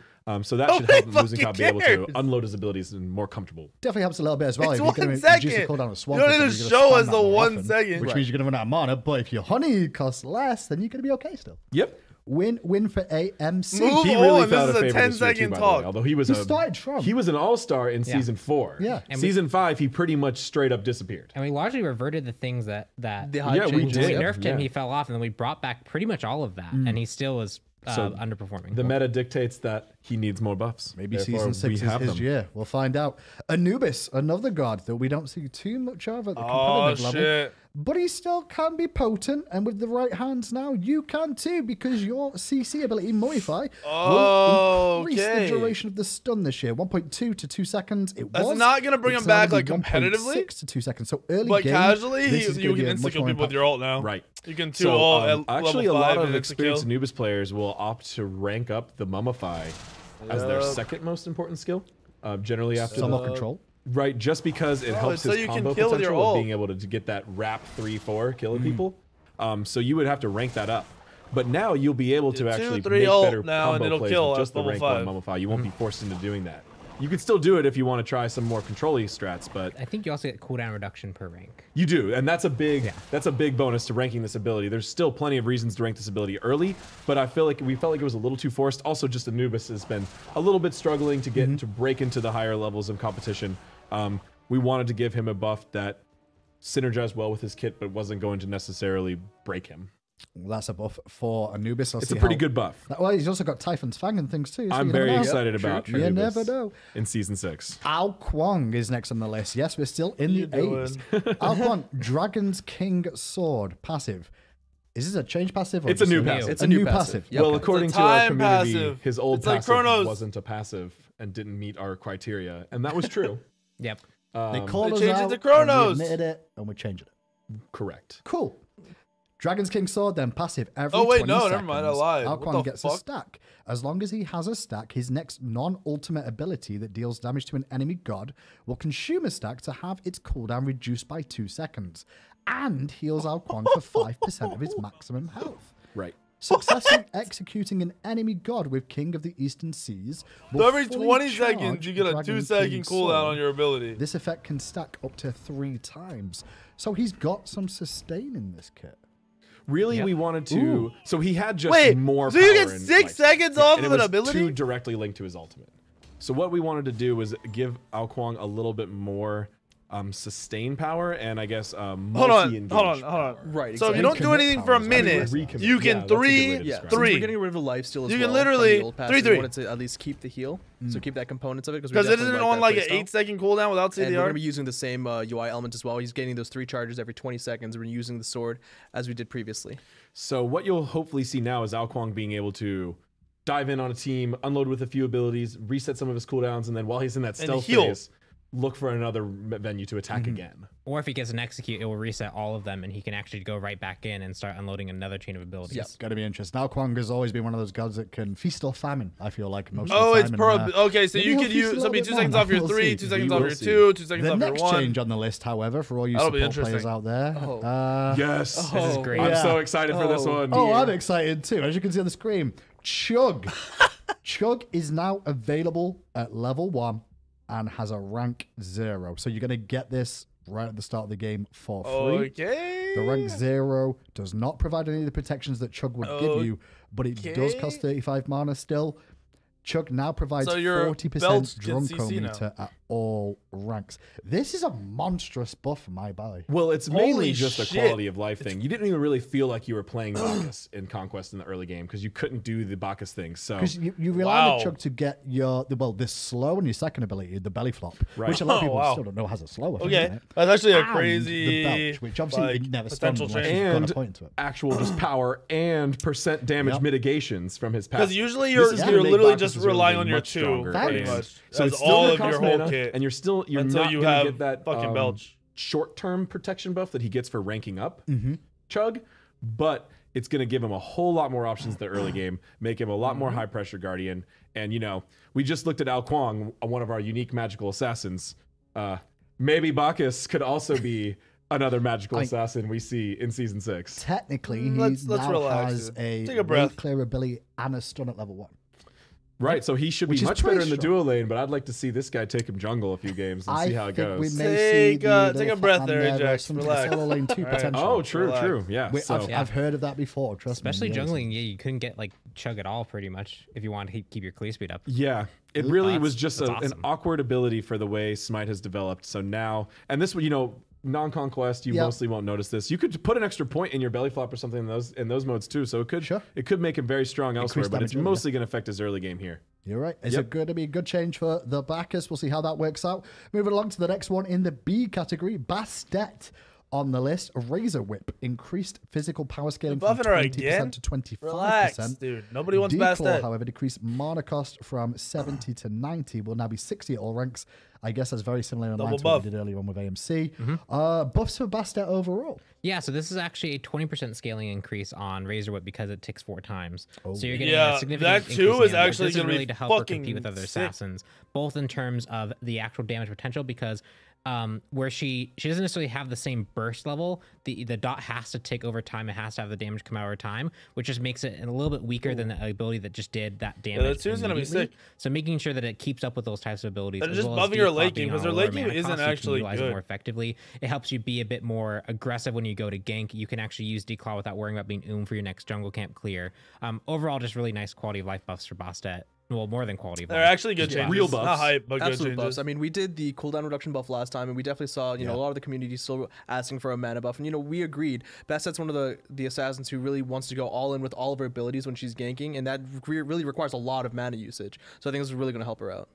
Speaker 2: So that should
Speaker 4: Nobody
Speaker 2: help Musin Carb be able to
Speaker 4: fucking cares.
Speaker 2: unload his abilities and more comfortable.
Speaker 1: Definitely helps a little bit as well.
Speaker 4: It's
Speaker 1: if you're going
Speaker 4: 1
Speaker 1: to reduce the
Speaker 4: second.
Speaker 1: cooldown of Swamp,
Speaker 4: You don't
Speaker 1: Kick,
Speaker 4: need to
Speaker 1: you're gonna
Speaker 4: show
Speaker 1: spam
Speaker 4: us
Speaker 1: that
Speaker 4: the
Speaker 1: more
Speaker 4: 1
Speaker 1: often,
Speaker 4: second.
Speaker 1: which means you're going to run out of mana. But if your Honey costs less, then you're going to be okay still.
Speaker 2: Yep.
Speaker 1: Win for AMC.
Speaker 4: Move
Speaker 2: He really
Speaker 4: on,
Speaker 2: found
Speaker 4: this
Speaker 2: a
Speaker 4: is a
Speaker 2: favor this year
Speaker 4: 10-second
Speaker 2: too, by the
Speaker 4: talk.
Speaker 2: way. Although he was
Speaker 1: He started strong.
Speaker 2: He was an all-star in season 4.
Speaker 1: Yeah.
Speaker 5: And
Speaker 2: Season 5, he pretty much straight up disappeared.
Speaker 5: And we largely reverted the things that
Speaker 3: The high
Speaker 2: Yeah, we
Speaker 3: changes.
Speaker 2: did.
Speaker 5: when we
Speaker 2: Yep.
Speaker 5: nerfed him,
Speaker 2: Yeah.
Speaker 5: he fell off, and then we brought back pretty much all of that, and he still was
Speaker 2: So
Speaker 5: underperforming.
Speaker 2: The meta dictates that he needs more buffs.
Speaker 1: Maybe
Speaker 2: Therefore,
Speaker 1: season 6
Speaker 2: we
Speaker 1: is
Speaker 2: have
Speaker 1: his
Speaker 2: them.
Speaker 1: year. We'll find out. Anubis, another god that we don't see too much of at the
Speaker 4: Oh,
Speaker 1: competitive level.
Speaker 4: shit.
Speaker 1: But he still can be potent, and with the right hands now, you can too, because your CC ability, Mummify, will increase the
Speaker 4: Okay.
Speaker 1: duration of the stun this year. 1.2 to 2 seconds. It
Speaker 4: That's
Speaker 1: was.
Speaker 4: not gonna bring
Speaker 1: It's
Speaker 4: him
Speaker 1: now
Speaker 4: back,
Speaker 1: gonna be
Speaker 4: like, competitively?
Speaker 1: 1.6 to 2 seconds. So early
Speaker 4: But
Speaker 1: game,
Speaker 4: casually,
Speaker 1: this is
Speaker 4: you
Speaker 1: gonna be
Speaker 4: can
Speaker 1: a
Speaker 4: insta
Speaker 1: much
Speaker 4: kill
Speaker 1: more
Speaker 4: people with your ult now.
Speaker 2: Right.
Speaker 4: You can 2
Speaker 2: So,
Speaker 4: ult at
Speaker 2: actually,
Speaker 4: level
Speaker 2: a
Speaker 4: 5
Speaker 2: lot of
Speaker 4: and
Speaker 2: experienced
Speaker 4: insta-kill.
Speaker 2: Anubis players will opt to rank up the Mummify as their
Speaker 4: Yep.
Speaker 2: second most important skill. Generally after
Speaker 1: Some
Speaker 2: the,
Speaker 1: more control.
Speaker 2: right, just because it helps
Speaker 4: it's so
Speaker 2: his
Speaker 4: you can
Speaker 2: combo
Speaker 4: kill with your
Speaker 2: potential of
Speaker 4: ult.
Speaker 2: being able to get that wrap 3-4 killing people. So you would have to rank that up. But now you'll be able to
Speaker 4: Do
Speaker 2: actually
Speaker 4: 2-3
Speaker 2: make
Speaker 4: ult
Speaker 2: better
Speaker 4: now, and
Speaker 2: combo
Speaker 4: it'll
Speaker 2: plays
Speaker 4: kill
Speaker 2: with
Speaker 4: at
Speaker 2: just the
Speaker 4: level
Speaker 2: rank
Speaker 4: 5.
Speaker 2: 1 Mummify. You won't be forced into doing that. You can still do it if you want to try some more control-y strats, but
Speaker 5: I think you also get cooldown reduction per rank.
Speaker 2: you do, and that's a big bonus to ranking this ability. There's still plenty of reasons to rank this ability early, but I feel like we felt like it was a little too forced. Also, just Anubis has been a little bit struggling to get to break into the higher levels of competition. We wanted to give him a buff that synergized well with his kit, but wasn't going to necessarily break him.
Speaker 1: Well, that's a buff for Anubis.
Speaker 2: It's a pretty good buff.
Speaker 1: Well, he's also got Typhon's Fang and things too. So
Speaker 2: I'm
Speaker 1: you never
Speaker 2: very
Speaker 1: know.
Speaker 2: excited about
Speaker 1: You
Speaker 2: Anubis
Speaker 1: never know.
Speaker 2: in season 6.
Speaker 1: Ao Kwang is next on the list. Yes, we're still in
Speaker 4: You
Speaker 1: the
Speaker 4: doing?
Speaker 1: 80s. Ao Kwang, Dragon's King Sword, passive. Is this a change passive? Or
Speaker 2: It's a
Speaker 1: just
Speaker 2: new passive.
Speaker 3: It's
Speaker 1: a new passive.
Speaker 3: Yep.
Speaker 2: Well,
Speaker 3: Okay.
Speaker 2: according
Speaker 4: It's
Speaker 2: to
Speaker 4: a
Speaker 2: our
Speaker 4: time
Speaker 2: community,
Speaker 4: passive.
Speaker 2: his old
Speaker 4: It's like
Speaker 2: passive
Speaker 4: Chronos.
Speaker 2: wasn't a passive and didn't meet our criteria, and that was true.
Speaker 5: Yep.
Speaker 1: They called
Speaker 4: They
Speaker 1: us
Speaker 4: changed it
Speaker 1: out,
Speaker 4: to
Speaker 1: and
Speaker 4: Chronos.
Speaker 1: we admitted it, and we're changing it.
Speaker 2: Correct.
Speaker 1: Cool. Dragon's King Sword, then passive every
Speaker 4: Oh, wait,
Speaker 1: 20
Speaker 4: no,
Speaker 1: seconds.
Speaker 4: never mind, I lied.
Speaker 1: Ao
Speaker 4: What
Speaker 1: Kwang
Speaker 4: the
Speaker 1: gets a
Speaker 4: fuck?
Speaker 1: stack. As long as he has a stack, his next non-ultimate ability that deals damage to an enemy god will consume a stack to have its cooldown reduced by 2 seconds, and heals Ao Kwang for 5% of his maximum health.
Speaker 2: Right.
Speaker 1: Successfully executing an enemy god with King of the Eastern Seas will
Speaker 4: So every
Speaker 1: fully
Speaker 4: 20
Speaker 1: charge
Speaker 4: seconds, you get a
Speaker 1: Dragon
Speaker 4: 2-second
Speaker 1: King's
Speaker 4: cooldown
Speaker 1: sword.
Speaker 4: on your ability.
Speaker 1: This effect can stack up to 3 times. So he's got some sustain in this kit.
Speaker 2: Really, we wanted to.
Speaker 1: Ooh.
Speaker 2: So he had just
Speaker 4: Wait,
Speaker 2: more.
Speaker 4: so you
Speaker 2: power
Speaker 4: get
Speaker 2: and
Speaker 4: 6 seconds off
Speaker 2: and
Speaker 4: of
Speaker 2: it
Speaker 4: an
Speaker 2: was
Speaker 4: ability?
Speaker 2: too directly linked to his ultimate. So what we wanted to do was give Ao Kwang a little bit more sustain power and I guess
Speaker 4: Hold on.
Speaker 3: Right.
Speaker 4: So if
Speaker 3: Exactly.
Speaker 4: you don't do
Speaker 1: Commit
Speaker 4: anything for a
Speaker 1: powers,
Speaker 4: minute,
Speaker 2: recommit.
Speaker 4: you
Speaker 2: Yeah,
Speaker 4: can
Speaker 2: that's a good way to
Speaker 4: 3
Speaker 3: Yeah,
Speaker 2: describe it.
Speaker 3: since we're
Speaker 4: 3.
Speaker 3: getting rid of a life steal as
Speaker 4: You
Speaker 3: well.
Speaker 4: can
Speaker 3: from the
Speaker 4: literally
Speaker 3: old pass,
Speaker 4: 3-3.
Speaker 3: We wanted to at least keep the heal, so keep that components of it
Speaker 4: Because it isn't on like an 8-second cooldown without
Speaker 3: And we're going to
Speaker 4: CDR.
Speaker 3: be using the same UI element as well. He's getting those 3 charges every 20 seconds. We're using the sword as we did previously.
Speaker 2: So what you'll hopefully see now is Ao Kwang being able to dive in on a team, unload with a few abilities, reset some of his cooldowns, and then while he's in that stealth
Speaker 4: heal.
Speaker 2: phase, look for another venue to attack again.
Speaker 5: Or if he gets an execute, it will reset all of them, and he can actually go right back in and start unloading another chain of abilities.
Speaker 1: Yeah, going to be interesting. Now, Kwang has always been one of those gods that can feast or famine, I feel like, most
Speaker 4: Oh,
Speaker 1: of the
Speaker 4: it's
Speaker 1: time.
Speaker 4: okay, so you could use, so it'll be 2 seconds off your 3, 2 seconds off your 2, 2 seconds
Speaker 1: The
Speaker 4: off your
Speaker 1: next
Speaker 4: 1.
Speaker 1: change on the list, however, for all you
Speaker 4: That'll be
Speaker 1: support players
Speaker 4: interesting.
Speaker 1: out there.
Speaker 2: Yes.
Speaker 5: This is great.
Speaker 2: I'm so excited for this one.
Speaker 1: Oh, I'm excited too. As you can see on the screen, Chug. Chug is now available at level 1 and has a rank 0. So you're going to get this right at the start of the game for free.
Speaker 4: Okay.
Speaker 1: The rank 0 does not provide any of the protections that Chug would give you, but it does cost 35 mana still. Chug now provides
Speaker 4: So your
Speaker 1: 40%
Speaker 4: belch gets CC
Speaker 1: Drunkometer at all ranks. This is a monstrous buff for my belly.
Speaker 2: Well, it's mainly
Speaker 4: Holy
Speaker 2: just a
Speaker 4: shit.
Speaker 2: quality of life thing. You didn't even really feel like you were playing Bacchus in Conquest in the early game because you couldn't do the Bacchus thing. So
Speaker 1: Because you rely on
Speaker 4: Wow.
Speaker 1: the Chug to get this slow and your second ability, the belly flop,
Speaker 2: Right.
Speaker 1: which a lot of
Speaker 4: Oh,
Speaker 1: people
Speaker 4: wow.
Speaker 1: still don't know has a slow effect.
Speaker 4: Okay,
Speaker 1: isn't it?
Speaker 4: that's actually a
Speaker 1: And
Speaker 4: crazy
Speaker 1: the belch, which obviously
Speaker 4: like,
Speaker 1: never stunned
Speaker 4: potential
Speaker 1: unless
Speaker 4: change.
Speaker 1: you've got
Speaker 2: and
Speaker 1: a point to it.
Speaker 2: actual just power and percent damage
Speaker 1: Yep.
Speaker 2: mitigations from his passive.
Speaker 4: Because usually
Speaker 2: This
Speaker 4: you're
Speaker 2: is gonna
Speaker 4: you're
Speaker 2: make
Speaker 4: literally
Speaker 2: Bacchus
Speaker 4: just
Speaker 2: really
Speaker 4: relying on your
Speaker 2: much
Speaker 4: 2,
Speaker 2: stronger.
Speaker 4: pretty
Speaker 1: Facts.
Speaker 4: much.
Speaker 2: So
Speaker 4: That's
Speaker 2: it's still
Speaker 4: all
Speaker 2: gonna
Speaker 4: of your
Speaker 2: cost
Speaker 4: whole
Speaker 2: mana,
Speaker 4: kit.
Speaker 2: and you're
Speaker 4: until
Speaker 2: not
Speaker 4: you
Speaker 2: gonna
Speaker 4: have
Speaker 2: get that
Speaker 4: fucking belch.
Speaker 2: short-term protection buff that he gets for ranking up Chug, but it's going to give him a whole lot more options in the early game, make him a lot more high-pressure guardian. And, we just looked at Al Kwang, one of our unique magical assassins. Maybe Bacchus could also be another magical assassin we see in Season 6.
Speaker 1: Technically, he
Speaker 4: Let's
Speaker 1: now
Speaker 4: relax,
Speaker 1: has
Speaker 4: dude.
Speaker 1: a
Speaker 4: Take a breath.
Speaker 1: wave clear ability and a stun at level 1.
Speaker 2: Right, so he should
Speaker 1: Which
Speaker 2: be
Speaker 1: is
Speaker 2: much better in
Speaker 1: pretty
Speaker 2: the duo lane, but I'd like to see this guy take him jungle a few games and see how it
Speaker 1: think we
Speaker 2: goes.
Speaker 1: may
Speaker 4: Take
Speaker 1: see
Speaker 4: a-
Speaker 1: the
Speaker 4: take a
Speaker 1: little
Speaker 4: breath
Speaker 1: fat
Speaker 4: there,
Speaker 1: man
Speaker 4: Ajax.
Speaker 1: some
Speaker 4: Relax.
Speaker 1: solo lane 2
Speaker 4: All right.
Speaker 1: potential.
Speaker 2: Oh, true,
Speaker 4: Relax.
Speaker 2: true. Yeah.
Speaker 1: I've heard of that before. Trust
Speaker 5: Especially
Speaker 1: me.
Speaker 5: jungling, you couldn't get like Chug at all, pretty much, if you want to keep your clear speed up.
Speaker 2: Yeah, it really was
Speaker 5: That's-
Speaker 2: just
Speaker 5: that's
Speaker 2: an
Speaker 5: awesome.
Speaker 2: awkward ability for the way Smite has developed. So now, and this, non-conquest, you
Speaker 1: Yep.
Speaker 2: mostly won't notice this. You could put an extra point in your belly flop or something in those modes too. So it could make him very strong elsewhere, but it's
Speaker 1: damage early,
Speaker 2: mostly going to affect his early game here.
Speaker 1: You're right. It's going to be a good change for the Bacchus. We'll see how that works out. Moving along to the next one in the B category, Bastet. On the list, Razor Whip increased physical power scaling from
Speaker 4: buffing her
Speaker 1: 20%
Speaker 4: again?
Speaker 1: to 25%.
Speaker 4: Relax, dude. Nobody wants
Speaker 1: Declaw,
Speaker 4: Bastet.
Speaker 1: however, decreased mana cost from 70 to 90. Will now be 60 at all ranks. I guess that's very similar in line to what
Speaker 4: buff.
Speaker 1: we did earlier on with AMC. Buffs for Bastet overall.
Speaker 5: Yeah, so this is actually a 20% scaling increase on Razor Whip because it ticks 4 times. So you're getting
Speaker 4: Yeah,
Speaker 5: a significant
Speaker 4: that too
Speaker 5: increase
Speaker 4: is
Speaker 5: in damage.
Speaker 4: actually
Speaker 5: This is
Speaker 4: gonna be
Speaker 5: really to help her
Speaker 4: fucking
Speaker 5: compete with other
Speaker 4: sick.
Speaker 5: assassins, both in terms of the actual damage potential because where she doesn't necessarily have the same burst level. The dot has to tick over time. It has to have the damage come out over time, which just makes it a little bit weaker than the ability that just did that damage.
Speaker 4: that two's gonna be
Speaker 5: immediately.
Speaker 4: sick.
Speaker 5: So making sure that it keeps up with those types of abilities.
Speaker 4: And
Speaker 5: as
Speaker 4: just
Speaker 5: well as
Speaker 4: buffing her
Speaker 5: declopping
Speaker 4: late game,
Speaker 5: on
Speaker 4: 'cause her
Speaker 5: a
Speaker 4: late
Speaker 5: lower
Speaker 4: game
Speaker 5: mana
Speaker 4: isn't
Speaker 5: cost, you can
Speaker 4: actually
Speaker 5: utilize it
Speaker 4: good.
Speaker 5: more effectively. It helps you be a bit more aggressive when you go to gank. You can actually use declaw without worrying about being for your next jungle camp clear. Overall, just really nice quality of life buffs for Bastet. Well, more than quality of life.
Speaker 4: They're actually good changes.
Speaker 2: Real buffs.
Speaker 4: Not hype, but good
Speaker 3: Absolute
Speaker 4: changes.
Speaker 3: buffs. I mean, we did the cooldown reduction buff last time, and we definitely saw, a lot of the community still asking for a mana buff. And, we agreed. Bastet's one of the assassins who really wants to go all in with all of her abilities when she's ganking, and that really requires a lot of mana usage. So I think this is really going to help her out.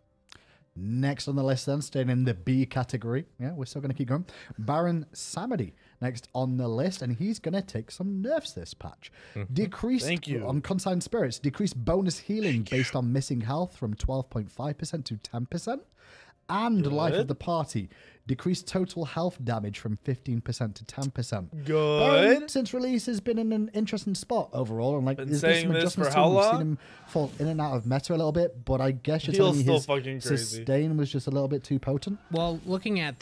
Speaker 1: Next on the list then, staying in the B category. Yeah, we're still going to keep going. Baron Samedi next on the list, and he's going to take some nerfs this patch. Decreased
Speaker 4: Thank you.
Speaker 1: on Consigned Spirits, decreased bonus healing based on missing health from 12.5% to 10%. And Life of the Party, decreased total health damage from 15% to 10%.
Speaker 4: Good.
Speaker 1: Baron, since release, has been in an interesting spot overall. And
Speaker 4: Been
Speaker 1: there's
Speaker 4: saying
Speaker 1: some
Speaker 4: this
Speaker 1: adjustments
Speaker 4: for
Speaker 1: to
Speaker 4: how
Speaker 1: him. We've
Speaker 4: long?
Speaker 1: seen him fall in and out of meta a little bit, but I guess you're
Speaker 4: Heal's
Speaker 1: telling me
Speaker 4: still
Speaker 1: his
Speaker 4: fucking crazy.
Speaker 1: sustain was just a little bit too potent.
Speaker 5: Well, looking at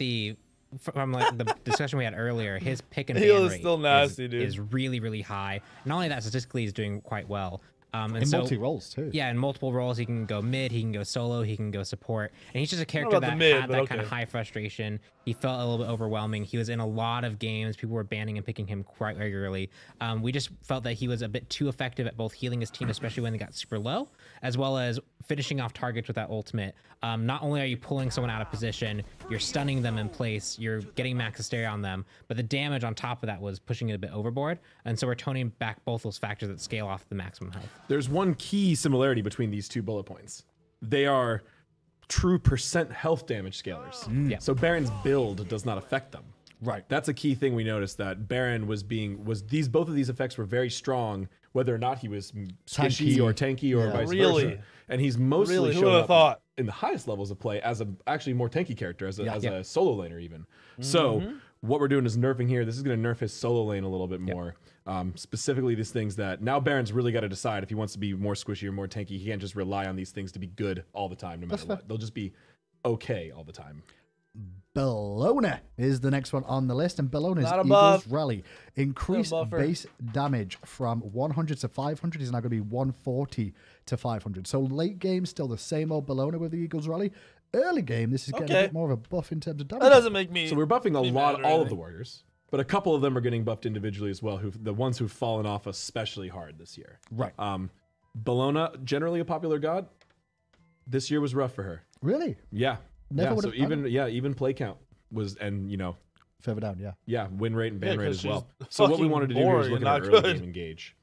Speaker 5: from like the discussion we had earlier, his pick and
Speaker 4: Heal
Speaker 5: ban
Speaker 4: is
Speaker 5: rate
Speaker 4: still nasty, dude.
Speaker 5: is really, really high. Not only that, statistically, he's doing quite well. And
Speaker 1: In
Speaker 5: so,
Speaker 1: multi-roles too.
Speaker 5: Yeah, in multiple roles, he can go mid, he can go solo, he can go support, and he's just a character
Speaker 4: about the
Speaker 5: that
Speaker 4: mid,
Speaker 5: had
Speaker 4: but
Speaker 5: that kind of
Speaker 4: okay.
Speaker 5: high frustration. He felt a little bit overwhelming. He was in a lot of games. People were banning and picking him quite regularly. We just felt that he was a bit too effective at both healing his team, especially when they got super low, as well as finishing off targets with that ultimate. Not only are you pulling someone out of position, you're stunning them in place, you're getting max hysteria on them, but the damage on top of that was pushing it a bit overboard. And so we're toning back both those factors that scale off the maximum health.
Speaker 2: There's one key similarity between these two bullet points. They are true percent health damage scalars.
Speaker 5: Yeah.
Speaker 2: So Baron's build does not affect them.
Speaker 1: Right.
Speaker 2: That's a key thing we noticed, that Baron both of these effects were very strong, whether or not he was squishy
Speaker 1: Tanky.
Speaker 2: or tanky or vice
Speaker 4: Really?
Speaker 2: versa. and he's mostly
Speaker 4: Really? Who
Speaker 2: shown
Speaker 4: would have
Speaker 2: up
Speaker 4: thought?
Speaker 2: in the highest levels of play as a actually more tanky character, as a solo laner even. So what we're doing is nerfing here. This is going to nerf his solo lane a little bit more. Specifically, these things that now Baron's really got to decide if he wants to be more squishy or more tanky. He can't just rely on these things to be good all the time, no matter what. They'll just be okay all the time.
Speaker 1: Bellona is the next one on the list, and Bellona's
Speaker 4: Not a
Speaker 1: Eagles
Speaker 4: buff.
Speaker 1: Rally. Increase
Speaker 4: buffer.
Speaker 1: base damage from 100 to 500 is now going to be 140 to 500. So late game, still the same old Bellona with the Eagles Rally. Early game, this is getting a bit more of a buff in terms of damage.
Speaker 4: That doesn't make me.
Speaker 2: So we're buffing
Speaker 4: me
Speaker 2: a
Speaker 4: mad
Speaker 2: lot,
Speaker 4: or
Speaker 2: all of
Speaker 4: anything.
Speaker 2: the warriors, but a couple of them are getting buffed individually as well. The ones who've fallen off especially hard this year.
Speaker 1: Right.
Speaker 2: Bellona, generally a popular god. This year was rough for her.
Speaker 1: Really?
Speaker 2: Yeah.
Speaker 1: Never
Speaker 2: yeah.
Speaker 1: would
Speaker 2: So
Speaker 1: have
Speaker 2: even play count was, and
Speaker 1: further down,
Speaker 2: win rate and ban rate
Speaker 4: 'cause
Speaker 2: as well.
Speaker 4: she's
Speaker 2: So what we
Speaker 4: fucking
Speaker 2: wanted to do here is
Speaker 4: boring
Speaker 2: look
Speaker 4: and
Speaker 2: at our
Speaker 4: not
Speaker 2: early
Speaker 4: good.
Speaker 2: game engage.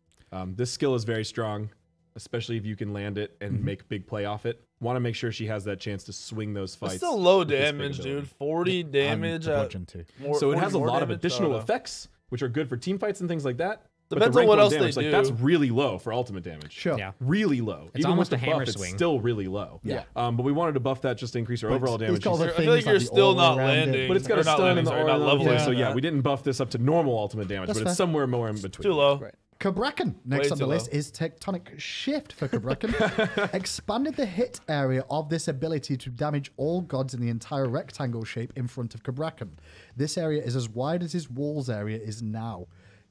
Speaker 2: This skill is very strong, especially if you can land it and make big play off it. Want to make sure she has that chance to swing those fights.
Speaker 4: It's still low
Speaker 2: with this big
Speaker 4: damage,
Speaker 2: ability.
Speaker 4: dude. 40 damage at
Speaker 1: begrudging too.
Speaker 2: So it has a
Speaker 4: 40
Speaker 2: lot of
Speaker 4: damage?
Speaker 2: additional
Speaker 4: I don't know.
Speaker 2: effects, which are good for team fights and things like that.
Speaker 4: Depends
Speaker 2: but the
Speaker 4: on what
Speaker 2: rank
Speaker 4: else
Speaker 2: one
Speaker 4: they
Speaker 2: damage, like,
Speaker 4: do.
Speaker 2: that's really low for ultimate damage.
Speaker 1: Sure.
Speaker 5: Yeah.
Speaker 2: Really low.
Speaker 5: It's
Speaker 2: Even
Speaker 5: almost
Speaker 2: with the
Speaker 5: a hammer
Speaker 2: buff,
Speaker 5: swing.
Speaker 2: it's still really low.
Speaker 1: Yeah.
Speaker 2: But we wanted to buff that just to increase our overall damage.
Speaker 1: got all the
Speaker 4: I feel
Speaker 1: things
Speaker 4: like you're
Speaker 1: the
Speaker 4: still
Speaker 1: aura
Speaker 4: not
Speaker 1: around it.
Speaker 4: landing.
Speaker 2: But it's got
Speaker 4: Or
Speaker 2: a
Speaker 4: not
Speaker 2: stun
Speaker 4: landing,
Speaker 2: and the
Speaker 4: sorry,
Speaker 2: aura
Speaker 4: not
Speaker 2: level.
Speaker 4: leveling.
Speaker 2: So yeah, we didn't buff this up to normal ultimate damage,
Speaker 1: That's
Speaker 2: but
Speaker 1: fair.
Speaker 2: it's somewhere more in between.
Speaker 4: Too low.
Speaker 3: Right.
Speaker 1: Cabrakan, next
Speaker 4: Way
Speaker 1: on the
Speaker 4: too
Speaker 1: list,
Speaker 4: low.
Speaker 1: is Tectonic Shift for Cabrakan. Expanded the hit area of this ability to damage all gods in the entire rectangle shape in front of Cabrakan. This area is as wide as his walls area is now.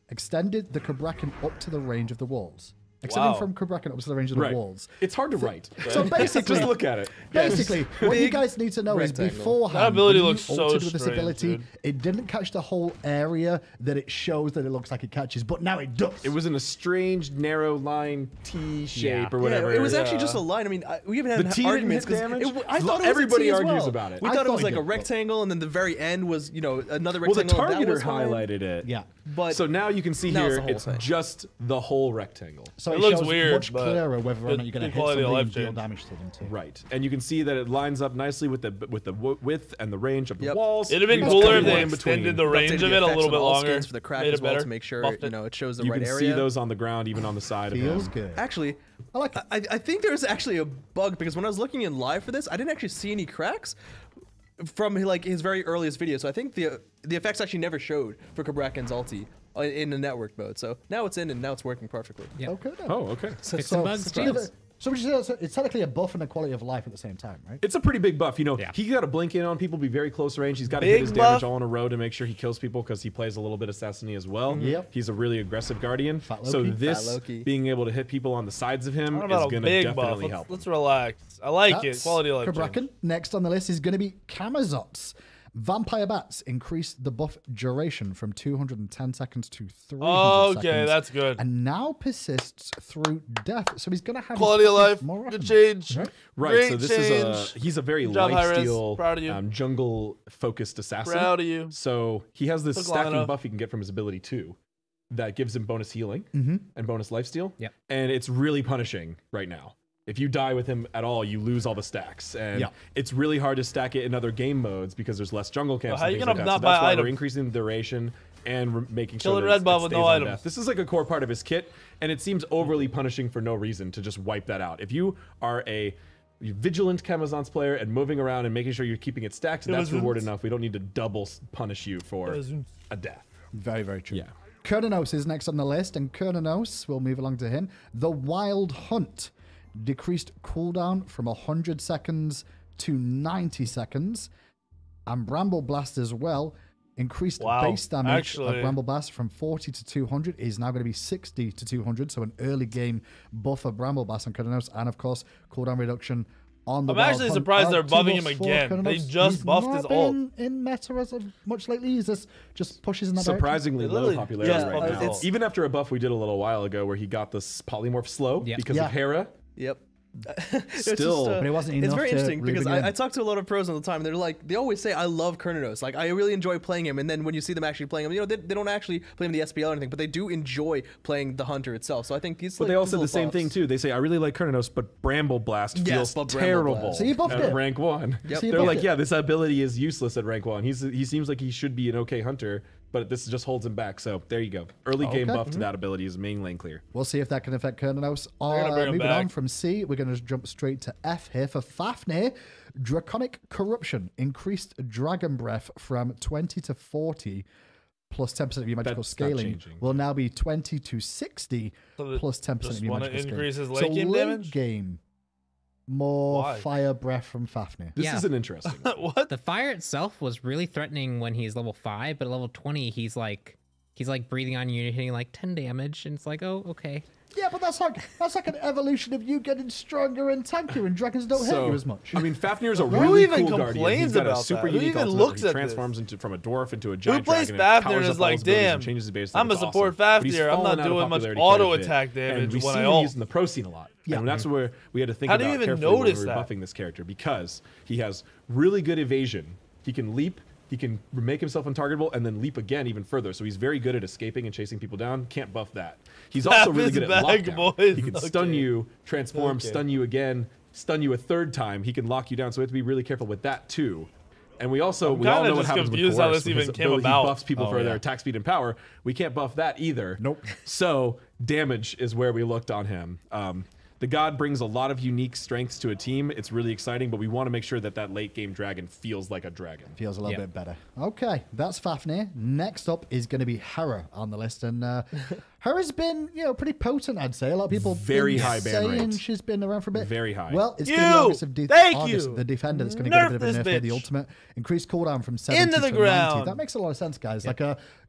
Speaker 1: Extended the Cabrakan up to the range of the walls. Extending
Speaker 4: Wow.
Speaker 1: from Cabrakan up to the range of the
Speaker 2: Right.
Speaker 1: walls.
Speaker 2: It's hard to write.
Speaker 1: So basically,
Speaker 2: Just look at it.
Speaker 1: Basically, what you guys need to know is
Speaker 3: rectangle.
Speaker 1: beforehand,
Speaker 4: That ability
Speaker 1: when you
Speaker 4: looks so
Speaker 1: altered with this
Speaker 4: strange,
Speaker 1: ability,
Speaker 4: dude.
Speaker 1: it didn't catch the whole area that it shows that it looks like it catches, but now it does.
Speaker 2: It was in a strange narrow line T shape
Speaker 5: Yeah.
Speaker 2: or whatever.
Speaker 3: Yeah, it was actually
Speaker 4: Yeah.
Speaker 3: just a line. I mean, we even had
Speaker 2: The T didn't
Speaker 3: arguments
Speaker 2: hit damage?
Speaker 3: I thought it was
Speaker 2: Everybody
Speaker 3: a T as
Speaker 2: argues
Speaker 3: well.
Speaker 2: about it.
Speaker 3: We
Speaker 1: I
Speaker 3: thought it
Speaker 1: thought
Speaker 3: was
Speaker 1: it
Speaker 3: like a
Speaker 1: did, but-
Speaker 3: rectangle, and then the very end was another
Speaker 2: Well, the
Speaker 3: rectangle. and that
Speaker 2: targeter
Speaker 3: was fine.
Speaker 2: highlighted it.
Speaker 1: Yeah.
Speaker 3: But
Speaker 2: So now you can see
Speaker 3: Now it's
Speaker 2: here,
Speaker 3: the whole
Speaker 2: it's
Speaker 3: thing.
Speaker 2: just the whole rectangle.
Speaker 1: So
Speaker 4: It
Speaker 1: it,
Speaker 4: looks
Speaker 1: shows
Speaker 4: weird,
Speaker 1: much
Speaker 4: but
Speaker 1: clearer whether or
Speaker 4: good-
Speaker 1: not you're going to
Speaker 4: good
Speaker 1: hit
Speaker 4: quality of
Speaker 1: somebody
Speaker 4: life
Speaker 1: and deal
Speaker 4: change.
Speaker 1: damage to them too.
Speaker 2: Right, and you can see that it lines up nicely with the width and the range of the
Speaker 3: Yep.
Speaker 2: walls.
Speaker 4: It'd have been
Speaker 2: There's
Speaker 4: cooler
Speaker 2: kind
Speaker 4: if
Speaker 2: of
Speaker 4: they
Speaker 2: one in between.
Speaker 4: extended the
Speaker 3: updated
Speaker 4: range of it a
Speaker 3: effects
Speaker 4: little
Speaker 3: on
Speaker 4: bit
Speaker 3: all
Speaker 4: longer.
Speaker 3: skins for the crack
Speaker 4: Made
Speaker 3: as
Speaker 4: it
Speaker 3: well
Speaker 4: better.
Speaker 3: to make sure
Speaker 4: Buffed it.
Speaker 3: it shows the
Speaker 2: You
Speaker 3: right
Speaker 2: can
Speaker 3: area.
Speaker 2: see those on the ground, even on the side
Speaker 1: Feels
Speaker 2: of him.
Speaker 1: good.
Speaker 3: Actually,
Speaker 1: I like it.
Speaker 3: I think there's actually a bug because when I was looking in live for this, I didn't actually see any cracks from like his very earliest video. So I think the effects actually never showed for Cabrakan's ulti in the network mode. So now it's in and now it's working perfectly.
Speaker 5: Yeah.
Speaker 1: Okay. Then.
Speaker 2: Oh, okay.
Speaker 5: Fix some bugs, James.
Speaker 1: So would you say it's technically a buff and a quality of life at the same time, right?
Speaker 2: It's a pretty big buff.
Speaker 5: Yeah.
Speaker 2: He got to blink in on people, be very close range. He's got to
Speaker 4: Big
Speaker 2: hit his damage
Speaker 4: buff.
Speaker 2: all in a row to make sure he kills people because he plays a little bit assassiny as well.
Speaker 1: Yep.
Speaker 2: He's a really aggressive guardian.
Speaker 1: Fat
Speaker 2: So
Speaker 1: Loki.
Speaker 2: this
Speaker 3: Fat Loki.
Speaker 2: being able to hit people on the sides of him
Speaker 4: What
Speaker 2: is
Speaker 4: about
Speaker 2: going
Speaker 4: a
Speaker 2: to
Speaker 4: big buff?
Speaker 2: definitely help.
Speaker 4: Let's relax. I like it.
Speaker 1: That's
Speaker 4: Quality of life.
Speaker 1: Cabrakan.
Speaker 4: change.
Speaker 1: Next on the list is going to be Camazots. Vampire Bats increase the buff duration from 210 seconds to 300
Speaker 4: Okay,
Speaker 1: seconds.
Speaker 4: that's good.
Speaker 1: And now persists through death. So he's going to have
Speaker 4: Quality
Speaker 1: his
Speaker 4: of life.
Speaker 1: more often.
Speaker 4: Good change.
Speaker 2: Right,
Speaker 4: Great
Speaker 2: so this
Speaker 4: change.
Speaker 2: he's a very
Speaker 4: Good job, Hi-Rez.
Speaker 2: lifesteal,
Speaker 4: Proud of you.
Speaker 2: jungle-focused assassin.
Speaker 4: Proud of you.
Speaker 2: So he has this
Speaker 4: Took
Speaker 2: stacking
Speaker 4: Lana.
Speaker 2: buff he can get from his ability too, that gives him bonus healing and bonus lifesteal.
Speaker 5: Yep.
Speaker 2: And it's really punishing right now. If you die with him at all, you lose all the stacks, and
Speaker 1: Yeah.
Speaker 2: it's really hard to stack it in other game modes because there's less jungle camps.
Speaker 4: how
Speaker 2: and
Speaker 4: you
Speaker 2: things
Speaker 4: gonna
Speaker 2: like that.
Speaker 4: not
Speaker 2: So that's
Speaker 4: buy
Speaker 2: why
Speaker 4: items?
Speaker 2: we're increasing the duration and making sure
Speaker 4: Killing
Speaker 2: that
Speaker 4: red
Speaker 2: it
Speaker 4: buff with
Speaker 2: stays
Speaker 4: no
Speaker 2: on
Speaker 4: items.
Speaker 2: death. This is like a core part of his kit, and it seems overly punishing for no reason to just wipe that out. If you are a vigilant Camazons player and moving around and making sure you're keeping it stacked, that's reward enough. We don't need to double punish you for a death.
Speaker 1: Very, very true.
Speaker 2: Yeah.
Speaker 1: Kurnanos is next on the list, and Kurnanos, we'll move along to him. The Wild Hunt decreased cooldown from 100 seconds to 90 seconds. And Bramble Blast as well. Increased
Speaker 4: Wow.
Speaker 1: base damage
Speaker 4: Actually-
Speaker 1: of Bramble Blast from 40 to 200 is now going to be 60 to 200. So an early game buff of Bramble Blast on Kurnanos. And of course, cooldown reduction on the
Speaker 4: I'm
Speaker 1: Wild
Speaker 4: actually
Speaker 1: Hunt.
Speaker 4: surprised they're
Speaker 1: Two
Speaker 4: buffing
Speaker 1: buffs
Speaker 4: him
Speaker 1: for
Speaker 4: again. They
Speaker 1: Kurnanos.
Speaker 4: just
Speaker 1: He's
Speaker 4: buffed
Speaker 1: not
Speaker 4: his ult.
Speaker 1: been in meta as of much lately. He's just pushes in that direction.
Speaker 2: Surprisingly
Speaker 4: They
Speaker 2: low
Speaker 4: literally
Speaker 2: popularity
Speaker 3: just
Speaker 2: right
Speaker 3: buffed
Speaker 2: now.
Speaker 3: his ult.
Speaker 2: Even after a buff we did a little while ago where he got this polymorph slow
Speaker 5: Yep.
Speaker 2: because
Speaker 1: Yeah.
Speaker 2: of Hera.
Speaker 3: Yep.
Speaker 2: Still,
Speaker 1: But it wasn't
Speaker 3: It's
Speaker 1: enough
Speaker 3: very
Speaker 1: to
Speaker 3: interesting
Speaker 1: reel
Speaker 3: because
Speaker 1: him in.
Speaker 3: I talk to a lot of pros all the time. And they're like, they always say, "I love Kurnanos. Like, I really enjoy playing him." And then when you see them actually playing him, they don't actually play him the SPL or anything, but they do enjoy playing the Hunter itself. So I think he's.
Speaker 2: but
Speaker 3: like,
Speaker 2: they all
Speaker 3: these
Speaker 2: said the
Speaker 3: little
Speaker 2: same
Speaker 3: buffs.
Speaker 2: thing too. They say I really like Kurnanos, but Bramble Blast
Speaker 3: Yes,
Speaker 2: feels
Speaker 3: but Bramble
Speaker 2: terrible.
Speaker 3: Blast.
Speaker 1: So you buffed
Speaker 2: at
Speaker 1: it.
Speaker 2: rank 1.
Speaker 3: Yep.
Speaker 1: So you
Speaker 2: They're
Speaker 1: buffed
Speaker 2: like,
Speaker 1: it.
Speaker 2: yeah, this ability is useless at rank 1. He seems like he should be an okay hunter, but this just holds him back. So there you go. Early game buff to that ability is main lane clear.
Speaker 1: We'll see if that can affect Qurna. Moving on from C, we're going to jump straight to F here for Fafnir. Draconic Corruption. Increased Dragon Breath from 20 to 40 plus 10% of your magical scaling will now be 20 to 60 plus 10% of your magical
Speaker 4: increase
Speaker 1: scaling.
Speaker 4: his late game damage?
Speaker 1: Game, more fire breath from Fafnir.
Speaker 2: This is an interesting one.
Speaker 5: The fire itself was really threatening when he's level 5, but at level 20, he's like breathing on you and hitting like 10 damage, and it's like, oh, okay.
Speaker 1: Yeah, but that's like an evolution of you getting stronger and tankier, and dragons don't hit you as much.
Speaker 2: I mean, Fafnir's a really cool guardian. He's got a super
Speaker 4: Who
Speaker 2: unique
Speaker 4: even
Speaker 2: ultimate.
Speaker 4: looks
Speaker 2: He
Speaker 4: at
Speaker 2: transforms
Speaker 4: this?
Speaker 2: from a dwarf into a giant
Speaker 4: Who plays
Speaker 2: dragon.
Speaker 4: Fafnir and
Speaker 2: powers
Speaker 4: is
Speaker 2: up all
Speaker 4: like,
Speaker 2: his abilities
Speaker 4: damn,
Speaker 2: and changes his base.
Speaker 4: I'm a
Speaker 2: It's
Speaker 4: support
Speaker 2: awesome. But he's
Speaker 4: Fafnir. I'm
Speaker 2: fallen
Speaker 4: not
Speaker 2: out of
Speaker 4: doing much
Speaker 2: popularity quite a
Speaker 4: auto
Speaker 2: bit.
Speaker 4: attack
Speaker 2: And
Speaker 4: damage
Speaker 2: we've
Speaker 4: when
Speaker 2: seen
Speaker 4: I
Speaker 2: him
Speaker 4: ult.
Speaker 2: used in the pro scene a lot.
Speaker 1: Yeah.
Speaker 2: And that's where we had to think
Speaker 4: How do
Speaker 2: about
Speaker 4: you even
Speaker 2: carefully when we
Speaker 4: notice
Speaker 2: were
Speaker 4: that?
Speaker 2: buffing this character, because he has really good evasion. He can leap. He can make himself untargetable and then leap again even further. So he's very good at escaping and chasing people down. Can't buff that. He's also really good at lockdown.
Speaker 4: Boys.
Speaker 2: He can stun you, transform, stun you again, stun you a third time. He can lock you down. So we have to be really careful with that too. And we all know what happens with
Speaker 4: confused how
Speaker 2: Chorus.
Speaker 4: this even
Speaker 2: His
Speaker 4: came
Speaker 2: ability
Speaker 4: about.
Speaker 2: buffs people for their attack speed and power. We can't buff that either.
Speaker 1: Nope.
Speaker 2: So damage is where we looked on him. The god brings a lot of unique strengths to a team. It's really exciting, but we want to make sure that that late game dragon feels like a dragon.
Speaker 1: Feels a little bit better. Okay, that's Fafnir. Next up is going to be Hera on the list, and Hera's been, pretty potent, I'd say. A lot of people
Speaker 2: Very high ban rate.
Speaker 1: She's been around for a bit.
Speaker 2: Very high.
Speaker 1: Well, it's going to be August, the defender that's going to get a bit of a nerf here. The ultimate increased cooldown from 70 to 90. That makes a lot of sense, guys. Like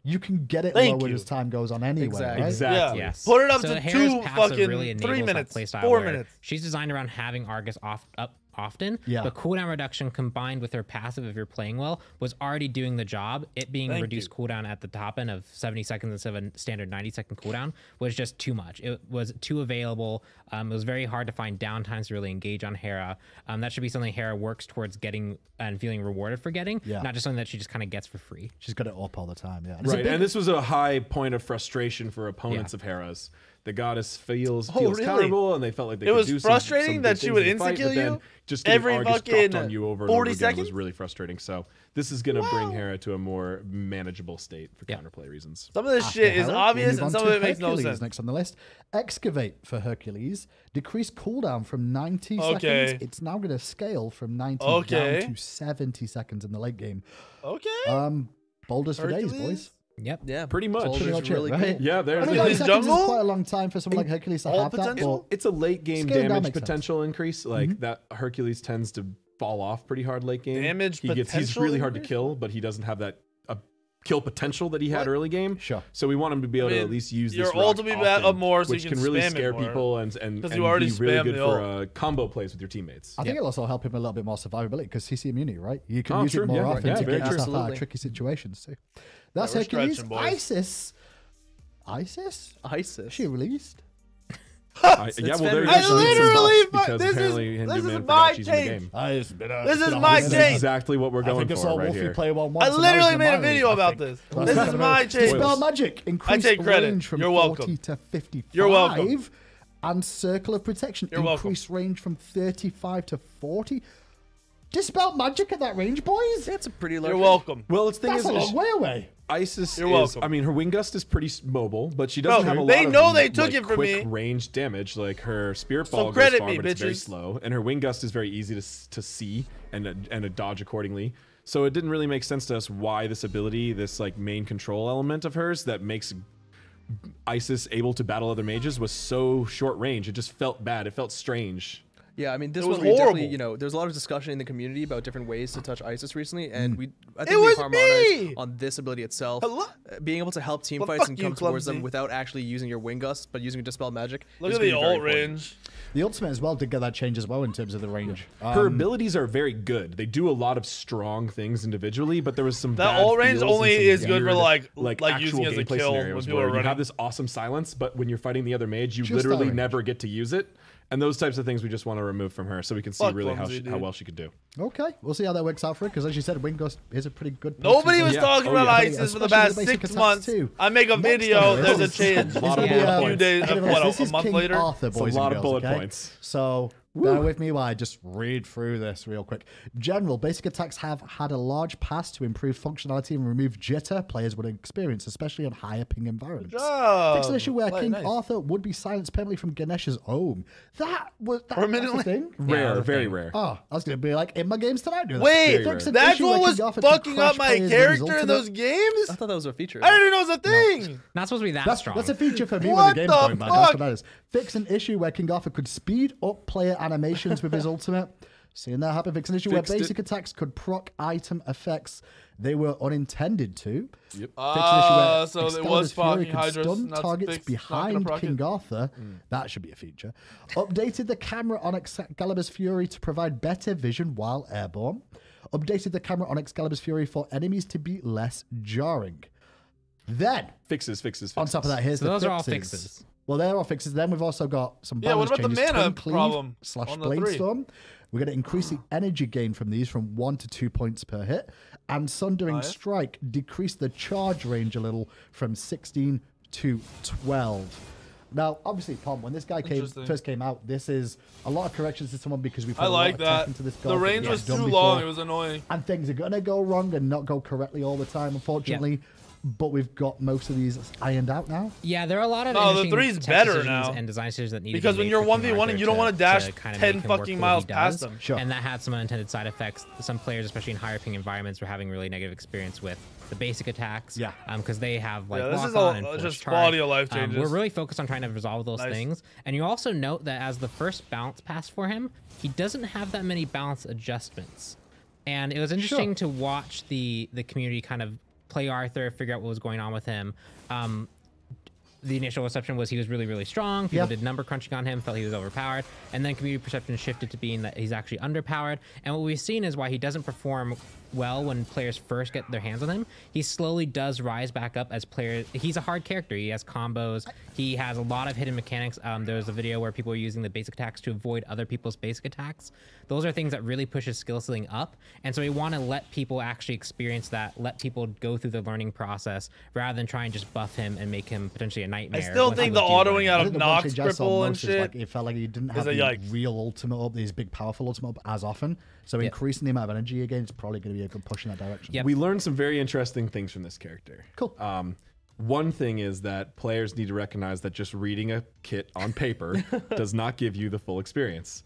Speaker 1: you can get it lower as time goes on anyway. Right?
Speaker 2: Exactly.
Speaker 4: Yeah.
Speaker 5: Yes.
Speaker 4: Put it up
Speaker 5: So
Speaker 4: to
Speaker 5: Hera's
Speaker 4: 2
Speaker 5: passive
Speaker 4: fucking
Speaker 5: really
Speaker 4: 3
Speaker 5: enables that
Speaker 4: minutes,
Speaker 5: playstyle
Speaker 4: 4
Speaker 5: where
Speaker 4: minutes.
Speaker 5: She's designed around having Argus up often,
Speaker 1: Yeah.
Speaker 5: but cooldown reduction combined with her passive, if you're playing well, was already doing the job. It being reduced cooldown at the top end of 70 seconds instead of a standard 90-second cooldown was just too much. It was too available. It was very hard to find downtimes to really engage on Hera. That should be something Hera works towards getting and feeling rewarded for getting, not just something that she just kind of gets for free.
Speaker 1: She's got it up all the time, yeah.
Speaker 2: Right, and this was a high point of frustration for opponents of Hera's. The goddess feels
Speaker 4: really?
Speaker 2: counterable, and they felt like they
Speaker 4: It
Speaker 2: could
Speaker 4: was
Speaker 2: do
Speaker 4: frustrating
Speaker 2: some
Speaker 4: that
Speaker 2: good
Speaker 4: she
Speaker 2: things
Speaker 4: would
Speaker 2: in the fight,
Speaker 4: insta-kill
Speaker 2: but then
Speaker 4: you
Speaker 2: just getting
Speaker 4: every
Speaker 2: Argus
Speaker 4: fucking
Speaker 2: dropped on you over and
Speaker 4: 40
Speaker 2: over again
Speaker 4: seconds?
Speaker 2: was really frustrating. So this is going to bring Hera to a more manageable state for counterplay reasons.
Speaker 4: Some of this shit is obvious and some of it makes no sense.
Speaker 1: Next on the list, Excavate for Hercules. Decreased cooldown from 90 seconds. It's now going to scale from 90 down to 70 seconds in the late game.
Speaker 4: Okay.
Speaker 1: Boulders for days, boys.
Speaker 5: Yep.
Speaker 3: Yeah,
Speaker 2: Pretty much.
Speaker 1: Pretty much
Speaker 3: really
Speaker 1: it, right?
Speaker 3: cool.
Speaker 2: Yeah, there's
Speaker 1: I mean,
Speaker 4: Is
Speaker 1: 90
Speaker 4: it
Speaker 1: seconds
Speaker 4: jungle?
Speaker 1: is quite a long time for someone like Hercules to
Speaker 4: all
Speaker 1: have that.
Speaker 4: potential?
Speaker 1: But
Speaker 2: it's a late game
Speaker 1: Scale down
Speaker 2: damage
Speaker 1: makes sense.
Speaker 2: potential increase. Like that Hercules tends to fall off pretty hard late game.
Speaker 4: Damage
Speaker 2: He's
Speaker 4: potential
Speaker 2: really hard to
Speaker 4: increase?
Speaker 2: kill, but he doesn't have that kill potential that he had early game.
Speaker 1: Sure.
Speaker 2: So we want him to be able to at least use
Speaker 4: your
Speaker 2: this
Speaker 4: ult
Speaker 2: rock
Speaker 4: to be
Speaker 2: often,
Speaker 4: up more so
Speaker 2: which
Speaker 4: you can
Speaker 2: really
Speaker 4: spam it
Speaker 2: scare
Speaker 4: more.
Speaker 2: people and
Speaker 4: you already
Speaker 2: be really
Speaker 4: spam
Speaker 2: good
Speaker 4: the
Speaker 2: for combo plays with your teammates.
Speaker 1: I think it'll also help him a little bit more survivability because CC immunity, right? You can
Speaker 2: Oh,
Speaker 1: use
Speaker 2: true,
Speaker 1: it more
Speaker 2: yeah,
Speaker 1: often
Speaker 2: yeah,
Speaker 1: to
Speaker 2: very
Speaker 1: get
Speaker 2: true.
Speaker 1: yourself out of
Speaker 3: Absolutely.
Speaker 1: tricky situations too. That's
Speaker 4: we're
Speaker 1: Hercules.
Speaker 4: stretching, boys.
Speaker 1: ISIS?
Speaker 3: ISIS.
Speaker 1: She released?
Speaker 2: Yeah, well, there
Speaker 3: I
Speaker 2: you go.
Speaker 4: literally-
Speaker 2: because
Speaker 4: this is-
Speaker 2: apparently
Speaker 4: this
Speaker 2: Hindu
Speaker 4: is
Speaker 2: man
Speaker 4: my
Speaker 2: forgot she's in the
Speaker 4: change.
Speaker 2: game.
Speaker 4: This is my
Speaker 2: This is
Speaker 4: change.
Speaker 2: exactly what we're going for right here.
Speaker 1: play one
Speaker 4: I literally made a video about this. This is my change.
Speaker 1: Dispel magic. Increased
Speaker 4: take credit.
Speaker 1: range from
Speaker 4: You're
Speaker 1: 40
Speaker 4: welcome.
Speaker 1: to 55.
Speaker 4: You're welcome.
Speaker 1: And Circle of Protection.
Speaker 4: You're welcome.
Speaker 1: Increased range from 35 to 40. Dispel magic at that range, boys.
Speaker 3: That's a pretty large.
Speaker 4: You're welcome.
Speaker 2: Well, its thing
Speaker 1: That's a long way away.
Speaker 2: Isis
Speaker 4: You're
Speaker 2: is,
Speaker 4: welcome.
Speaker 2: I mean, her wing gust is pretty mobile, but she doesn't have a lot
Speaker 4: they
Speaker 2: of
Speaker 4: know they took
Speaker 2: like,
Speaker 4: it from
Speaker 2: quick
Speaker 4: me.
Speaker 2: range damage. Like her spirit
Speaker 4: So
Speaker 2: ball goes
Speaker 4: credit
Speaker 2: far,
Speaker 4: me,
Speaker 2: but it's very
Speaker 4: bitches.
Speaker 2: slow, and her wing gust is very easy to see and to dodge accordingly. So it didn't really make sense to us why this ability, this like main control element of hers that makes Isis able to battle other mages, was so short range. It just felt bad. It felt strange.
Speaker 3: Yeah, I mean, this
Speaker 4: It was
Speaker 3: one we definitely,
Speaker 4: horrible.
Speaker 3: there's a lot of discussion in the community about different ways to touch ISIS recently, and I
Speaker 4: It
Speaker 3: think we
Speaker 4: was
Speaker 3: harmonized
Speaker 4: me!
Speaker 3: on this ability itself.
Speaker 4: Hello?
Speaker 3: Being able to help team
Speaker 4: Well,
Speaker 3: fights
Speaker 4: fuck
Speaker 3: and
Speaker 4: you,
Speaker 3: come towards
Speaker 4: clumsy.
Speaker 3: them without actually using your wing gust, but using Dispel Magic.
Speaker 4: Look
Speaker 3: is
Speaker 4: at the
Speaker 3: gonna be very
Speaker 4: ult
Speaker 3: important.
Speaker 4: range.
Speaker 1: The ultimate as well did get that change as well in terms of the range.
Speaker 2: Her abilities are very good. They do a lot of strong things individually, but there was some
Speaker 4: That
Speaker 2: bad
Speaker 4: ult range
Speaker 2: feels and
Speaker 4: only
Speaker 2: some
Speaker 4: is good for
Speaker 2: weird,
Speaker 4: like
Speaker 2: actual
Speaker 4: using as a
Speaker 2: gameplay
Speaker 4: kill when
Speaker 2: scenarios
Speaker 4: people
Speaker 2: where
Speaker 4: are
Speaker 2: you
Speaker 4: running.
Speaker 2: have this awesome silence, but when you're fighting the other mage, you
Speaker 1: Just
Speaker 2: literally
Speaker 1: that range.
Speaker 2: never get to use it. And those types of things we just want to remove from her so we can see
Speaker 4: Fuck
Speaker 2: really
Speaker 4: clumsy,
Speaker 2: how
Speaker 4: dude.
Speaker 2: well she could do.
Speaker 1: Okay, we'll see how that works out for her because, as you said, wing gust is a pretty good.
Speaker 4: Nobody was
Speaker 2: Yeah.
Speaker 4: talking
Speaker 2: Oh,
Speaker 4: about
Speaker 2: yeah.
Speaker 4: ISIS for the
Speaker 1: Especially
Speaker 4: past
Speaker 1: the basic
Speaker 4: 6
Speaker 1: attacks
Speaker 4: months.
Speaker 1: too.
Speaker 4: I make a
Speaker 1: Next
Speaker 4: video,
Speaker 1: on the
Speaker 4: there's a
Speaker 1: list
Speaker 4: change.
Speaker 2: A lot of
Speaker 1: It's
Speaker 2: bullet
Speaker 1: gonna be,
Speaker 2: points.
Speaker 4: few days,
Speaker 1: anyway,
Speaker 4: what,
Speaker 1: this
Speaker 4: a
Speaker 1: is
Speaker 4: month
Speaker 1: King
Speaker 4: later?
Speaker 1: Arthur,
Speaker 2: It's a
Speaker 1: boys
Speaker 2: lot
Speaker 1: and
Speaker 2: of
Speaker 1: girls,
Speaker 2: bullet
Speaker 1: okay?
Speaker 2: points.
Speaker 1: So Bear with me while I just read through this real quick. General, basic attacks have had a large pass to improve functionality and remove jitter players would experience, especially on higher ping environments. Fix an issue where King Arthur would be silenced permanently from Ganesh's ohm. That was a thing?
Speaker 2: Rare, very rare.
Speaker 1: Oh, I was going to be like, in my games tonight, do that.
Speaker 4: Wait,
Speaker 1: Fix an
Speaker 4: that's
Speaker 1: issue
Speaker 4: what
Speaker 1: where
Speaker 4: was
Speaker 1: King Arthur could
Speaker 4: fucking
Speaker 1: crush
Speaker 4: up my
Speaker 1: players with his
Speaker 4: character in
Speaker 1: ultimate.
Speaker 4: those games?
Speaker 3: I thought that was a feature.
Speaker 4: I didn't even know it was a thing.
Speaker 5: Not supposed to be that strong.
Speaker 1: That's a feature for me
Speaker 4: What
Speaker 1: when the game's
Speaker 4: the
Speaker 1: going bad. That's
Speaker 4: fuck?
Speaker 1: what that is. Fix an issue where King Arthur could speed up player animations with his ultimate. Seeing that happen. Fix an issue where basic attacks could proc item effects they were unintended to. Yep.
Speaker 4: So it was
Speaker 1: Fury
Speaker 4: fucking
Speaker 1: could
Speaker 4: Hydra.
Speaker 1: stun targets behind King Arthur. That should be a feature. Updated the camera on Excalibur's Fury to provide better vision while airborne. Updated the camera on Excalibur's Fury for enemies to be less jarring. Then
Speaker 2: Fixes.
Speaker 1: on top of that, here's the
Speaker 5: those
Speaker 1: fixes.
Speaker 5: are all fixes.
Speaker 1: Well, they're all fixes. Then we've also got some
Speaker 4: Yeah, what
Speaker 1: balance
Speaker 4: about the
Speaker 1: changes.
Speaker 4: mana
Speaker 1: Twin Cleave
Speaker 4: problem
Speaker 1: /
Speaker 4: on the
Speaker 1: Blainstorm. We're going to increase the energy gain from these from 1 to 2 points per hit. And Sundering Strike decreased the charge range a little from 16 to 12. Now, obviously, Tom, when this guy first came out, this is a lot of corrections to someone because we've had
Speaker 4: I
Speaker 1: a lot
Speaker 4: like
Speaker 1: of tech
Speaker 4: that.
Speaker 1: into this
Speaker 4: The
Speaker 1: god
Speaker 4: range
Speaker 1: that
Speaker 4: was
Speaker 1: we've
Speaker 4: too
Speaker 1: done
Speaker 4: long.
Speaker 1: before.
Speaker 4: It was annoying.
Speaker 1: And things are going to go wrong and not go correctly all the time, unfortunately. But we've got most of these ironed out now.
Speaker 5: Yeah, there are a lot of
Speaker 4: No, the
Speaker 5: interesting
Speaker 4: 3's
Speaker 5: tech
Speaker 4: better
Speaker 5: decisions
Speaker 4: now.
Speaker 5: and design decisions that need
Speaker 4: Because
Speaker 5: to be
Speaker 4: when
Speaker 5: made
Speaker 4: you're
Speaker 5: for King
Speaker 4: 1v1
Speaker 5: Arthur
Speaker 4: and you don't want to dash
Speaker 5: kind of
Speaker 4: 10
Speaker 5: make him work
Speaker 4: fucking
Speaker 5: the way
Speaker 4: miles
Speaker 5: he
Speaker 4: past
Speaker 5: does.
Speaker 4: them.
Speaker 1: Sure.
Speaker 5: And that had some unintended side effects. Some players, especially in higher ping environments, were having really negative experience with the basic attacks.
Speaker 1: Yeah.
Speaker 5: Because they have like
Speaker 4: this is
Speaker 5: lock on and
Speaker 4: all
Speaker 5: force
Speaker 4: just
Speaker 5: charge.
Speaker 4: quality of life changes.
Speaker 5: We're really focused on trying to resolve those things. And you also note that as the first balance pass for him, he doesn't have that many balance adjustments. And it was interesting to watch the community kind of play Arthur, figure out what was going on with him. The initial reception was he was really, really strong. People did number crunching on him, felt he was overpowered. And then community perception shifted to being that he's actually underpowered. And what we've seen is why he doesn't perform well when players first get their hands on him. He slowly does rise back up as players. He's a hard character. He has combos. He has a lot of hidden mechanics. There was a video where people were using the basic attacks to avoid other people's basic attacks. Those are things that really push his skill ceiling up. And so we want to let people actually experience that, let people go through the learning process rather than try and just buff him and make him potentially a nightmare.
Speaker 4: I still think the autoing out of Nox cripple and shit.
Speaker 1: Like, it felt like he didn't have the real ultimate up, these big powerful ultimate up as often. So increasing the amount of energy again is probably going to be a good push in that direction.
Speaker 5: Yep.
Speaker 2: We learned some very interesting things from this character.
Speaker 1: Cool.
Speaker 2: One thing is that players need to recognize that just reading a kit on paper does not give you the full experience.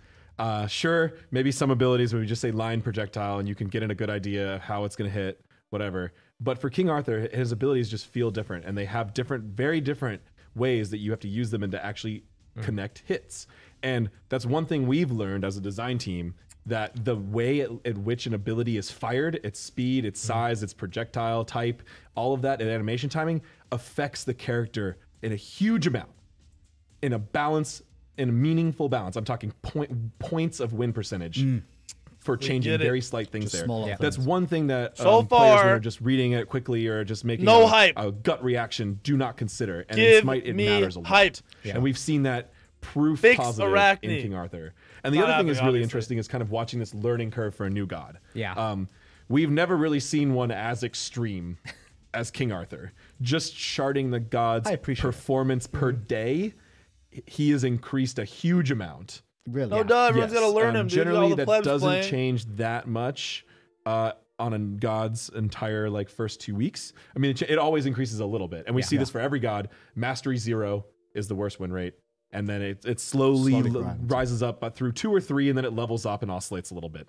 Speaker 2: Sure, maybe some abilities where we just say line projectile and you can get in a good idea of how it's going to hit, whatever. But for King Arthur, his abilities just feel different, and they have very different ways that you have to use them and to actually connect hits. And that's one thing we've learned as a design team, that the way at which an ability is fired, its speed, its size, its projectile type, all of that, and animation timing affects the character in a huge amount, in a balance, in a meaningful balance. I'm talking points of win percentage for changing very slight things there. That's one thing that players when are just reading it quickly or just making a gut reaction do not consider. And in Smite, it matters a lot. And we've seen that proof positive in King Arthur. And the other thing is really interesting is kind of watching this learning curve for a new god. We've never really seen one as extreme as King Arthur. Just sharding the god's performance per day, he has increased a huge amount.
Speaker 1: Really?
Speaker 4: No, duh, everyone's got to learn him.
Speaker 2: Generally,
Speaker 4: dude.
Speaker 2: that doesn't change that much on a god's entire first 2 weeks. I mean, it always increases a little bit. And we see this for every god. Mastery 0 is the worst win rate. And then it slowly rises up through 2 or 3, and then it levels up and oscillates a little bit.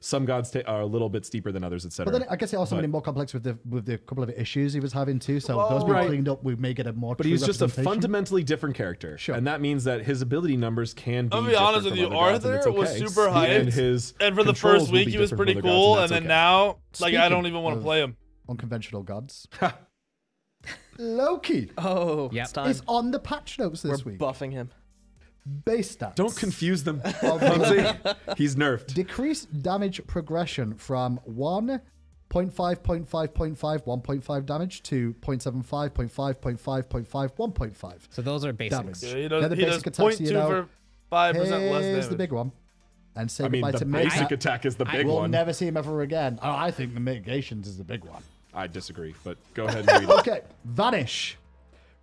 Speaker 2: Some gods are a little bit steeper than others, etc.
Speaker 1: But then I guess it also made it more complex with the couple of issues he was having too. So those being cleaned up, we may get a more.
Speaker 2: But he's just a fundamentally different character, and that means that his ability numbers can be.
Speaker 4: I'll be honest with you, Arthur was super hyped, and for the first week he was pretty cool, and then now, I don't even want to play him.
Speaker 1: Unconventional gods. Loki is on the patch notes this week.
Speaker 3: We're buffing him.
Speaker 1: Base stats.
Speaker 2: Don't confuse them. He's nerfed.
Speaker 1: Decreased damage progression from 1.5, 0.5, 0.5, 1.5 damage to 0.75, 0.5, 0.5, 0.5, 1.5.
Speaker 5: So those are basics.
Speaker 4: Yeah, he does 0.2 for 5% less damage.
Speaker 1: Here's the big one. And say goodbye to
Speaker 2: basic attack is the big one.
Speaker 1: We'll never see him ever again. Oh, I think the mitigations is the big one.
Speaker 2: I disagree, but go ahead and read it.
Speaker 1: Okay, Vanish.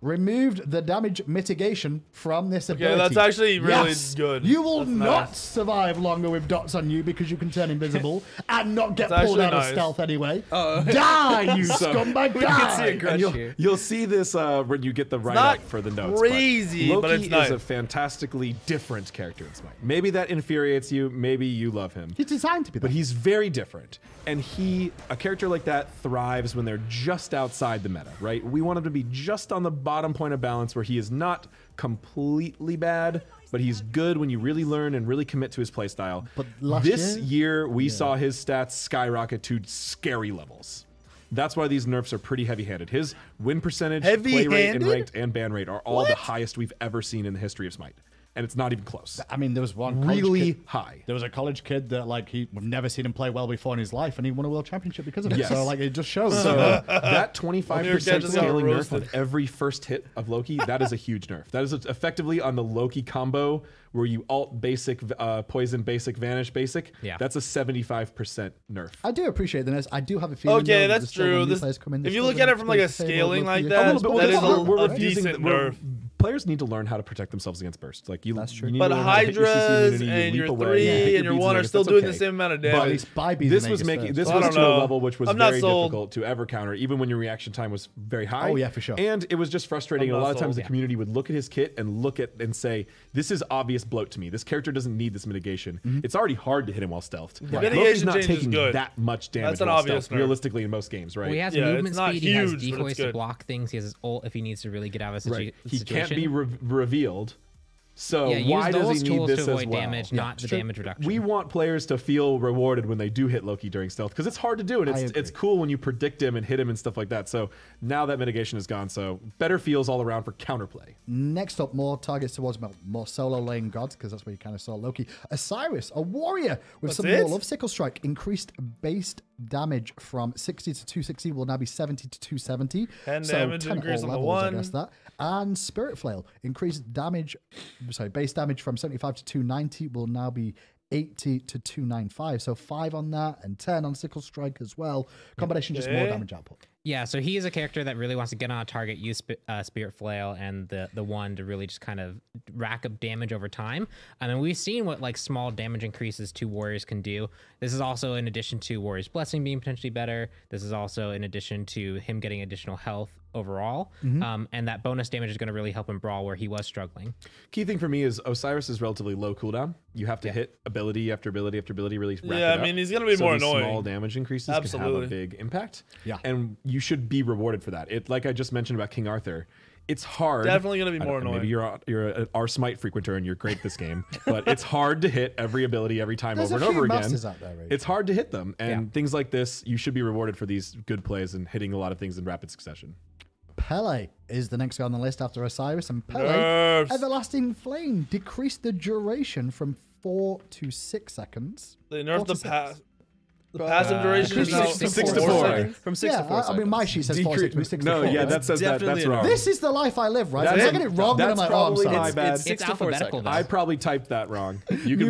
Speaker 1: removed the damage mitigation from this ability.
Speaker 4: Yeah, that's actually really good.
Speaker 1: You will not survive longer with dots on you because you can turn invisible and not get pulled out of stealth anyway. Die, you scumbag, die!
Speaker 2: You'll see this when you get the write-up for the notes.
Speaker 4: Crazy,
Speaker 2: Loki
Speaker 4: but it's nice.
Speaker 2: is a fantastically different character in Smite. Maybe that infuriates you. Maybe you love him.
Speaker 1: He's designed to be that.
Speaker 2: But he's very different. And a character like that thrives when they're just outside the meta, right? We want him to be just on the bottom point of balance where he is not completely bad, but he's good when you really learn and really commit to his playstyle.
Speaker 1: But
Speaker 2: this year, we saw his stats skyrocket to scary levels. That's why these nerfs are pretty heavy-handed. His win percentage, play rate, and ranked and ban rate are all the highest we've ever seen in the history of Smite. And it's not even close.
Speaker 1: I mean, there was one
Speaker 2: really high.
Speaker 1: There was a college kid that we've never seen him play well before in his life, and he won a world championship because of it. So it just shows.
Speaker 2: So that 25% scaling nerf on every first hit of Loki, that is a huge nerf. That is effectively on the Loki combo where you alt basic, poison basic, vanish basic.
Speaker 5: Yeah.
Speaker 2: That's a 75% nerf.
Speaker 1: I do appreciate the nerfs. I do have a feeling.
Speaker 4: Okay, that's true. If you look at it from a scaling like that, that is a decent nerf.
Speaker 2: Players need to learn how to protect themselves against bursts.
Speaker 1: That's true.
Speaker 4: But Hydras and your 3 and your 1 are still doing the same amount of damage.
Speaker 2: This was to a level which was very difficult to ever counter, even when your reaction time was very high.
Speaker 1: Oh yeah, for sure.
Speaker 2: And it was just frustrating. And a lot of times the community would look at his kit and and say, "This is obvious bloat to me. This character doesn't need this mitigation. It's already hard to hit him while stealthed. Loki's not taking that much damage. That's an obvious realistically in most games, right?
Speaker 5: Well, he has movement speed. He has decoys to block things. He has his ult if he needs to really get out of a situation.
Speaker 2: He can't be revealed. So
Speaker 5: yeah,
Speaker 2: why does he need this
Speaker 5: to avoid
Speaker 2: as well?
Speaker 5: damage, not the damage reduction.
Speaker 2: We want players to feel rewarded when they do hit Loki during stealth because it's hard to do, and it's cool when you predict him and hit him and stuff like that. So now that mitigation is gone, so better feels all around for counterplay.
Speaker 1: Next up, more targets towards more solo lane gods because that's where you kind of saw Loki. Osiris, a warrior with some more love. Sickle Strike increased base damage from 60 to 260 will now be 70 to 270.
Speaker 4: 10 damage increase on the 1.
Speaker 1: I guess that. And Spirit Flail increased base damage from 75 to 290 will now be 80 to 295. So 5 on that and 10 on Sickle Strike as well. Combination just more damage output.
Speaker 5: Yeah, so he is a character that really wants to get on a target, use Spirit Flail and the 1 to really just kind of rack up damage over time. I mean, we've seen what small damage increases to warriors can do. This is also in addition to Warrior's Blessing being potentially better. This is also in addition to him getting additional health overall. And that bonus damage is going to really help him brawl where he was struggling.
Speaker 2: Key thing for me is Osiris is relatively low cooldown. You have to hit ability after ability after ability, really rack it up.
Speaker 4: I mean, he's going to be more annoying.
Speaker 2: Small damage increases can have a big impact. Yeah. And you should be rewarded for that. Like I just mentioned about King Arthur, it's hard.
Speaker 4: Definitely going to be more annoying.
Speaker 2: Maybe you're an R Smite frequenter and you're great at this game, but it's hard to hit every ability every time over and over again.
Speaker 1: Out there, right?
Speaker 2: It's hard to hit them, and things like this, you should be rewarded for these good plays and hitting a lot of things in rapid succession.
Speaker 1: Pele is the next guy on the list after Osiris, and Pele, Everlasting Flame, decreased the duration from 4 to 6 seconds.
Speaker 4: They nerfed the passive duration is now
Speaker 2: 6 to 4.
Speaker 3: From 6 to 4 seconds.
Speaker 1: I mean, my sheet says 4 seconds, 6 to 4.
Speaker 2: No, yeah, that says that's wrong.
Speaker 1: This is the life I live, right? If I get it wrong, then I'm like, oh, I'm sorry.
Speaker 2: My bad.
Speaker 5: It's alphabetical.
Speaker 2: I probably typed that wrong. You can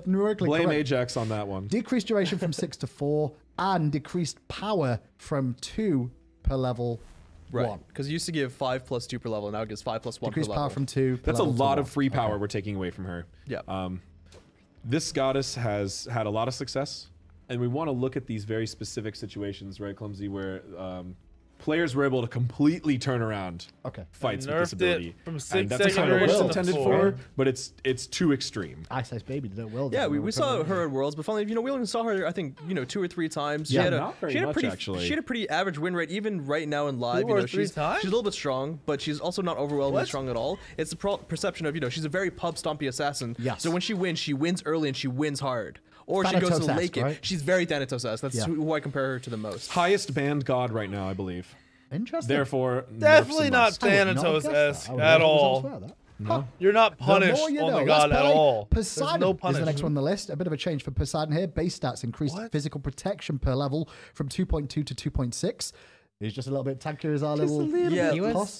Speaker 1: numerically
Speaker 2: blame Ajax on that one.
Speaker 1: Decreased duration from 6 to 4, and decreased power from 2 per level.
Speaker 3: Right, because it used to give 5 plus 2 per level, now it gives 5 plus 1 per level.
Speaker 1: Decreased power from 2 per
Speaker 2: That's
Speaker 1: level.
Speaker 2: That's a lot of free power we're taking away from her.
Speaker 3: Yeah.
Speaker 2: This goddess has had a lot of success, and we want to look at these very specific situations, right, Clumsy, where players were able to completely turn around fights with this ability.
Speaker 4: From 6
Speaker 2: and that's kind of what it's intended for, but it's too extreme.
Speaker 1: Ice Ice Baby did it well.
Speaker 3: Yeah, we saw her at Worlds, but finally, we only saw her, I think, 2 or 3 times. She had a pretty average win rate, even right now in live.
Speaker 4: 2 or 3 times?
Speaker 3: She's a little bit strong, but she's also not overwhelmingly strong at all. It's the perception of, she's a very pub stompy assassin.
Speaker 1: Yes.
Speaker 3: So when she wins early and she wins hard. Or she goes to the late game. Right? She's very Thanatos-esque. That's who I compare her to the most.
Speaker 2: Highest banned god right now, I believe.
Speaker 1: Interesting.
Speaker 2: Therefore,
Speaker 4: definitely not Thanatos-esque at all. No. You're not punished on the god at all.
Speaker 1: Poseidon is the next one on the list. A bit of a change for Poseidon here. Base stats increased physical protection per level from 2.2 to 2.6. He's just a little bit tankier as our little.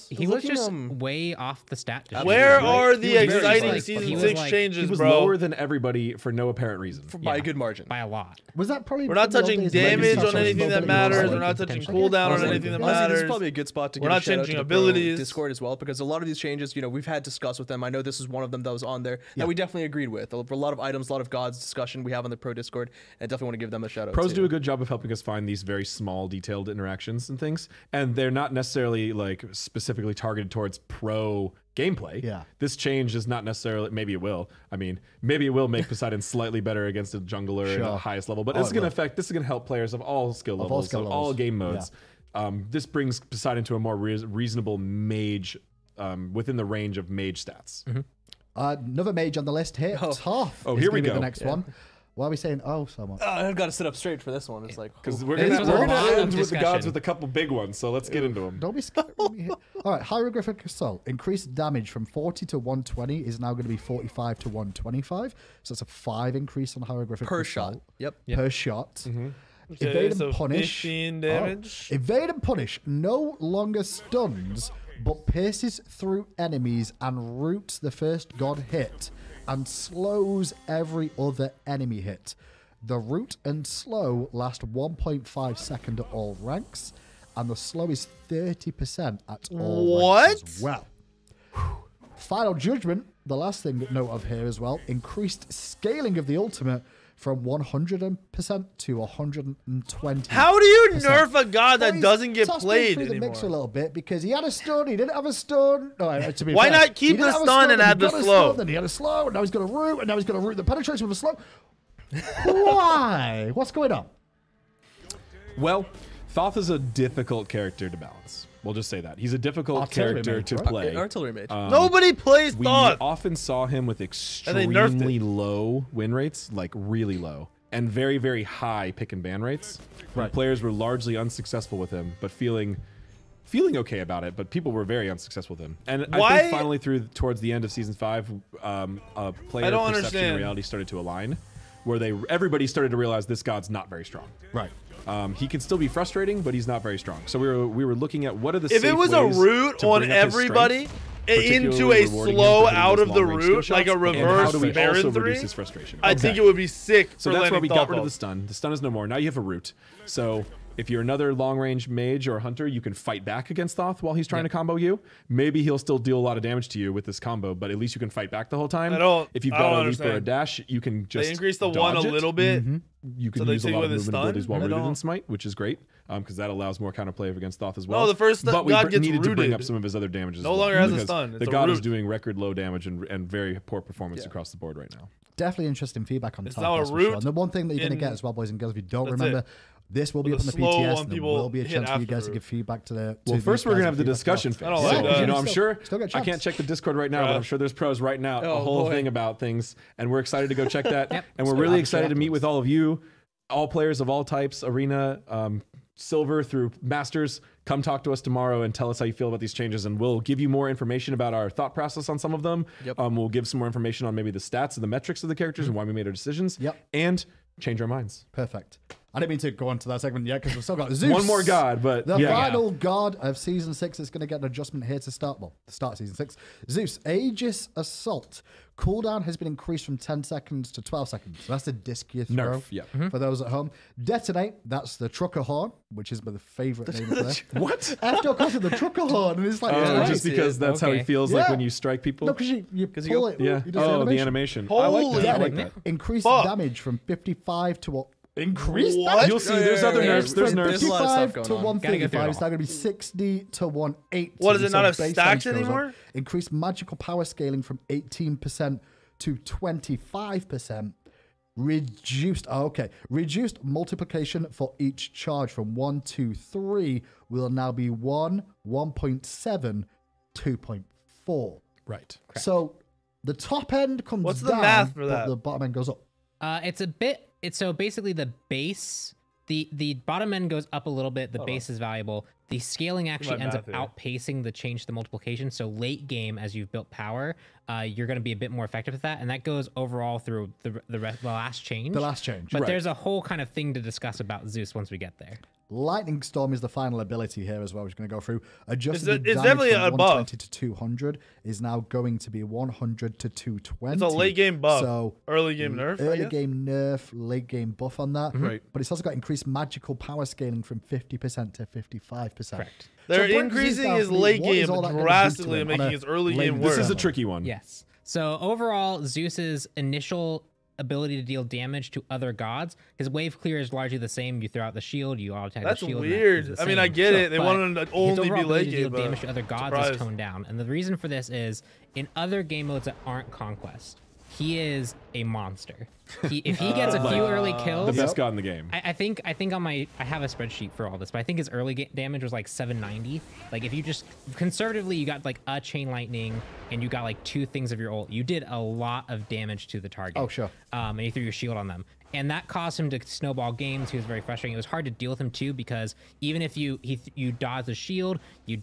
Speaker 5: He was just way off the stat.
Speaker 4: Where are the exciting season 6 changes,
Speaker 2: he was
Speaker 4: bro?
Speaker 2: lower than everybody for no apparent reason.
Speaker 3: By a good margin.
Speaker 5: By a lot.
Speaker 1: Was that probably?
Speaker 4: We're not touching damage on anything that matters. We're not touching cooldown on anything that matters.
Speaker 3: This is probably a good spot to.
Speaker 4: We're not changing abilities.
Speaker 3: Discord as well, because a lot of these changes, we've had discussed with them. I know this is one of them that was on there that we definitely agreed with. A lot of items, a lot of gods discussion we have on the pro Discord, and I definitely want to give them a shout out.
Speaker 2: Pros do a good job of helping us find these very small, detailed interactions and things, and they're not necessarily like specifically targeted towards pro gameplay.
Speaker 1: Yeah.
Speaker 2: This change is not necessarily, maybe it will. I mean, maybe it will make Poseidon slightly better against a jungler at the highest level, but this is going to help players of all skill levels, of all game modes. Yeah. This brings Poseidon to a more reasonable mage within the range of mage stats.
Speaker 1: Another mage on the list here. Tough.
Speaker 2: Oh, here we go.
Speaker 1: The next one. Why are we saying so much?
Speaker 3: I've got to sit up straight for this one. It's like
Speaker 2: because we're gonna end with the gods with a couple big ones. So let's get into them.
Speaker 1: Don't be scared. All right, Hieroglyphic Assault. Increased damage from 40 to 120 is now going to be 45 to 125. So it's a 5 increase on Hieroglyphic
Speaker 3: per
Speaker 1: Assault.
Speaker 3: Shot. Yep.
Speaker 1: Per shot.
Speaker 4: Okay,
Speaker 1: Evade
Speaker 4: so
Speaker 1: and punish.
Speaker 4: 15 damage.
Speaker 1: Evade and punish no longer stuns, but pierces through enemies and roots the first god hit, and slows every other enemy hit. The root and slow last 1.5 seconds at all ranks, and the slow is 30% at all ranks as well. Final Judgment, the last thing to note of here as well, increased scaling of the ultimate from 100% to 120%.
Speaker 4: How do you nerf a god that doesn't get played
Speaker 1: through the
Speaker 4: anymore?
Speaker 1: mix a little bit because he had a stun, he didn't have a stun. No, to be
Speaker 4: Why
Speaker 1: fair,
Speaker 4: not keep the stun and add the slow?
Speaker 1: Then he had a slow, and now he's going to root, and now he's going to root the penetration with a slow. Why? What's going on?
Speaker 2: Well, Thoth is a difficult character to balance. We'll just say that. He's a difficult character to play.
Speaker 3: Artillery mage.
Speaker 4: Nobody plays Thoth.
Speaker 2: We often saw him with extremely low win rates, like really low, and very, very high pick and ban rates. Right. Players were largely unsuccessful with him, but feeling okay about it, but people were very unsuccessful with him. And I think finally towards the end of Season 5, player perception and reality started to align, where everybody started to realize this god's not very strong.
Speaker 1: Right.
Speaker 2: He can still be frustrating, but he's not very strong. So we were looking at what are the
Speaker 4: if it was a root on everybody into a slow out of the root, like a reverse Baron 3,
Speaker 2: his frustration.
Speaker 4: I think it would be sick.
Speaker 2: So that's why we got rid of the stun. The stun is no more. Now you have a root. So if you're another long-range mage or hunter, you can fight back against Thoth while he's trying to combo you. Maybe he'll still deal a lot of damage to you with this combo, but at least you can fight back the whole time. If you've got a leap or a dash, you can just
Speaker 4: They increase the one a little bit.
Speaker 2: You can use a lot of movement abilities while rooted in Smite, which is great, because that allows more counterplay against Thoth as well.
Speaker 4: No, the first
Speaker 2: but we
Speaker 4: god gets
Speaker 2: needed
Speaker 4: rooted.
Speaker 2: to bring up some of his other damages.
Speaker 4: No longer has a stun.
Speaker 2: The god is doing record low damage and very poor performance across the board right now.
Speaker 1: Definitely interesting feedback on Thoth.
Speaker 4: Now a root.
Speaker 1: And the one thing that you're going to get as well, boys and girls, if you don't remember, this will be up on the PTS, and there will be a chance for you guys to give feedback to the.
Speaker 2: Well, first we're gonna have the discussion phase. I'm sure.
Speaker 1: I
Speaker 2: can't check the Discord right now, but I'm sure there's pros right now. A whole thing about things, and we're excited to go check that. And we're really excited to meet with all of you, all players of all types, arena, silver through masters. Come talk to us tomorrow and tell us how you feel about these changes, and we'll give you more information about our thought process on some of them. We'll give some more information on maybe the stats and the metrics of the characters and why we made our decisions. And change our minds.
Speaker 1: Perfect. I didn't mean to go on to that segment yet because we've still got Zeus.
Speaker 2: One more god, but
Speaker 1: the final god of Season 6 is going to get an adjustment here to start. Well, to start Season 6. Zeus, Aegis Assault. Cooldown has been increased from 10 seconds to 12 seconds. So that's a discus throw for those at home. Detonate, that's the trucker horn, which is my favorite name of it.
Speaker 2: What?
Speaker 1: After calls it the trucker horn, and it's like
Speaker 2: just because that's how he feels like when you strike people.
Speaker 1: No, because you pull it.
Speaker 2: Yeah. The animation. I like that.
Speaker 1: Increased damage from 55 to increase
Speaker 4: what?
Speaker 2: You'll see. There's other nerfs. There's nerfs.
Speaker 1: 55 to 135. It's now going to be 60 to 180.
Speaker 4: What does it not have stacks anymore?
Speaker 1: Increased magical power scaling from 18% to 25%. Reduced multiplication for each charge from 1 to 3 will now be 1, 1.7, 2.4.
Speaker 2: Right.
Speaker 1: So the top end comes down.
Speaker 4: What's the math for that?
Speaker 1: But the bottom end goes up.
Speaker 5: It's so basically the base, the bottom end goes up a little bit. The base is valuable. The scaling actually ends up outpacing the change to multiplication. So late game, as you've built power, you're going to be a bit more effective with that, and that goes overall through the last change.
Speaker 1: The last change,
Speaker 5: but there's a whole kind of thing to discuss about Zeus once we get there.
Speaker 1: Lightning Storm is the final ability here as well. We're going to go through. Adjusted
Speaker 4: It's definitely a buff.
Speaker 1: 120 to 200 is now going to be 100 to 220.
Speaker 4: It's a late game buff.
Speaker 1: So
Speaker 4: early game nerf.
Speaker 1: Early game nerf, late game buff on that.
Speaker 2: Right.
Speaker 1: But it's also got increased magical power scaling from 50% to 55%.
Speaker 5: Correct.
Speaker 4: They're increasing his late game drastically and making his early game worse.
Speaker 2: This is a tricky one.
Speaker 5: Yes. So overall, Zeus's initial ability to deal damage to other gods, his wave clear is largely the same. You throw out the shield, you auto attack the shield.
Speaker 4: That's weird. I mean, I get it. They want him to only be late game,
Speaker 5: but damage to other gods is toned down. And the reason for this is in other game modes that aren't Conquest, he is a monster. If he gets a few early kills,
Speaker 2: the best god in the game.
Speaker 5: I think on I have a spreadsheet for all this, but I think his early damage was like 790. Like if you just conservatively, you got like a chain lightning and you got like 2 things of your ult, you did a lot of damage to the target.
Speaker 1: Oh sure.
Speaker 5: And you threw your shield on them. And that caused him to snowball games. He was very frustrating. It was hard to deal with him too, because even if you dodge the shield, you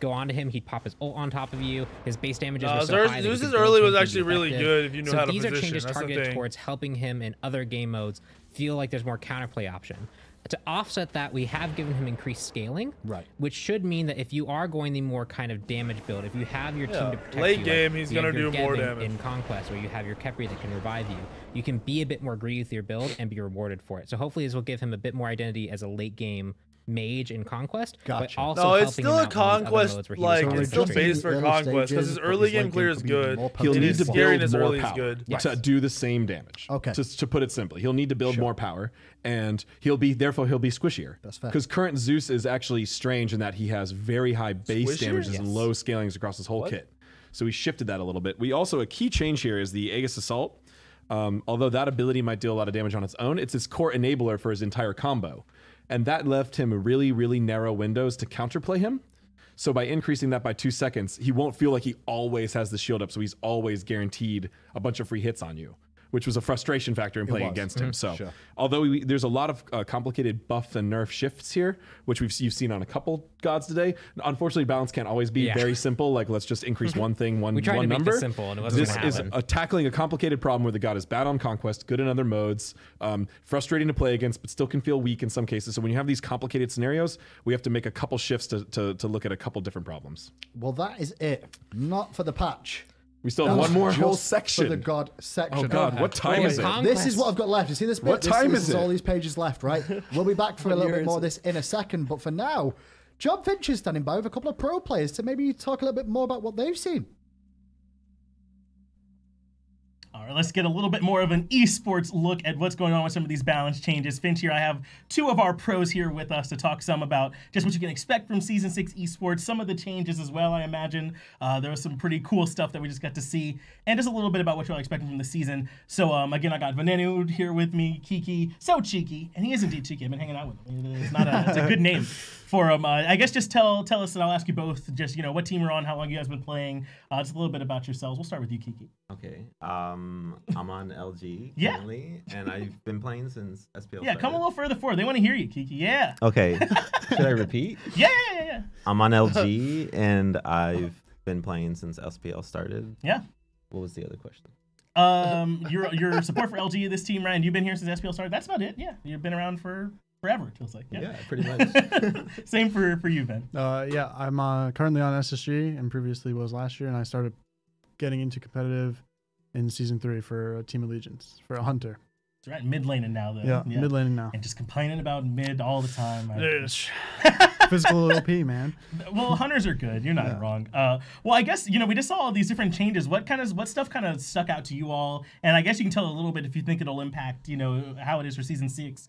Speaker 5: go onto him, he'd pop his ult on top of you. His base damages were so high.
Speaker 4: Zeus's early was actually really good if you knew how to position.
Speaker 5: These are changes targeted towards helping him in other game modes feel like there's more counterplay option. To offset that, we have given him increased scaling,
Speaker 1: right?
Speaker 5: Which should mean that if you are going the more kind of damage build, if you have your team to protect
Speaker 4: late
Speaker 5: you,
Speaker 4: game, he's gonna do more damage
Speaker 5: in Conquest, or you have your Kepri that can revive you. You can be a bit more greedy with your build and be rewarded for it. So hopefully, this will give him a bit more identity as a late game mage in Conquest.
Speaker 1: Gotcha.
Speaker 5: But also
Speaker 4: no, it's still a Conquest. Like it's still based for Conquest because his early game clear is good.
Speaker 2: He'll need to build
Speaker 4: his
Speaker 2: more
Speaker 4: early
Speaker 2: power
Speaker 4: is good.
Speaker 2: to do the same damage.
Speaker 1: Okay.
Speaker 2: To put it simply, he'll need to build more power, and therefore he'll be squishier.
Speaker 1: That's fair.
Speaker 2: Because current Zeus is actually strange in that he has very high base damages and low scalings across his whole kit. So we shifted that a little bit. We also, a key change here is the Aegis Assault. Although that ability might deal a lot of damage on its own, it's his core enabler for his entire combo. And that left him really, really narrow windows to counterplay him. So by increasing that by 2 seconds, he won't feel like he always has the shield up, so he's always guaranteed a bunch of free hits on you, which was a frustration factor in playing against him. So although there's a lot of complicated buff and nerf shifts here, which you've seen on a couple gods today, unfortunately balance can't always be very simple, like let's just increase one thing, one number.
Speaker 5: Make this simple and it wasn't
Speaker 2: this is tackling a complicated problem where the god is bad on Conquest, good in other modes, frustrating to play against, but still can feel weak in some cases. So when you have these complicated scenarios, we have to make a couple shifts to look at a couple different problems.
Speaker 1: Well, that is it. Not for the patch.
Speaker 2: We still have one more whole section.
Speaker 1: For the god section.
Speaker 2: Oh god, what time is it?
Speaker 1: This is what I've got left. You see this bit?
Speaker 2: What time is it?
Speaker 1: All these pages left, right? We'll be back for a little bit more of this in a second, but for now, John Finch is standing by with a couple of pro players to maybe talk a little bit more about what they've seen.
Speaker 6: All right, let's get a little bit more of an esports look at what's going on with some of these balance changes. Finch here, I have 2 of our pros here with us to talk some about just what you can expect from Season 6 esports, some of the changes as well, I imagine. There was some pretty cool stuff that we just got to see, and just a little bit about what you're expecting from the season. So again, I got Venenu here with me, Kiki, so cheeky, and he is indeed cheeky. I've been hanging out with him. It's a good name for him. I guess just tell us, and I'll ask you both, just what team you're on, how long you guys been playing, just a little bit about yourselves. We'll start with you, Kiki.
Speaker 9: Okay. I'm on LG currently, and I've been playing since SPL started.
Speaker 6: Yeah, come a little further forward. They want to hear you, Kiki. Yeah.
Speaker 9: Okay. Should I repeat?
Speaker 6: Yeah.
Speaker 9: I'm on LG, and I've been playing since SPL started.
Speaker 6: Yeah.
Speaker 9: What was the other question?
Speaker 6: Your support for LG, this team, Ryan, you've been here since SPL started. That's about it. Yeah. You've been around for forever, it feels like.
Speaker 9: Yeah, pretty much.
Speaker 6: Same for you, Ben.
Speaker 10: Yeah, I'm currently on SSG, and previously was last year, and I started getting into competitive in Season 3 for Team Allegiance, for a Hunter.
Speaker 6: That's right, mid laning now, though.
Speaker 10: Yeah, mid laning now.
Speaker 6: And just complaining about mid all the time.
Speaker 10: Physical OP, man.
Speaker 6: Well, Hunters are good. You're not wrong. Well, I guess, we just saw all these different changes. What stuff kind of stuck out to you all? And I guess you can tell a little bit if you think it'll impact, how it is for Season 6.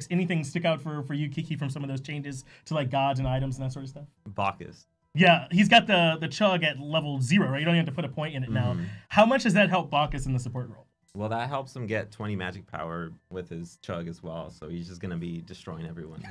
Speaker 6: Anything stick out for you, Kiki, from some of those changes to like gods and items and that sort of stuff?
Speaker 9: Bacchus.
Speaker 6: Yeah, he's got the chug at level 0, right? You don't even have to put a point in it now. How much does that help Bacchus in the support role?
Speaker 9: Well, that helps him get 20 magic power with his chug as well, so he's just gonna be destroying everyone.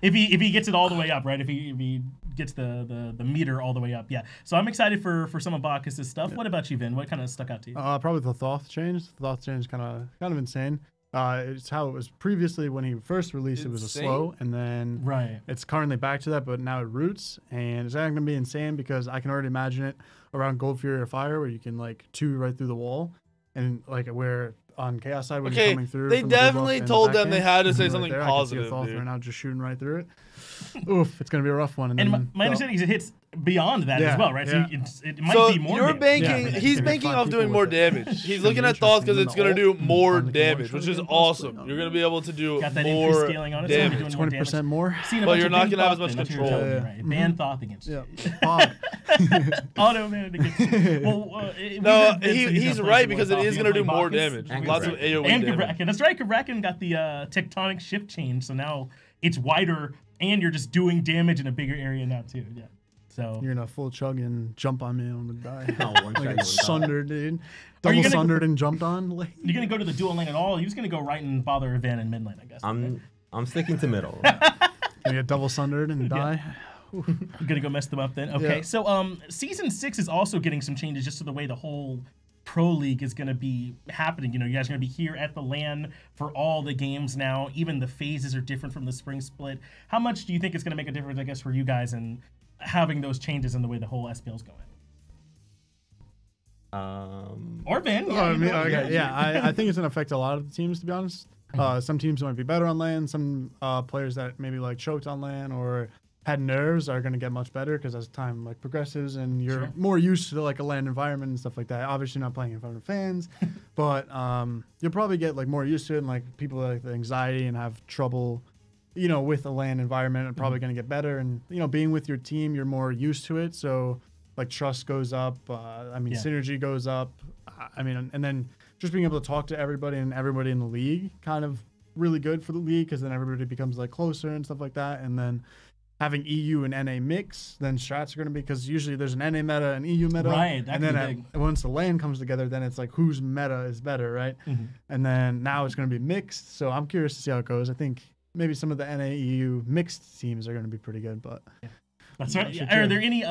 Speaker 6: if he gets it all the way up, right? If he gets the meter all the way up, yeah. So I'm excited for some of Bacchus' stuff. Yeah. What about you, Vin? What kind of stuck out to you?
Speaker 10: Probably the Thoth change. The Thoth change kind of insane. It's how it was previously when he first released. It was a slow, and then it's currently back to that, but now it roots, and it's not going to be insane because I can already imagine it around Gold Fury or Fire, where you can like 2 right through the wall, and like where on Chaos side when
Speaker 4: Okay,
Speaker 10: you're coming through.
Speaker 4: they
Speaker 10: from the blue
Speaker 4: definitely
Speaker 10: buff
Speaker 4: told
Speaker 10: and the
Speaker 4: them they
Speaker 10: backhand.
Speaker 4: had to say
Speaker 10: Right
Speaker 4: something
Speaker 10: there,
Speaker 4: positive,
Speaker 10: I can see
Speaker 4: dude.
Speaker 10: right now just shooting right through it. Oof, it's gonna be a rough one.
Speaker 6: And my understanding is it hits beyond that as well, right?
Speaker 10: Yeah.
Speaker 6: So it might
Speaker 4: So
Speaker 6: be more.
Speaker 4: you're
Speaker 6: damage.
Speaker 4: banking.
Speaker 10: Yeah,
Speaker 4: he's
Speaker 10: maybe
Speaker 4: banking
Speaker 10: 5
Speaker 4: off doing
Speaker 10: people
Speaker 4: more
Speaker 10: with it.
Speaker 4: damage. He's
Speaker 10: Gonna
Speaker 4: looking
Speaker 10: be
Speaker 4: at thoughts because
Speaker 10: interesting.
Speaker 4: it's gonna
Speaker 10: Then
Speaker 4: do more
Speaker 10: on the
Speaker 4: damage,
Speaker 10: one
Speaker 4: which
Speaker 10: shot
Speaker 4: is
Speaker 10: again,
Speaker 4: awesome.
Speaker 10: possibly.
Speaker 4: You're gonna be able to do
Speaker 6: Got that increased
Speaker 4: more
Speaker 6: scaling on it. So you're
Speaker 4: damage.
Speaker 6: doing more
Speaker 10: 20%
Speaker 6: damage.
Speaker 10: more.
Speaker 6: Seen a
Speaker 4: But
Speaker 6: bunch
Speaker 4: you're
Speaker 6: of
Speaker 4: not
Speaker 6: big
Speaker 4: gonna have as
Speaker 6: buff
Speaker 4: much
Speaker 6: thing, that's what you're
Speaker 4: control.
Speaker 6: telling me, right? Ban Thoth against you. Auto man against you. Well,
Speaker 4: No, he's right because it is gonna do more damage.
Speaker 5: And
Speaker 4: Lots of AOE
Speaker 6: And
Speaker 4: damage.
Speaker 6: Gabrakan. That's right. Gabrakan got the tectonic shift change, so now it's wider, and you're just doing damage in a bigger area now too. Yeah. So
Speaker 10: You're gonna full chug and jump on me on the die.
Speaker 9: One
Speaker 10: Like
Speaker 9: shot,
Speaker 10: it's sundered, dude.
Speaker 6: Are you
Speaker 10: Double
Speaker 6: gonna-
Speaker 10: sundered and jumped on. Like,
Speaker 6: you're gonna go to the dual lane at all? You're just gonna go right and bother Van in mid lane, I guess.
Speaker 9: I'm sticking to middle.
Speaker 10: gonna get double sundered and die.
Speaker 6: You're gonna go mess them up then. Okay.
Speaker 10: Yeah.
Speaker 6: So season 6 is also getting some changes just to the way the whole Pro League is gonna be happening. You know, you guys are gonna be here at the LAN for all the games now. Even the phases are different from the spring split. How much do you think it's gonna make a difference, I guess, for you guys and having those changes in the way the whole SPL is going? Or Van? Yeah,
Speaker 10: I mean, I think it's gonna affect a lot of the teams, to be honest. Some teams might be better on LAN. Some players that maybe like choked on LAN or had nerves are gonna get much better because as time like progresses and you're more used to like a LAN environment and stuff like that. Obviously, not playing in front of fans, but you'll probably get like more used to it. And like people like the anxiety and have trouble, you know, with a LAN environment are probably gonna get better. And you know, being with your team, you're more used to it. So like trust goes up. Synergy goes up. And then just being able to talk to everybody and everybody in the league kind of really good for the league because then everybody becomes like closer and stuff like that. And then having EU and NA mix, then strats are going to be, because usually there's an NA meta and EU meta.
Speaker 6: Right, that
Speaker 10: and
Speaker 6: can
Speaker 10: then
Speaker 6: be big.
Speaker 10: once the LAN comes together, then it's like whose meta is better, right? And then now it's going to be mixed. So I'm curious to see how it goes. I think maybe some of the NA EU mixed teams are going to be pretty good, but...
Speaker 6: That's right. Are there any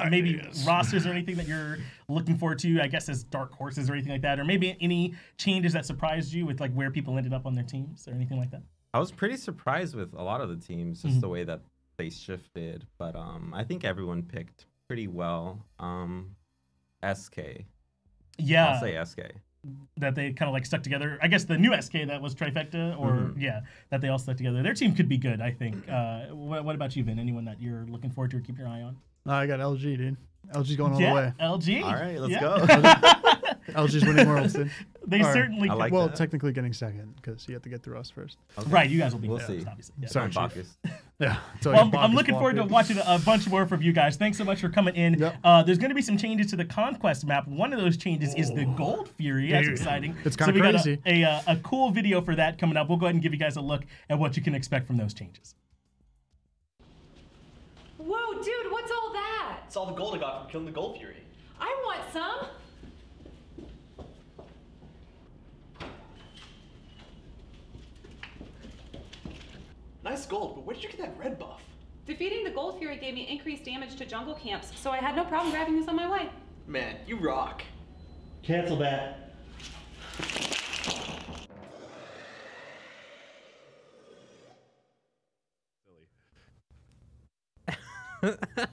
Speaker 6: maybe rosters or anything that you're looking forward to, I guess, as dark horses or anything like that? Or maybe any changes that surprised you with like where people ended up on their teams or anything like that?
Speaker 9: I was pretty surprised with a lot of the teams, just the way that they shifted. But I think everyone picked pretty well. SK.
Speaker 6: Yeah.
Speaker 9: I'll say SK.
Speaker 6: That they kind of like stuck together. I guess the new SK that was Trifecta, or that they all stuck together. Their team could be good, I think. What about you, Vin? Anyone that you're looking forward to or keep your eye on?
Speaker 10: I got LG, dude. LG's going all the way.
Speaker 6: LG.
Speaker 9: All right, let's go.
Speaker 10: LG's winning Worlds, dude.
Speaker 6: They certainly.
Speaker 9: I like
Speaker 10: well,
Speaker 9: that.
Speaker 10: technically getting second because you have to get through us first.
Speaker 9: Okay.
Speaker 6: Right, you guys will be.
Speaker 9: We'll
Speaker 6: first,
Speaker 9: see.
Speaker 6: obviously. Yeah.
Speaker 10: Sorry,
Speaker 9: Bacchus.
Speaker 10: Yeah. So
Speaker 6: Well, I'm looking forward to watching a bunch more from you guys. Thanks so much for coming in.
Speaker 10: Yep.
Speaker 6: There's going to be some changes to the Conquest map. One of those changes is the Gold Fury. That's
Speaker 10: Dude,
Speaker 6: exciting.
Speaker 10: it's
Speaker 6: so
Speaker 10: kinda
Speaker 6: we
Speaker 10: crazy.
Speaker 6: got a cool video for that coming up. We'll go ahead and give you guys a look at what you can expect from those changes.
Speaker 11: Whoa, dude, what's all that?
Speaker 3: It's all the gold I got from killing the Gold Fury.
Speaker 11: I want some.
Speaker 3: Nice gold, but where did you get that red buff?
Speaker 11: Defeating the Gold Fury gave me increased damage to jungle camps, so I had no problem grabbing this on my way.
Speaker 3: Man, you rock.
Speaker 12: Cancel that.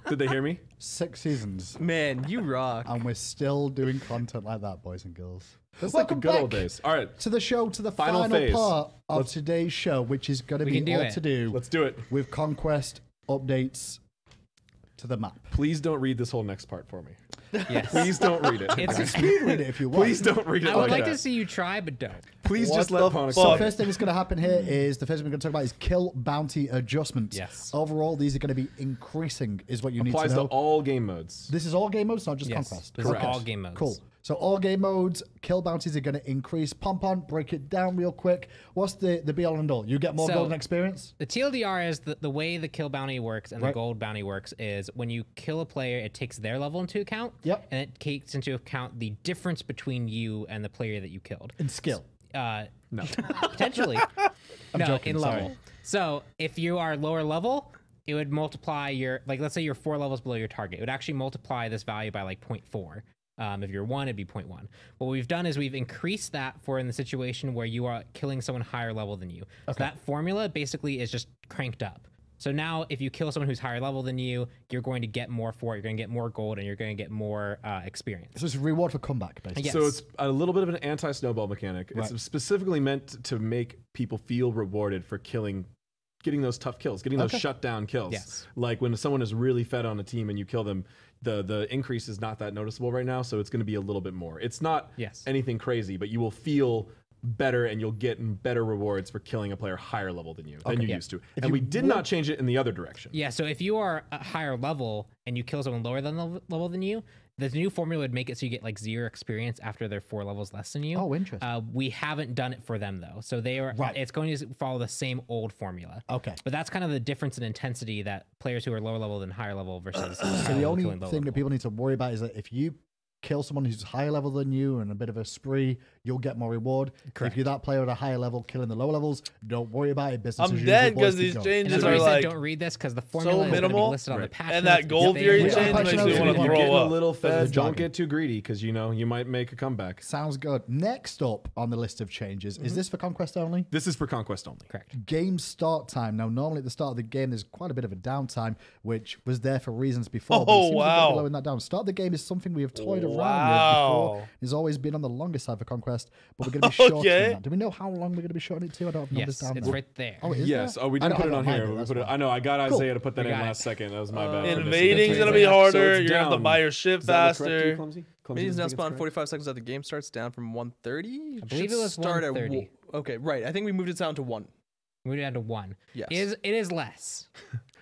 Speaker 2: Did they hear me?
Speaker 1: 6 seasons.
Speaker 3: Man, you rock.
Speaker 1: And we're still doing content like that, boys and girls.
Speaker 2: That's like the good old days. All right.
Speaker 1: To the show, to the
Speaker 2: Final
Speaker 1: final
Speaker 2: phase.
Speaker 1: part of today's show, which is going to be all to do
Speaker 2: Let's do it.
Speaker 1: with Conquest updates to the map.
Speaker 2: Please don't read this whole next part for me.
Speaker 5: Yes.
Speaker 2: Please don't read it.
Speaker 5: It's
Speaker 1: Speed read it if you want.
Speaker 2: Please don't read it
Speaker 5: I would
Speaker 2: like
Speaker 5: like
Speaker 2: that.
Speaker 5: to see you try, but don't.
Speaker 2: Please
Speaker 9: What
Speaker 2: just
Speaker 9: the
Speaker 2: let Ponic
Speaker 1: So
Speaker 2: talk.
Speaker 1: first thing that's going to happen here is the first thing we're going to talk about is kill bounty adjustments.
Speaker 5: Yes.
Speaker 1: Overall, these are going to be increasing, is what you
Speaker 2: Applies
Speaker 1: need to
Speaker 2: to
Speaker 1: know.
Speaker 2: all game modes.
Speaker 1: This is all game modes, not just
Speaker 5: Yes,
Speaker 1: Conquest.
Speaker 5: this is
Speaker 1: Okay.
Speaker 5: all game modes.
Speaker 1: Cool. So all game modes, kill bounties are going to increase. Pompon, break it down real quick. What's the be all and all? You get more
Speaker 5: So-
Speaker 1: golden experience?
Speaker 5: The TLDR is the way the kill bounty works and
Speaker 1: Right.
Speaker 5: the gold bounty works is when you kill a player, it takes their level into account.
Speaker 1: Yep.
Speaker 5: And it takes into account the difference between you and the player that you killed.
Speaker 1: In skill.
Speaker 5: No. Potentially. No,
Speaker 1: joking,
Speaker 5: in level.
Speaker 1: sorry.
Speaker 5: So if you are lower level, it would multiply your, like, let's say you're 4 levels below your target. It would actually multiply this value by like 0.4. If you're 1, it'd be 0.1. What we've done is we've increased that for in the situation where you are killing someone higher level than you. So that formula basically is just cranked up. So now if you kill someone who's higher level than you, you're going to get more for it. You're going to get more gold and you're going to get more experience.
Speaker 1: So it's a reward for comeback, basically.
Speaker 5: Yes.
Speaker 2: So it's a little bit of an anti-snowball mechanic.
Speaker 1: Right.
Speaker 2: It's specifically meant to make people feel rewarded for getting those tough kills, getting those shutdown kills.
Speaker 5: Yes.
Speaker 2: Like when someone is really fed on a team and you kill them, the increase is not that noticeable right now, so it's going to be a little bit more. It's not anything crazy, but you will feel better and you'll get better rewards for killing a player higher level than you used to. And we did not change it in the other direction.
Speaker 5: Yeah, so if you are a higher level and you kill someone lower than level than you, the new formula would make it so you get like 0 experience after they're 4 levels less than you.
Speaker 1: Oh, interesting.
Speaker 5: We haven't done it for them though. So they are it's going to follow the same old formula.
Speaker 1: Okay.
Speaker 5: But that's kind of the difference in intensity that players who are lower level than higher level versus
Speaker 1: So the only thing that people need to worry about is that if you kill someone who's higher level than you and a bit of a spree, you'll get more reward.
Speaker 5: Correct.
Speaker 1: If you're that player at a higher level killing the lower levels, don't worry about it. Business
Speaker 4: I'm
Speaker 1: as
Speaker 4: dead
Speaker 1: usual, boys,
Speaker 4: because these
Speaker 1: keep going.
Speaker 4: changes
Speaker 5: And that's
Speaker 4: are
Speaker 5: why I
Speaker 4: like
Speaker 5: said don't read this because the formula is
Speaker 4: minimal,
Speaker 5: going to be listed on the patch
Speaker 4: and
Speaker 5: notes.
Speaker 4: that gold fury
Speaker 1: Yeah,
Speaker 4: change
Speaker 1: patch
Speaker 4: makes
Speaker 1: notes
Speaker 4: me
Speaker 1: are
Speaker 4: want to
Speaker 1: gonna
Speaker 2: You're
Speaker 4: throw
Speaker 2: getting a
Speaker 4: up.
Speaker 2: little fed.
Speaker 1: jargon.
Speaker 2: Don't get too greedy because you might make a comeback.
Speaker 1: Sounds good. Next up on the list of changes, is this for Conquest only?
Speaker 2: This is for Conquest only.
Speaker 5: Correct.
Speaker 1: Game start time. Now, normally at the start of the game, there's quite a bit of a downtime, which was there for reasons before. but it seems a bit below in that down. Start of the game is something we have toyed around with before. It's always been on the longest side for Conquest, but we're going to be shortening that. Do we know how long we're going to be shortening it to? I don't have numbers down
Speaker 5: It's
Speaker 1: there.
Speaker 5: right there.
Speaker 1: Oh, is
Speaker 2: Yes.
Speaker 1: there?
Speaker 2: Oh, we
Speaker 1: I
Speaker 2: didn't
Speaker 1: don't
Speaker 2: put it
Speaker 1: have
Speaker 2: on
Speaker 1: that
Speaker 2: here.
Speaker 1: either,
Speaker 2: We
Speaker 1: that's
Speaker 2: put it.
Speaker 1: fine.
Speaker 2: I know. I got
Speaker 1: Cool.
Speaker 2: Isaiah to put that
Speaker 5: We
Speaker 2: in
Speaker 5: got
Speaker 2: last
Speaker 5: it.
Speaker 2: second. That was my bad.
Speaker 4: Invading's gonna be
Speaker 2: So
Speaker 4: harder.
Speaker 2: it's
Speaker 4: You're gonna have to
Speaker 2: down.
Speaker 4: buy your ship
Speaker 2: Is that correct,
Speaker 4: faster.
Speaker 2: you, Clumsy? Clumsy,
Speaker 3: Meetings
Speaker 2: do you
Speaker 3: now
Speaker 2: think it's
Speaker 3: spawn
Speaker 2: correct?
Speaker 3: 45 seconds after the game starts, down from 1:30.
Speaker 5: I believe it was
Speaker 3: Start at
Speaker 5: 1:30.
Speaker 3: Okay, right. I think we moved it down to 1.
Speaker 5: Moved it down to 1.
Speaker 3: Yes.
Speaker 5: It is less.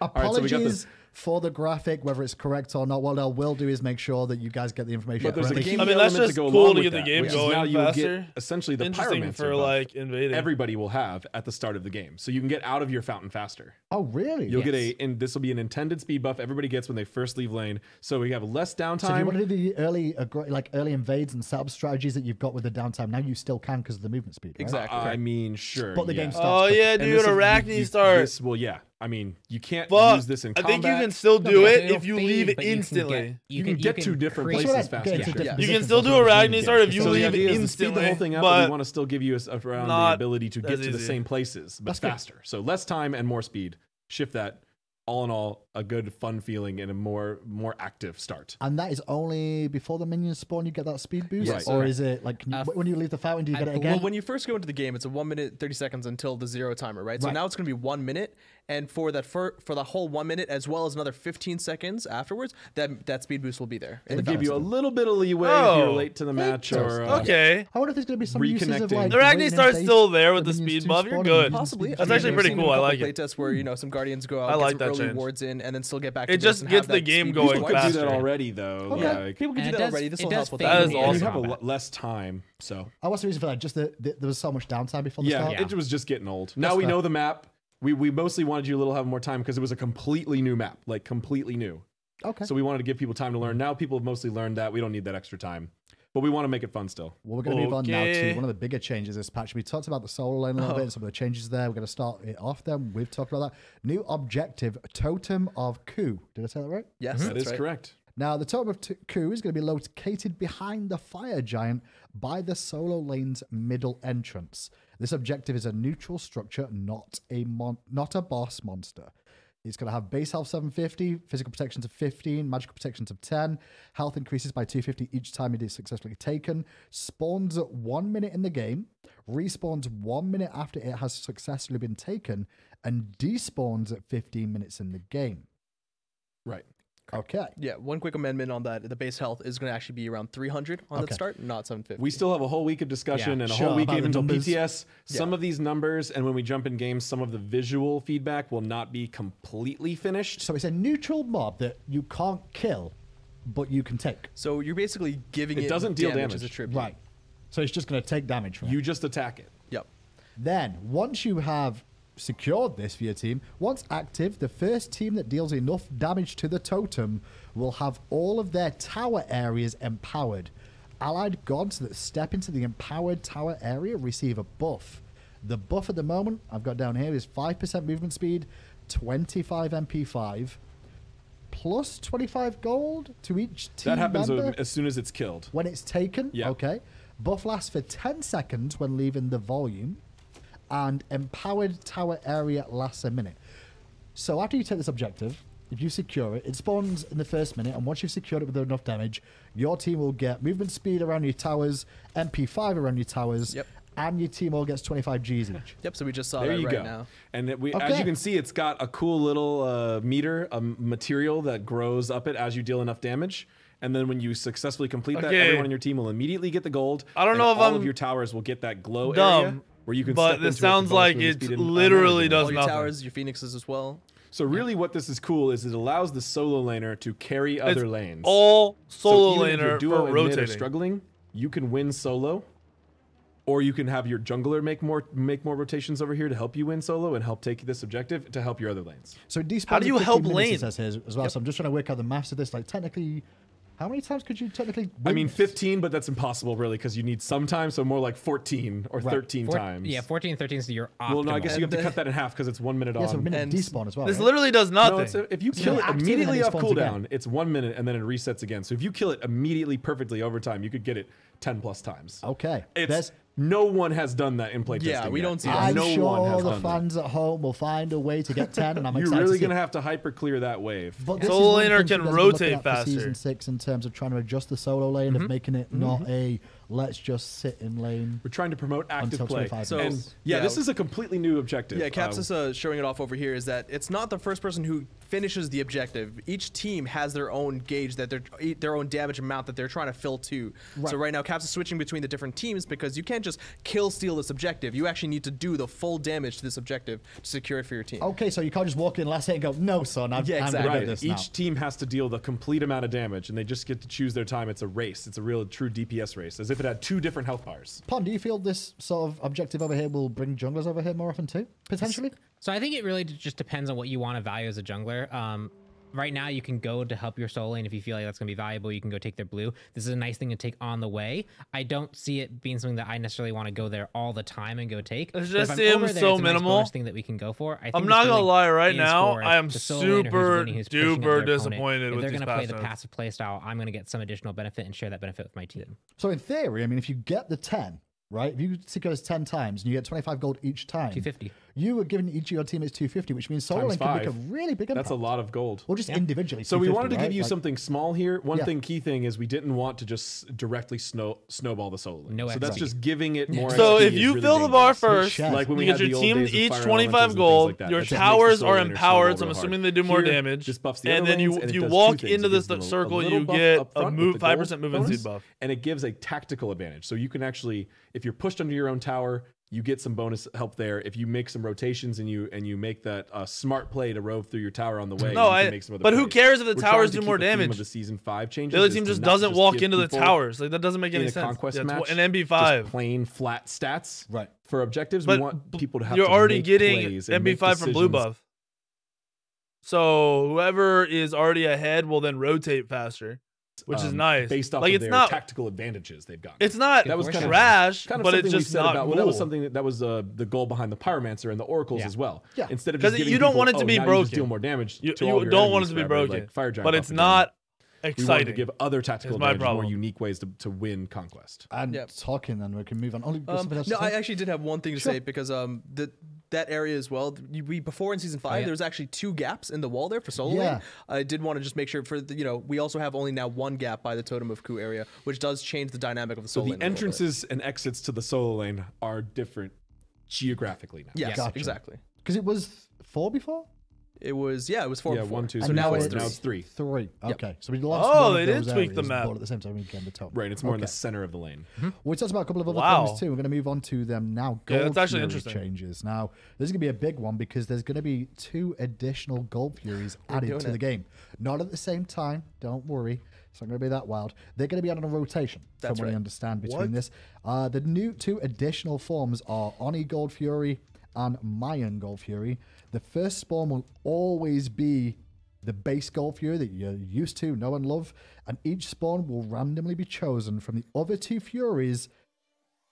Speaker 1: Apologies for the graphic, whether it's correct or not. What I will do is make sure that you guys get the information
Speaker 2: But there's a
Speaker 1: correctly.
Speaker 2: game
Speaker 4: I mean, that's
Speaker 2: element
Speaker 4: just
Speaker 2: go
Speaker 4: cool
Speaker 2: along
Speaker 4: to
Speaker 2: with
Speaker 4: get the
Speaker 2: that,
Speaker 4: game
Speaker 2: which is
Speaker 4: going
Speaker 2: now you'll
Speaker 4: faster.
Speaker 2: get essentially the
Speaker 4: Interesting
Speaker 2: pyromancer
Speaker 4: for
Speaker 2: buff
Speaker 4: like invading.
Speaker 2: everybody will have at the start of the game, so you can get out of your fountain faster.
Speaker 1: Oh, really?
Speaker 2: You'll get and this will be an intended speed buff everybody gets when they first leave lane, so we have less downtime.
Speaker 1: So if you want to do the early invades and setup strategies that you've got with the downtime, now you still can because of the movement speed, right?
Speaker 3: Exactly.
Speaker 2: I mean, sure.
Speaker 1: But the game
Speaker 2: yeah.
Speaker 1: starts.
Speaker 4: Oh yeah,
Speaker 2: And
Speaker 4: dude,
Speaker 2: this is-
Speaker 4: Arachne starts.
Speaker 2: Well, yeah. I mean, you can't
Speaker 4: But
Speaker 2: use this in
Speaker 4: I
Speaker 2: combat.
Speaker 4: think you can still do
Speaker 5: Yeah,
Speaker 4: it
Speaker 5: it'll
Speaker 4: if you
Speaker 5: fade,
Speaker 4: leave it
Speaker 5: but you can
Speaker 4: instantly.
Speaker 2: You can get to different
Speaker 5: create-
Speaker 2: places
Speaker 1: Get
Speaker 2: faster.
Speaker 1: into
Speaker 2: Sure.
Speaker 1: different
Speaker 4: You can
Speaker 1: positions
Speaker 4: still do
Speaker 1: once
Speaker 4: Arachne
Speaker 1: you're
Speaker 4: start
Speaker 1: in.
Speaker 4: if you
Speaker 2: So the
Speaker 4: leave
Speaker 2: idea is to speed the
Speaker 4: instantly,
Speaker 2: whole thing up, but we
Speaker 4: but
Speaker 2: want to still give you around the
Speaker 4: not
Speaker 2: ability to get
Speaker 4: as
Speaker 2: to the
Speaker 4: easy.
Speaker 2: same places, but
Speaker 1: That's good.
Speaker 2: faster. So less time and more speed. Shift that. All in all, a good, fun feeling and a more active start.
Speaker 1: And that is only before the minions spawn, you get that speed boost?
Speaker 2: Yes.
Speaker 1: Or is it like when you leave the fountain, do you get it again?
Speaker 3: Well, when you first go into the game, it's a 1 minute 30 seconds until the 0 timer, right? So now it's going to be 1 minute, and for that for the whole 1 minute as well as another 15 seconds afterwards, that speed boost will be there.
Speaker 2: It'll give you a little bit of leeway if you're late to the match or
Speaker 4: okay.
Speaker 1: I wonder if there's going to be some uses of
Speaker 2: reconnecting.
Speaker 1: like
Speaker 4: The Arachne
Speaker 1: waiting in
Speaker 4: star's
Speaker 1: base
Speaker 4: still there
Speaker 1: for
Speaker 4: with the
Speaker 1: minions
Speaker 4: speed
Speaker 1: to
Speaker 4: buff. You're
Speaker 1: spawn and
Speaker 4: good.
Speaker 1: using
Speaker 3: Possibly.
Speaker 1: speed
Speaker 4: That's
Speaker 1: boost.
Speaker 4: actually
Speaker 3: I've
Speaker 4: pretty
Speaker 3: seen
Speaker 4: cool. I
Speaker 3: a couple
Speaker 4: like it.
Speaker 3: playtests where some guardians go out,
Speaker 4: I
Speaker 3: get
Speaker 4: like
Speaker 3: some
Speaker 4: that
Speaker 3: early
Speaker 4: change.
Speaker 3: wards in, and then still get back.
Speaker 4: It
Speaker 3: to
Speaker 4: just
Speaker 3: base and
Speaker 4: gets
Speaker 3: have
Speaker 4: the
Speaker 3: that
Speaker 4: game
Speaker 3: speed
Speaker 4: going
Speaker 3: boost.
Speaker 2: People could do
Speaker 4: faster.
Speaker 2: that already, though.
Speaker 1: Okay.
Speaker 2: Yeah, like,
Speaker 3: People can do
Speaker 5: And
Speaker 3: that already. This will help with
Speaker 5: fade
Speaker 4: That
Speaker 3: that.
Speaker 4: is
Speaker 5: in
Speaker 4: awesome.
Speaker 2: you have
Speaker 5: combat.
Speaker 2: less time, so
Speaker 1: What's the reason for that? Just that there was so much downtime before the
Speaker 2: yeah,
Speaker 1: start?
Speaker 2: it was just getting old. Now we
Speaker 1: fair.
Speaker 2: know the map. We mostly wanted you to have more time because it was a completely new map, like completely new.
Speaker 1: Okay.
Speaker 2: So we wanted to give people time to learn. Now people have mostly learned that. We don't need that extra time. But we want to make it fun still.
Speaker 1: Well, we're going to move on now
Speaker 4: Okay.
Speaker 1: to one of the bigger changes this patch. We talked about the solo lane a little bit and some of the changes there. We're going to start it off then. We've talked about that. New objective, Totem of Coup. Did I say that right?
Speaker 3: Yes,
Speaker 2: That
Speaker 3: that's
Speaker 2: is
Speaker 3: right.
Speaker 2: correct.
Speaker 1: Now, the Totem of Coup is going to be located behind the fire giant by the solo lane's middle entrance. This objective is a neutral structure, not a boss monster. It's going to have base health 750, physical protections of 15, magical protections of 10. Health increases by 250 each time it is successfully taken. Spawns at 1 minute in the game. Respawns 1 minute after it has successfully been taken. And despawns at 15 minutes in the game.
Speaker 2: Right.
Speaker 1: Okay.
Speaker 3: Yeah, one quick amendment on that. The base health is going to actually be around 300 on the start, not 750.
Speaker 2: We still have a whole week of discussion and a
Speaker 1: Sure,
Speaker 2: whole week
Speaker 1: about
Speaker 2: even
Speaker 1: the
Speaker 2: until
Speaker 1: numbers.
Speaker 2: PTS. Some of these numbers, and when we jump in games, some of the visual feedback will not be completely finished.
Speaker 1: So it's a neutral mob that you can't kill, but you can take.
Speaker 3: So you're basically giving it
Speaker 2: doesn't deal
Speaker 3: damage as
Speaker 2: damage.
Speaker 3: a tribute.
Speaker 1: Right. So it's just going to take damage from it.
Speaker 2: You just attack it.
Speaker 3: Yep.
Speaker 1: Then, once you have secured this for your team, once active, the first team that deals enough damage to the totem will have all of their tower areas empowered. Allied gods that step into the empowered tower area receive a buff. The buff at the moment I've got down here is 5% movement speed, 25 MP5, plus 25 gold to each team
Speaker 2: That happens
Speaker 1: member
Speaker 2: as soon as it's killed.
Speaker 1: when it's taken.
Speaker 2: Yeah.
Speaker 1: Okay. Buff lasts for 10 seconds when leaving the volume, and empowered tower area lasts a minute. So after you take this objective, if you secure it, it spawns in the first minute, and once you've secured it with enough damage, your team will get movement speed around your towers, MP5 around your towers, and your team all gets 25 Gs each.
Speaker 3: Yep, so we just saw that right now.
Speaker 2: And as you can see, it's got a cool little meter, a material that grows up it as you deal enough damage. And then when you successfully complete that, everyone on your team will immediately get the gold.
Speaker 4: I don't know if
Speaker 2: all of your towers will get that glow area where you can step into it.
Speaker 4: But this sounds like it literally does
Speaker 3: all
Speaker 4: nothing.
Speaker 3: Your towers, your phoenixes as well.
Speaker 2: So really what this is cool is it allows the solo laner to carry other lanes.
Speaker 4: All solo
Speaker 2: so even
Speaker 4: laner
Speaker 2: if your duo
Speaker 4: for rotating.
Speaker 2: Are struggling, you can win solo. Or you can have your jungler make more rotations over here to help you win solo and help take this objective to help your other lanes.
Speaker 1: So
Speaker 4: how do you help lanes?
Speaker 1: As well. So I'm just trying to work out the maths of this. Like technically, how many times could you technically win?
Speaker 2: I mean 15, but that's impossible really because you need some time, so more like 14 or 13 times.
Speaker 5: Yeah, 14 and 13 is your optimal.
Speaker 2: Well, no, I guess you have to cut that in half because it's 1 minute on.
Speaker 1: Yeah, so a minute despawn as well.
Speaker 4: This literally does nothing.
Speaker 2: No, if you kill it immediately off cooldown, it's 1 minute and then it resets again. So if you kill it immediately perfectly over time, you could get it 10+ times.
Speaker 1: Okay.
Speaker 2: No one has done that in playtesting.
Speaker 3: Yeah, we don't see that.
Speaker 1: I'm
Speaker 2: no
Speaker 1: sure
Speaker 2: one has
Speaker 1: the
Speaker 2: done
Speaker 1: fans at home will find a way to get 10, and I'm excited.
Speaker 2: You're really
Speaker 1: going
Speaker 2: to have to hyper clear that wave.
Speaker 1: But
Speaker 4: solo laner can rotate faster.
Speaker 1: Season 6 in terms of trying to adjust the solo lane, of making it not a let's just sit in lane.
Speaker 2: We're trying to promote active play.
Speaker 3: So
Speaker 2: this is a completely new objective.
Speaker 3: Yeah, Caps is showing it off over here. Is that it's not the first person who finishes the objective. Each team has their own gauge that their own damage amount that they're trying to fill to. Right. So right now, Caps is switching between the different teams because you can't just kill steal this objective. You actually need to do the full damage to this objective to secure it for your team.
Speaker 1: Okay, so you can't just walk in last hit and go, no, son, I'm going to get this now.
Speaker 2: Each team has to deal the complete amount of damage, and they just get to choose their time. It's a race. It's a real true DPS race, as if it had 2 different health bars.
Speaker 1: Pon, do you feel this sort of objective over here will bring junglers over here more often too, potentially?
Speaker 5: So I think it really just depends on what you want to value as a jungler. Right now, you can go to help your solo lane if you feel like that's going to be valuable. You can go take their blue. This is a nice thing to take on the way. I don't see it being something that I necessarily want to go there all the time and go take.
Speaker 4: It just seems so minimal.
Speaker 5: Nice thing that we can go for. I think
Speaker 4: I'm not gonna lie, right now I am super duper disappointed with
Speaker 5: they're
Speaker 4: these
Speaker 5: going to play the passive play style. I'm going to get some additional benefit and share that benefit with my team.
Speaker 1: So in theory, I mean, if you get the 10, right? If you secure this 10 times and you get 25 gold each time,
Speaker 5: 250.
Speaker 1: You are giving each of your teammates 250, which means solo lane can make a really big impact.
Speaker 2: That's a lot of gold.
Speaker 1: Well, just individually.
Speaker 2: So we wanted to give you something small here. One key thing is we didn't want to just directly snowball the solo lane. So that's just giving it more.
Speaker 4: So if you fill the bar first,
Speaker 2: like when
Speaker 4: you get your team each 25 gold, your towers are empowered, so I'm assuming they do more damage. And then you walk into this circle, you get a 5% movement speed buff.
Speaker 2: And it gives a tactical advantage. So you can actually, if you're pushed under your own tower, you get some bonus help there. If you make some rotations and you make that smart play to rove through your tower on the way,
Speaker 4: no,
Speaker 2: you can make some other
Speaker 4: but
Speaker 2: plays.
Speaker 4: who cares if the towers do more damage?
Speaker 2: Of the season 5 changes.
Speaker 4: The other team just doesn't walk into the towers. Like that doesn't make any sense.
Speaker 2: Conquest match,
Speaker 4: an MB5,
Speaker 2: just plain flat stats.
Speaker 1: Right.
Speaker 2: For objectives, we want people to have.
Speaker 4: You're
Speaker 2: to
Speaker 4: already
Speaker 2: make
Speaker 4: getting
Speaker 2: plays and
Speaker 4: MB5 from blue buff. So whoever is already ahead will then rotate faster. Which is nice.
Speaker 2: Based off
Speaker 4: like
Speaker 2: of
Speaker 4: it's
Speaker 2: their
Speaker 4: not
Speaker 2: tactical advantages they've got.
Speaker 4: It's not that was kind trash, but it's just not cool.
Speaker 2: Well, that was something that was the goal behind the Pyromancer and the Oracles as well.
Speaker 1: Yeah.
Speaker 2: Instead of just
Speaker 4: because you don't want it to be broken.
Speaker 2: Deal more damage.
Speaker 4: You don't want it to be broken. But it's not exciting.
Speaker 2: We want to give other tactical advantage, more unique ways to win conquest.
Speaker 1: And talking, then we can move on.
Speaker 3: No, I actually did have one thing to say because that area as well. Before in season 5, there was actually 2 gaps in the wall there for solo lane. I did want to just make sure for we also have only now 1 gap by the Totem of Coup area, which does change the dynamic of the solo lane.
Speaker 2: So the entrances and exits to the solo lane are different geographically now.
Speaker 3: Yes, exactly.
Speaker 1: Because it was 4 before.
Speaker 3: It was 4 before.
Speaker 2: 1, 2.
Speaker 3: So
Speaker 2: now
Speaker 3: it's
Speaker 2: 3.
Speaker 1: 3. Okay, so we lost.
Speaker 4: Oh, they did tweak the map
Speaker 1: at the same time. We gained the top.
Speaker 2: Right, it's more in the center of the lane.
Speaker 1: We talked about a couple of other things too. We're going to move on to them now.
Speaker 4: That's actually interesting.
Speaker 1: Changes. Now, this is going to be a big one because there's going to be 2 additional Gold Furies added to the game. Not at the same time. Don't worry. It's not going to be that wild. They're going to be on a rotation, from what I understand, between this. The new 2 additional forms are Oni Gold Fury and Mayan Gold Fury. The first spawn will always be the base Gold Fury that you're used to, know and love, and each spawn will randomly be chosen from the other 2 Furies,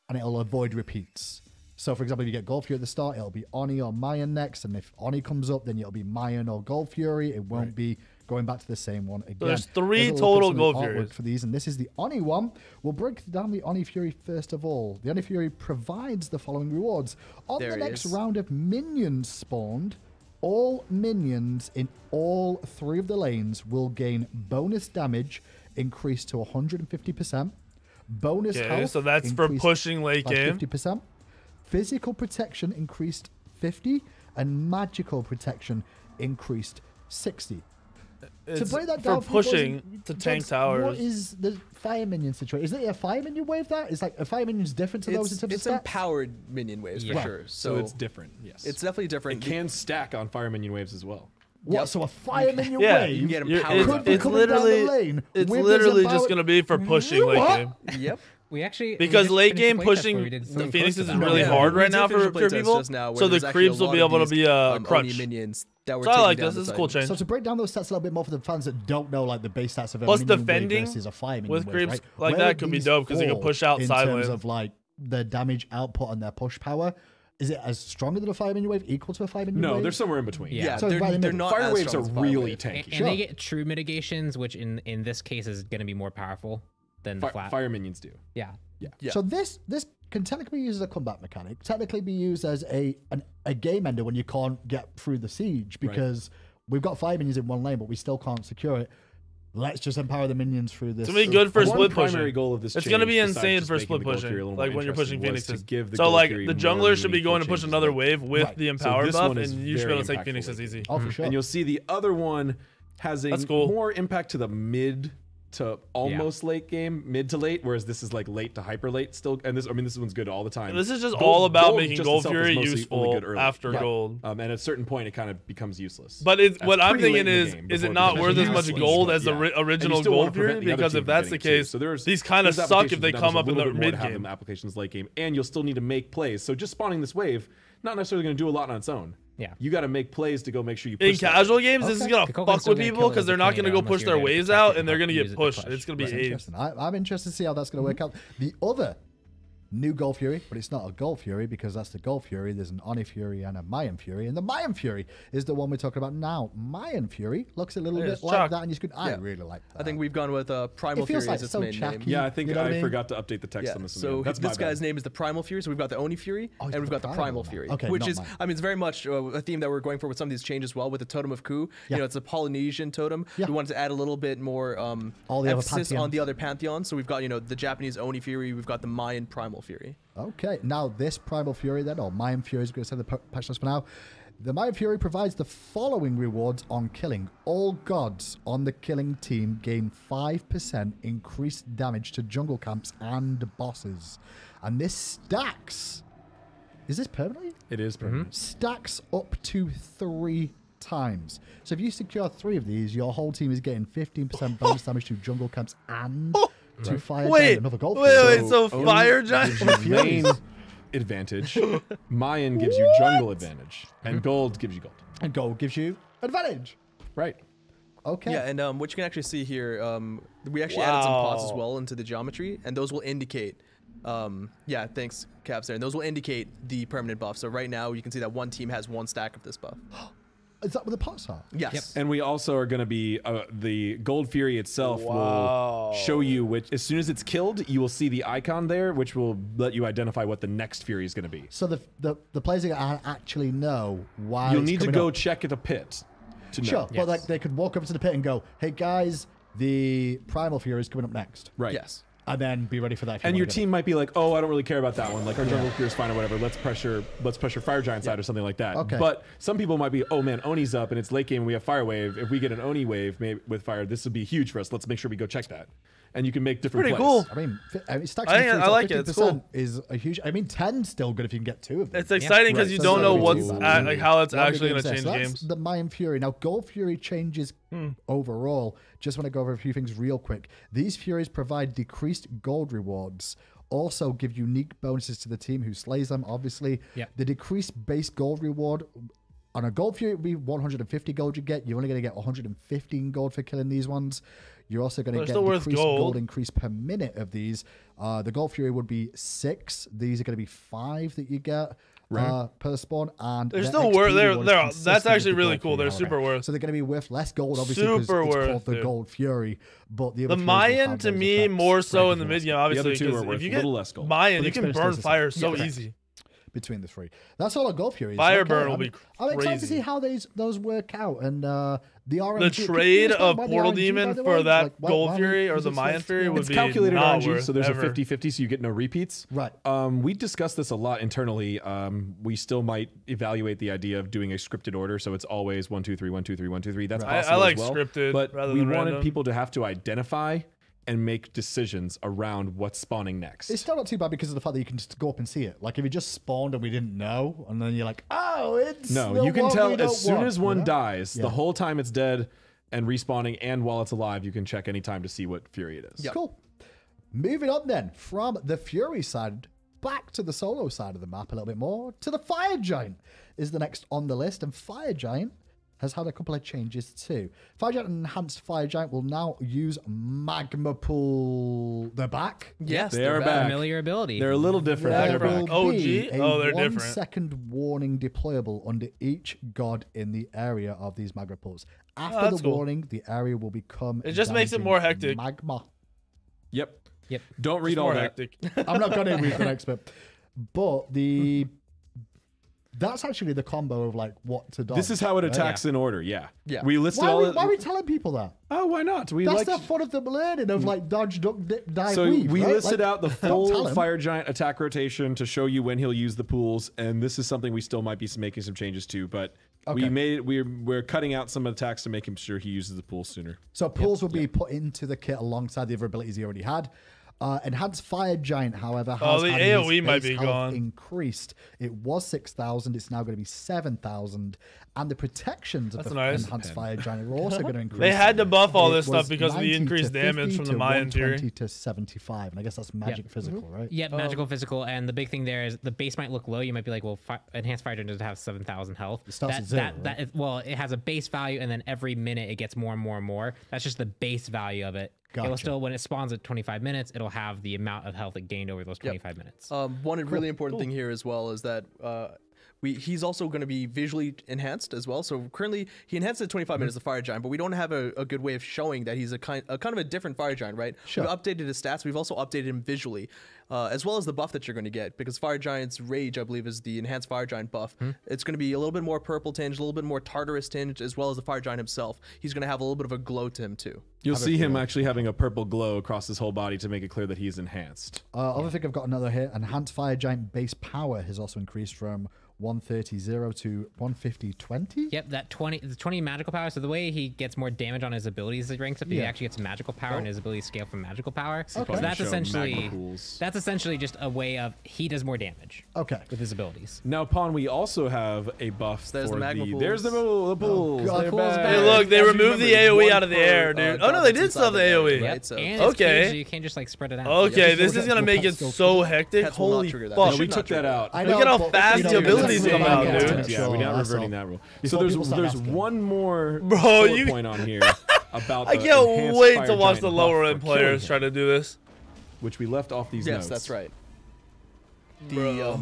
Speaker 1: and it'll avoid repeats. So, for example, if you get Gold Fury at the start, it'll be Oni or Mayan next, and if Oni comes up, then it'll be Mayan or Gold Fury. It won't be going back to the same one again.
Speaker 4: So there's 3 total Gold Furies
Speaker 1: for these, and this is the Oni one. We'll break down the Oni Fury first of all. The Oni Fury provides the following rewards. On the next round of minions spawned, All minions in all 3 of the lanes will gain bonus damage increased to 150%. Bonus health.
Speaker 4: So that's for pushing late game.
Speaker 1: 50%. Physical protection increased 50, and magical protection increased 60. To break that down
Speaker 4: for pushing to tank towers.
Speaker 1: What is the fire minion situation? Is it a fire minion wave that? Is like a fire minion's different to those in terms of stats?
Speaker 3: It's empowered minion waves for sure.
Speaker 2: So it's different, yes.
Speaker 3: It's definitely different.
Speaker 2: It can stack on fire minion waves as well.
Speaker 1: What? Yep. So a fire minion wave?
Speaker 3: You can get empowered.
Speaker 4: It's literally just going to be for pushing late game.
Speaker 3: Yep.
Speaker 5: We actually
Speaker 4: because late game pushing the Phoenixes is really hard right now for people. So the creeps will be able to be a crutch.
Speaker 3: Minions
Speaker 4: so I like this. This is a cool change.
Speaker 1: So to break down those stats a little bit more for the fans that don't know, like the base stats of a
Speaker 4: plus
Speaker 1: minion
Speaker 4: defending
Speaker 1: versus a fire minion
Speaker 4: with
Speaker 1: wave,
Speaker 4: creeps
Speaker 1: right?
Speaker 4: like that could be dope because they can push out
Speaker 1: in
Speaker 4: side
Speaker 1: terms
Speaker 4: lane.
Speaker 1: of like the damage output and their push power. Is it as stronger than a fire minion wave? Equal to a fire minion wave?
Speaker 2: No, they're somewhere in between.
Speaker 3: Yeah,
Speaker 1: so
Speaker 3: they're not.
Speaker 2: Fire
Speaker 3: as
Speaker 2: waves
Speaker 3: strong
Speaker 2: are
Speaker 3: as fire
Speaker 2: really
Speaker 3: waves.
Speaker 2: tanky.
Speaker 5: And they get true mitigations, which in this case is going to be more powerful than the flat.
Speaker 2: Fire minions do.
Speaker 5: Yeah.
Speaker 1: So this can technically be used as a combat mechanic. Technically be used as a game ender when you can't get through the siege because we've got fire minions in one lane, but we still can't secure it. Let's just empower the minions through this.
Speaker 4: It's gonna be good for split pushing.
Speaker 2: Primary goal of this
Speaker 4: it's gonna be insane for split pushing, like when you're pushing Phoenixes. So like the jungler should be going to push another wave with the empower buff, and you should be able to take Phoenixes easy.
Speaker 1: Oh, for sure.
Speaker 2: And you'll see the other one has a more impact to the mid to almost late game, mid to late, whereas this is like late to hyper late still. And this one's good all the time.
Speaker 4: This is just all about making Gold Fury useful after gold.
Speaker 2: And at a certain point, it kind of becomes useless.
Speaker 4: But what I'm thinking is it not worth as much gold as the original Gold Fury? Because if that's the case, these kind of suck if they come up in the mid game.
Speaker 2: Applications late game, and you'll still need to make plays. So just spawning this wave, not necessarily going to do a lot on its own.
Speaker 5: Yeah.
Speaker 2: You got to make plays to go make sure you push
Speaker 4: in casual games. This is gonna fuck with people because they're not gonna go push their waves out and they're gonna get pushed. It's gonna be AIDS.
Speaker 1: I'm interested to see how that's gonna work out. The other new Gold Fury, but it's not a Gold Fury because that's the Gold Fury. There's an Oni Fury and a Mayan Fury, and the Mayan Fury is the one we're talking about now. Mayan Fury looks a little bit like that, and you could. I really like that.
Speaker 3: I think we've gone with Primal Fury as its main name.
Speaker 2: Yeah, I think I forgot to update the text on this.
Speaker 3: So this guy's name is the Primal Fury. So we've got the Oni Fury and we've got the Primal Fury, which is, I mean, it's very much a theme that we're going for with some of these changes as well. With the Totem of Coup, you know, it's a Polynesian totem. We wanted to add a little bit more emphasis on the other pantheons. So we've got the Japanese Oni Fury, we've got the Mayan Primal Fury.
Speaker 1: Okay, now this Primal Fury then, or Mayan Fury, is going to say the patch notes for now. The Mayan Fury provides the following rewards on killing. All gods on the killing team gain 5% increased damage to jungle camps and bosses. And this stacks. Is this permanently?
Speaker 2: It is permanent.
Speaker 1: Stacks up to 3 times. So if you secure 3 of these, your whole team is getting 15% bonus damage to jungle camps and to fire giant, another gold.
Speaker 4: So fire giant
Speaker 2: main advantage. Mayan gives you jungle advantage, and gold gives you gold.
Speaker 1: And gold gives you advantage.
Speaker 2: Right.
Speaker 1: Okay.
Speaker 3: Yeah, and what you can actually see here, we actually added some pots as well into the geometry, and those will indicate. Yeah, thanks, Caps there. And those will indicate the permanent buff. So right now, you can see that one team has 1 stack of this buff.
Speaker 1: Is that what the pots are?
Speaker 3: Yes.
Speaker 2: Yep. And we also are going to be, the Gold Fury itself will show you which, as soon as it's killed, you will see the icon there, which will let you identify what the next Fury is going to be.
Speaker 1: So the players are going to actually know why
Speaker 2: you'll need to go check at a pit to know.
Speaker 1: Sure, but like they could walk over to the pit and go, hey guys, the Primal Fury is coming up next.
Speaker 2: Right.
Speaker 3: Yes.
Speaker 1: And then be ready for that.
Speaker 2: And your team might be like, oh, I don't really care about that one. Like our jungle Fury is fine or whatever. Let's pressure Fire Giant side or something like that.
Speaker 1: Okay.
Speaker 2: But some people might be, oh man, Oni's up and it's late game and we have Fire Wave. If we get an Oni wave with fire, this would be huge for us. Let's make sure we go check that. And you can make different plays.
Speaker 4: Cool.
Speaker 1: I mean,
Speaker 4: I like it. It's cool.
Speaker 1: Is a huge. I mean, 10's still good if you can get 2 of them.
Speaker 4: It's exciting because you don't know what's like how it's actually going to change games.
Speaker 1: The Mayan Fury. Now, Gold Fury changes overall. Just want to go over a few things real quick. These Furies provide decreased gold rewards. Also give unique bonuses to the team who slays them, obviously. The decreased base gold reward on a Gold Fury would be 150 gold you get. You're only going to get 115 gold for killing these ones. You're also going to get decreased gold increase per minute of these. The Gold Fury would be 6. These are going to be 5 that you get per spawn. And
Speaker 4: they're still worth. That's actually really cool. They're super worth.
Speaker 1: So they're going to be worth less gold, obviously, because it's called the Gold Fury. But the
Speaker 4: Mayan, to me, more so in the mid game, obviously.
Speaker 2: The other 2 are worth
Speaker 4: if you
Speaker 2: a little less gold.
Speaker 4: Mayan, you can burn fire so easy.
Speaker 1: between the three. That's all a Gold Fury.
Speaker 4: Fireburn will be crazy.
Speaker 1: I'm excited to see how those work out. And the RNG,
Speaker 4: the trade of Portal
Speaker 1: RNG,
Speaker 4: Demon for that Gold Fury or the Mayan Fury would be
Speaker 2: calculated
Speaker 4: not
Speaker 2: RNG,
Speaker 4: worth
Speaker 2: so there's
Speaker 4: ever.
Speaker 2: a 50-50, so you get no repeats.
Speaker 1: Right.
Speaker 2: We discussed this a lot internally. We still might evaluate the idea of doing a scripted order, so it's always 1, 2, 3, 1, 2, 3, 1, 2, 3. That's possible
Speaker 4: I like
Speaker 2: as well.
Speaker 4: scripted,
Speaker 2: but
Speaker 4: rather
Speaker 2: we
Speaker 4: than
Speaker 2: wanted
Speaker 4: random.
Speaker 2: people to have to identify and make decisions around what's spawning next.
Speaker 1: It's still not too bad because of the fact that you can just go up and see it. Like if you just spawned and we didn't know, and then you're like, oh, it's
Speaker 2: no, you can tell as soon as one dies,
Speaker 1: Yeah.
Speaker 2: the whole time it's dead and respawning, and while it's alive, you can check any time to see what Fury it is.
Speaker 1: Yep. Cool. Moving on then from the Fury side back to the solo side of the map a little bit more to the Fire Giant is the next on the list, and Fire Giant has had a couple of changes too. Fire Giant and Enhanced Fire Giant will now use Magma Pool. They're back.
Speaker 3: Yes,
Speaker 2: They are back.
Speaker 5: Familiar ability.
Speaker 2: They're a little different.
Speaker 1: There
Speaker 2: They're
Speaker 1: will
Speaker 2: back.
Speaker 4: OG?
Speaker 1: be a
Speaker 4: Oh, they're
Speaker 1: 1
Speaker 4: different.
Speaker 1: second warning deployable under each god in the area of these magma pools. After
Speaker 4: that's
Speaker 1: the
Speaker 4: cool.
Speaker 1: warning, the area will become
Speaker 4: It just makes it
Speaker 1: damaging
Speaker 4: more hectic.
Speaker 1: Magma.
Speaker 2: Yep.
Speaker 5: Yep.
Speaker 2: Don't read all
Speaker 4: More
Speaker 2: that.
Speaker 4: hectic.
Speaker 1: I'm not going to read the next bit, but that's actually the combo of like what to dodge.
Speaker 2: This is how it
Speaker 1: right?
Speaker 2: attacks in order. Yeah.
Speaker 3: Yeah.
Speaker 2: We listed
Speaker 1: Why
Speaker 2: all.
Speaker 1: are we telling people that?
Speaker 2: Oh, why not? We
Speaker 1: That's
Speaker 2: like.
Speaker 1: the fun of the learning of like dodge, duck, dip, dive,
Speaker 2: So
Speaker 1: weave,
Speaker 2: we
Speaker 1: right?
Speaker 2: listed
Speaker 1: Like,
Speaker 2: out the
Speaker 1: don't tell
Speaker 2: full
Speaker 1: him.
Speaker 2: Fire Giant attack rotation to show you when he'll use the pools, and this is something we still might be making some changes to, but
Speaker 1: Okay.
Speaker 2: we're cutting out some attacks to make him sure he uses the pools sooner.
Speaker 1: So pools will be put into the kit alongside the other abilities he already had. Enhanced Fire Giant, however, has
Speaker 4: the
Speaker 1: had
Speaker 4: AoE
Speaker 1: his
Speaker 4: might
Speaker 1: base
Speaker 4: be
Speaker 1: health
Speaker 4: gone.
Speaker 1: increased. It was 6,000. It's now going to be 7,000. And the protections of
Speaker 4: That's
Speaker 1: the
Speaker 4: nice.
Speaker 1: Enhanced Fire Giant are also going to increase.
Speaker 4: They had to buff all
Speaker 1: It
Speaker 4: this stuff
Speaker 1: was
Speaker 4: because of the
Speaker 1: 90 to
Speaker 4: increased damage
Speaker 1: 50
Speaker 4: from
Speaker 1: to
Speaker 4: the Mayan Fury.
Speaker 1: 120 to 75. And I guess that's magic physical, right?
Speaker 5: Yep, magical, physical, and the big thing there is the base might look low. You might be like, well, Enhanced Fire Giant doesn't have 7,000 health.
Speaker 1: It starts at zero, right?
Speaker 5: Well, it has a base value, and then every minute it gets more and more and more. That's just the base value of it. It will
Speaker 1: Gotcha.
Speaker 5: still, when it spawns at 25 minutes, it'll have the amount of health it gained over those 25 minutes.
Speaker 3: One really important thing here as well is that he's also going to be visually enhanced as well. So currently he enhanced at 25 minutes the Fire Giant, but we don't have a good way of showing that he's a kind of a different Fire Giant, right?
Speaker 1: Sure.
Speaker 3: We've updated his stats. We've also updated him visually, as well as the buff that you're going to get, because Fire Giant's Rage, I believe, is the enhanced Fire Giant buff. It's going to be a little bit more purple tinge, a little bit more Tartarus tinge, as well as the Fire Giant himself. He's going to have a little bit of a glow to him too.
Speaker 2: You'll see him actually having a purple glow across his whole body to make it clear that he's enhanced.
Speaker 1: Other thing I've got another here. Enhanced Fire Giant base power has also increased from 130.0 to 150.20.
Speaker 5: Yep, the 20 magical power. So the way he gets more damage on his abilities as he ranks up, he actually gets magical power, and his abilities scale from magical power.
Speaker 1: Okay.
Speaker 5: So that's
Speaker 2: Show
Speaker 5: essentially
Speaker 2: magma pools.
Speaker 5: just a way of he does more damage.
Speaker 1: Okay.
Speaker 5: With his abilities.
Speaker 2: Now, Pawn, we also have a buff
Speaker 3: there's
Speaker 2: for
Speaker 3: the magma pools.
Speaker 2: There's the pools.
Speaker 1: God,
Speaker 2: They're
Speaker 1: pools
Speaker 2: back.
Speaker 1: back.
Speaker 4: Hey, look, they
Speaker 3: As you
Speaker 4: removed the
Speaker 3: remember,
Speaker 4: AoE
Speaker 3: one
Speaker 4: out of the
Speaker 3: per,
Speaker 4: air, dude. Oh no,
Speaker 3: god
Speaker 4: they
Speaker 3: that's
Speaker 4: did
Speaker 3: inside
Speaker 4: still have the
Speaker 3: the area,
Speaker 4: AoE.
Speaker 3: right? So
Speaker 5: And
Speaker 4: Okay.
Speaker 5: it's caged, so you can't just like spread it out.
Speaker 4: Okay, this
Speaker 1: Yeah.
Speaker 4: is gonna
Speaker 1: Will
Speaker 4: make
Speaker 1: pets
Speaker 4: it
Speaker 1: still
Speaker 4: so
Speaker 1: trigger?
Speaker 4: hectic.
Speaker 3: Pets will not
Speaker 4: Holy
Speaker 3: trigger that.
Speaker 4: fuck!
Speaker 3: They
Speaker 2: We
Speaker 3: should
Speaker 2: took
Speaker 3: not
Speaker 2: that out.
Speaker 1: I
Speaker 4: Look at how
Speaker 1: but-
Speaker 4: fast
Speaker 1: you
Speaker 4: the
Speaker 1: know,
Speaker 4: abilities
Speaker 1: that's
Speaker 4: come
Speaker 1: the
Speaker 4: out,
Speaker 1: main
Speaker 4: dude.
Speaker 1: content,
Speaker 2: Yeah, we're
Speaker 1: sure,
Speaker 2: not
Speaker 1: that's
Speaker 2: reverting
Speaker 1: all.
Speaker 2: that rule.
Speaker 1: Before
Speaker 2: So
Speaker 1: people start
Speaker 2: there's
Speaker 1: asking.
Speaker 2: one more
Speaker 4: Bro,
Speaker 2: bullet
Speaker 4: you-
Speaker 2: point on here about
Speaker 4: I
Speaker 2: the
Speaker 4: can't
Speaker 2: enhanced
Speaker 4: wait
Speaker 2: Fire
Speaker 4: to watch
Speaker 2: Giant
Speaker 4: the
Speaker 2: buff
Speaker 4: lower
Speaker 2: for
Speaker 4: end
Speaker 2: killing
Speaker 4: players
Speaker 2: him,
Speaker 4: try to do this.
Speaker 2: which we left off these notes.
Speaker 3: Yes, that's right.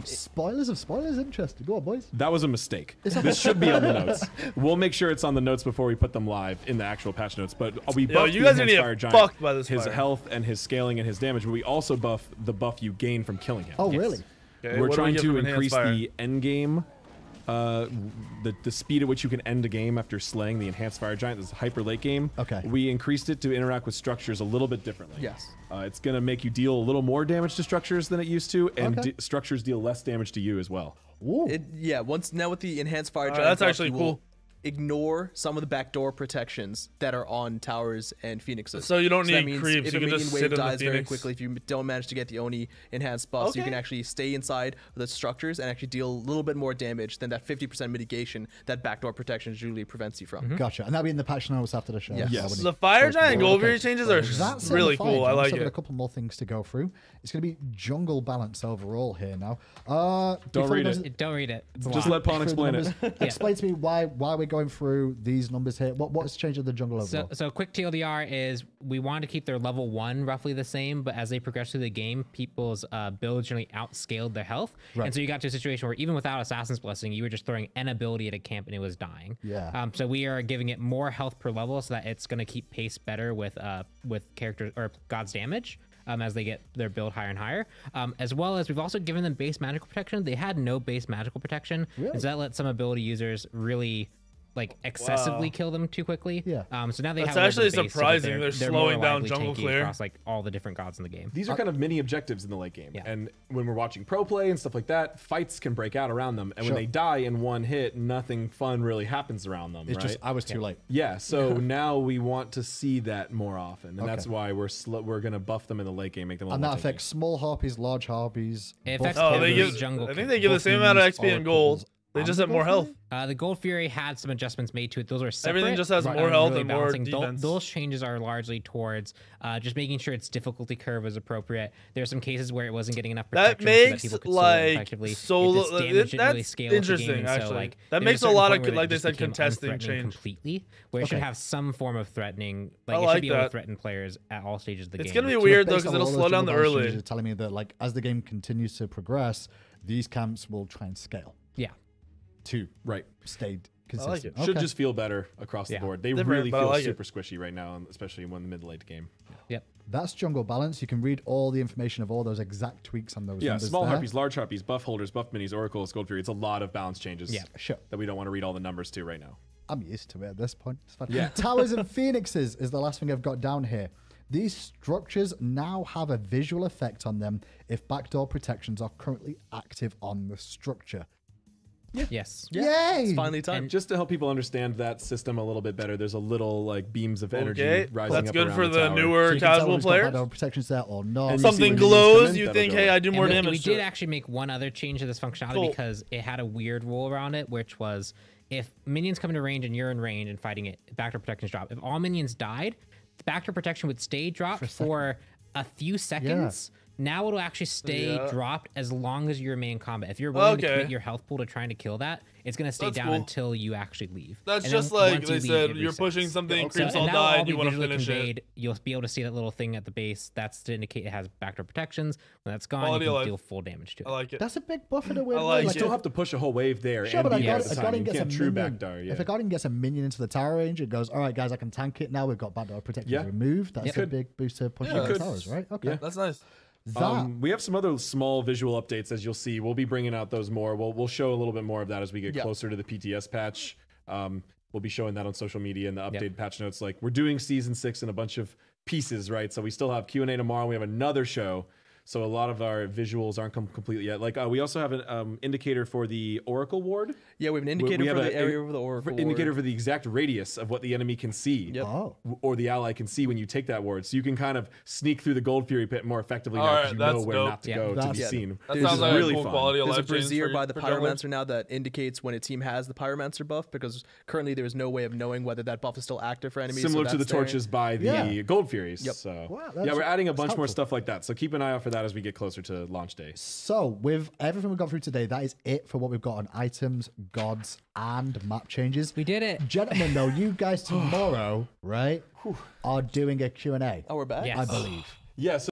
Speaker 1: Spoilers of spoilers. Interesting. Go on, boys.
Speaker 2: That was a mistake. This should be on the notes. We'll make sure it's on the notes before we put them live in the actual patch notes. But we buffed
Speaker 4: you
Speaker 2: the
Speaker 4: guys are
Speaker 2: Enhanced
Speaker 4: gonna
Speaker 2: Fire
Speaker 4: get
Speaker 2: Giant,
Speaker 4: fucked by this
Speaker 2: his
Speaker 4: fire.
Speaker 2: health and his scaling and his damage, but we also buff the buff you gain from killing him.
Speaker 1: Oh, really?
Speaker 4: Okay,
Speaker 2: We're
Speaker 4: what do we
Speaker 2: trying
Speaker 4: get
Speaker 2: to
Speaker 4: from Enhanced
Speaker 2: increase
Speaker 4: Fire?
Speaker 2: the end game, the speed at which you can end a game after slaying the Enhanced Fire Giant. This is hyper late game.
Speaker 1: Okay.
Speaker 2: We increased it to interact with structures a little bit differently.
Speaker 3: Yes.
Speaker 2: It's going to make you deal a little more damage to structures than it used to, and
Speaker 1: Okay.
Speaker 2: structures deal less damage to you as well.
Speaker 1: Ooh.
Speaker 3: Now with the enhanced Fire Giant,
Speaker 4: that's
Speaker 3: buff,
Speaker 4: actually
Speaker 3: you will
Speaker 4: cool.
Speaker 3: Ignore some of the backdoor protections that are on towers and phoenixes.
Speaker 4: So you don't
Speaker 3: that
Speaker 4: need
Speaker 3: means
Speaker 4: creeps,
Speaker 3: If
Speaker 4: you
Speaker 3: a
Speaker 4: can
Speaker 3: minion
Speaker 4: just
Speaker 3: wave
Speaker 4: sit in the
Speaker 3: dies very
Speaker 4: Phoenix.
Speaker 3: quickly, if you don't manage to get the Oni enhanced buff, so you can actually stay inside the structures and actually deal a little bit more damage than that 50% mitigation that backdoor protection usually prevents you from.
Speaker 1: Gotcha. And that'll be in the patch notes after the show.
Speaker 3: Yes.
Speaker 2: Yes.
Speaker 4: The Fire Giant Gold Fury
Speaker 1: Okay.
Speaker 4: changes are
Speaker 1: That's
Speaker 4: really
Speaker 1: the Fire
Speaker 4: cool. I
Speaker 1: Giant.
Speaker 4: like
Speaker 1: So I've got a
Speaker 4: it.
Speaker 1: couple more things to go through. It's going to be jungle balance overall here now.
Speaker 2: Don't
Speaker 1: before
Speaker 2: read
Speaker 1: we
Speaker 2: it.
Speaker 1: go to-
Speaker 5: Don't read it. It's a
Speaker 2: Just
Speaker 5: lot.
Speaker 2: let Pawn
Speaker 1: through the
Speaker 2: explain it.
Speaker 1: numbers, Explain to me why we're going through these numbers here. What's changed in the jungle overall?
Speaker 5: So quick TLDR is we want to keep their level 1 roughly the same, but as they progress through the game, people's builds generally outscaled their health.
Speaker 1: Right.
Speaker 5: And so you got to a situation where even without Assassin's Blessing, you were just throwing an ability at a camp and it was dying.
Speaker 1: Yeah.
Speaker 5: So we are giving it more health per level so that it's going to keep pace better with characters or God's damage. as they get their build higher and higher. As well as we've also given them base magical protection. They had no base magical protection, and so that lets some ability users really like excessively kill them too quickly.
Speaker 1: Yeah.
Speaker 5: So now they
Speaker 4: That's
Speaker 5: have
Speaker 4: actually
Speaker 5: the base
Speaker 4: surprising.
Speaker 5: So
Speaker 4: they're
Speaker 5: more
Speaker 4: slowing down
Speaker 5: reliably
Speaker 4: jungle
Speaker 5: tanky
Speaker 4: clear
Speaker 5: across like all the different gods in the game.
Speaker 2: These are kind of mini objectives in the late game. And when we're watching pro play and stuff like that, fights can break out around them. And when they die in one hit, nothing fun really happens around them.
Speaker 1: It's just I was too late.
Speaker 2: Yeah. So now we want to see that more often, and that's why we're gonna buff them in the late game, make them.
Speaker 1: And that affects small harpies, large harpies.
Speaker 5: It affects
Speaker 4: jungle. I think they give the same amount of XP and gold. They just have more health.
Speaker 5: The Gold Fury had some adjustments made to it. Those are separate.
Speaker 4: Everything just has more health and more
Speaker 5: balancing.
Speaker 4: defense.
Speaker 5: Those changes are largely towards just making sure its difficulty curve was appropriate. There are some cases where it wasn't getting enough protection.
Speaker 4: That makes
Speaker 5: so that people could
Speaker 4: like
Speaker 5: solo. That's
Speaker 4: really
Speaker 5: scale
Speaker 4: interesting.
Speaker 5: Game,
Speaker 4: actually,
Speaker 5: so, like,
Speaker 4: that makes a lot of like they said contesting change
Speaker 5: completely. Where it should have some form of threatening. Like
Speaker 4: I
Speaker 5: it
Speaker 4: like
Speaker 5: should be able
Speaker 4: that.
Speaker 5: to threaten players at all stages of the game.
Speaker 4: It's gonna be weird though because it'll slow down the early.
Speaker 1: You're telling me that like as the game continues to progress, these camps will try and scale.
Speaker 5: Yeah.
Speaker 1: To stay consistent.
Speaker 2: Should just feel better across the board. They really feel super squishy right now, especially when the mid-late game.
Speaker 5: Yep.
Speaker 1: That's jungle balance. You can read all the information of all those exact tweaks on those.
Speaker 2: Yeah,
Speaker 1: numbers
Speaker 2: small
Speaker 1: there.
Speaker 2: harpies, large harpies, buff holders, buff minis, oracles, gold fury. It's a lot of balance changes.
Speaker 1: Yeah, sure.
Speaker 2: That we don't want to read all the numbers to right now.
Speaker 1: I'm used to it at this point. It's fine.
Speaker 2: Yeah.
Speaker 1: Towers and phoenixes is the last thing I've got down here. These structures now have a visual effect on them if backdoor protections are currently active on the structure.
Speaker 5: Yeah. Yes.
Speaker 3: Yeah.
Speaker 1: Yay!
Speaker 3: It's finally time.
Speaker 2: And just to help people understand that system a little bit better, there's a little like beams of energy rising
Speaker 4: That's
Speaker 2: up
Speaker 4: good
Speaker 2: around
Speaker 4: for the
Speaker 2: tower.
Speaker 4: newer casual players.
Speaker 1: Backdoor protections there or not.
Speaker 2: And
Speaker 4: something glows, you think, hey, I do more damage.
Speaker 5: We did actually make one other change to this functionality because it had a weird rule around it, which was if minions come into range and you're in range and fighting it, backdoor protections drop. If all minions died, the backdoor protection would stay dropped for a few seconds. Now it'll actually stay dropped as long as you remain in combat. If you're willing to commit your health pool to trying to kill that, it's going to stay down until you actually leave.
Speaker 4: That's just like they said, you're pushing something, creeps all die, and you want to finish it.
Speaker 5: You'll be able to see that little thing at the base. That's to indicate it has backdoor protections. When that's gone, you can deal full damage to it.
Speaker 4: I like it.
Speaker 1: That's a big buff in a weird way.
Speaker 2: Like, you
Speaker 1: like
Speaker 2: still have to push a whole wave there.
Speaker 1: Sure, but a Guardian gets a
Speaker 2: true
Speaker 1: minion.
Speaker 2: backdoor.
Speaker 1: If a Guardian gets a minion into the tower range, it goes, all right, guys, I can tank it now. We've got backdoor protection removed. That's a big boost to pushing the towers, right? Okay.
Speaker 4: That's nice.
Speaker 2: We have some other small visual updates, as you'll see. We'll be bringing out those more. We'll show a little bit more of that as we get closer to the PTS patch. We'll be showing that on social media and the updated patch notes. Like we're doing season 6 in a bunch of pieces, right? So we still have Q&A tomorrow. We have another show. So a lot of our visuals aren't completely yet. Like we also have an indicator for the Oracle Ward.
Speaker 3: Yeah, we have an indicator for the area of the Oracle Ward.
Speaker 2: Indicator for the exact radius of what the enemy can see, or the ally can see when you take that ward. So you can kind of sneak through the Gold Fury pit more effectively now because you know where not to go to be seen.
Speaker 4: That sounds like really cool quality of
Speaker 3: life.
Speaker 4: There's
Speaker 3: a brazier by the Pyromancer now that indicates when a team has the Pyromancer buff because currently there is no way of knowing whether that buff is still active for enemies.
Speaker 2: Similar to the torches by the Gold Furies.
Speaker 3: Yep.
Speaker 2: So we're adding a bunch more stuff like that. So keep an eye out for that as we get closer to launch day.
Speaker 1: So with everything we've got through today, that is it for what we've got on items, gods, and map changes.
Speaker 5: We did it.
Speaker 1: Gentlemen, though, you guys tomorrow, right, are doing a Q&A.
Speaker 3: Oh, we're back?
Speaker 5: Yes.
Speaker 1: I believe.
Speaker 2: Yes.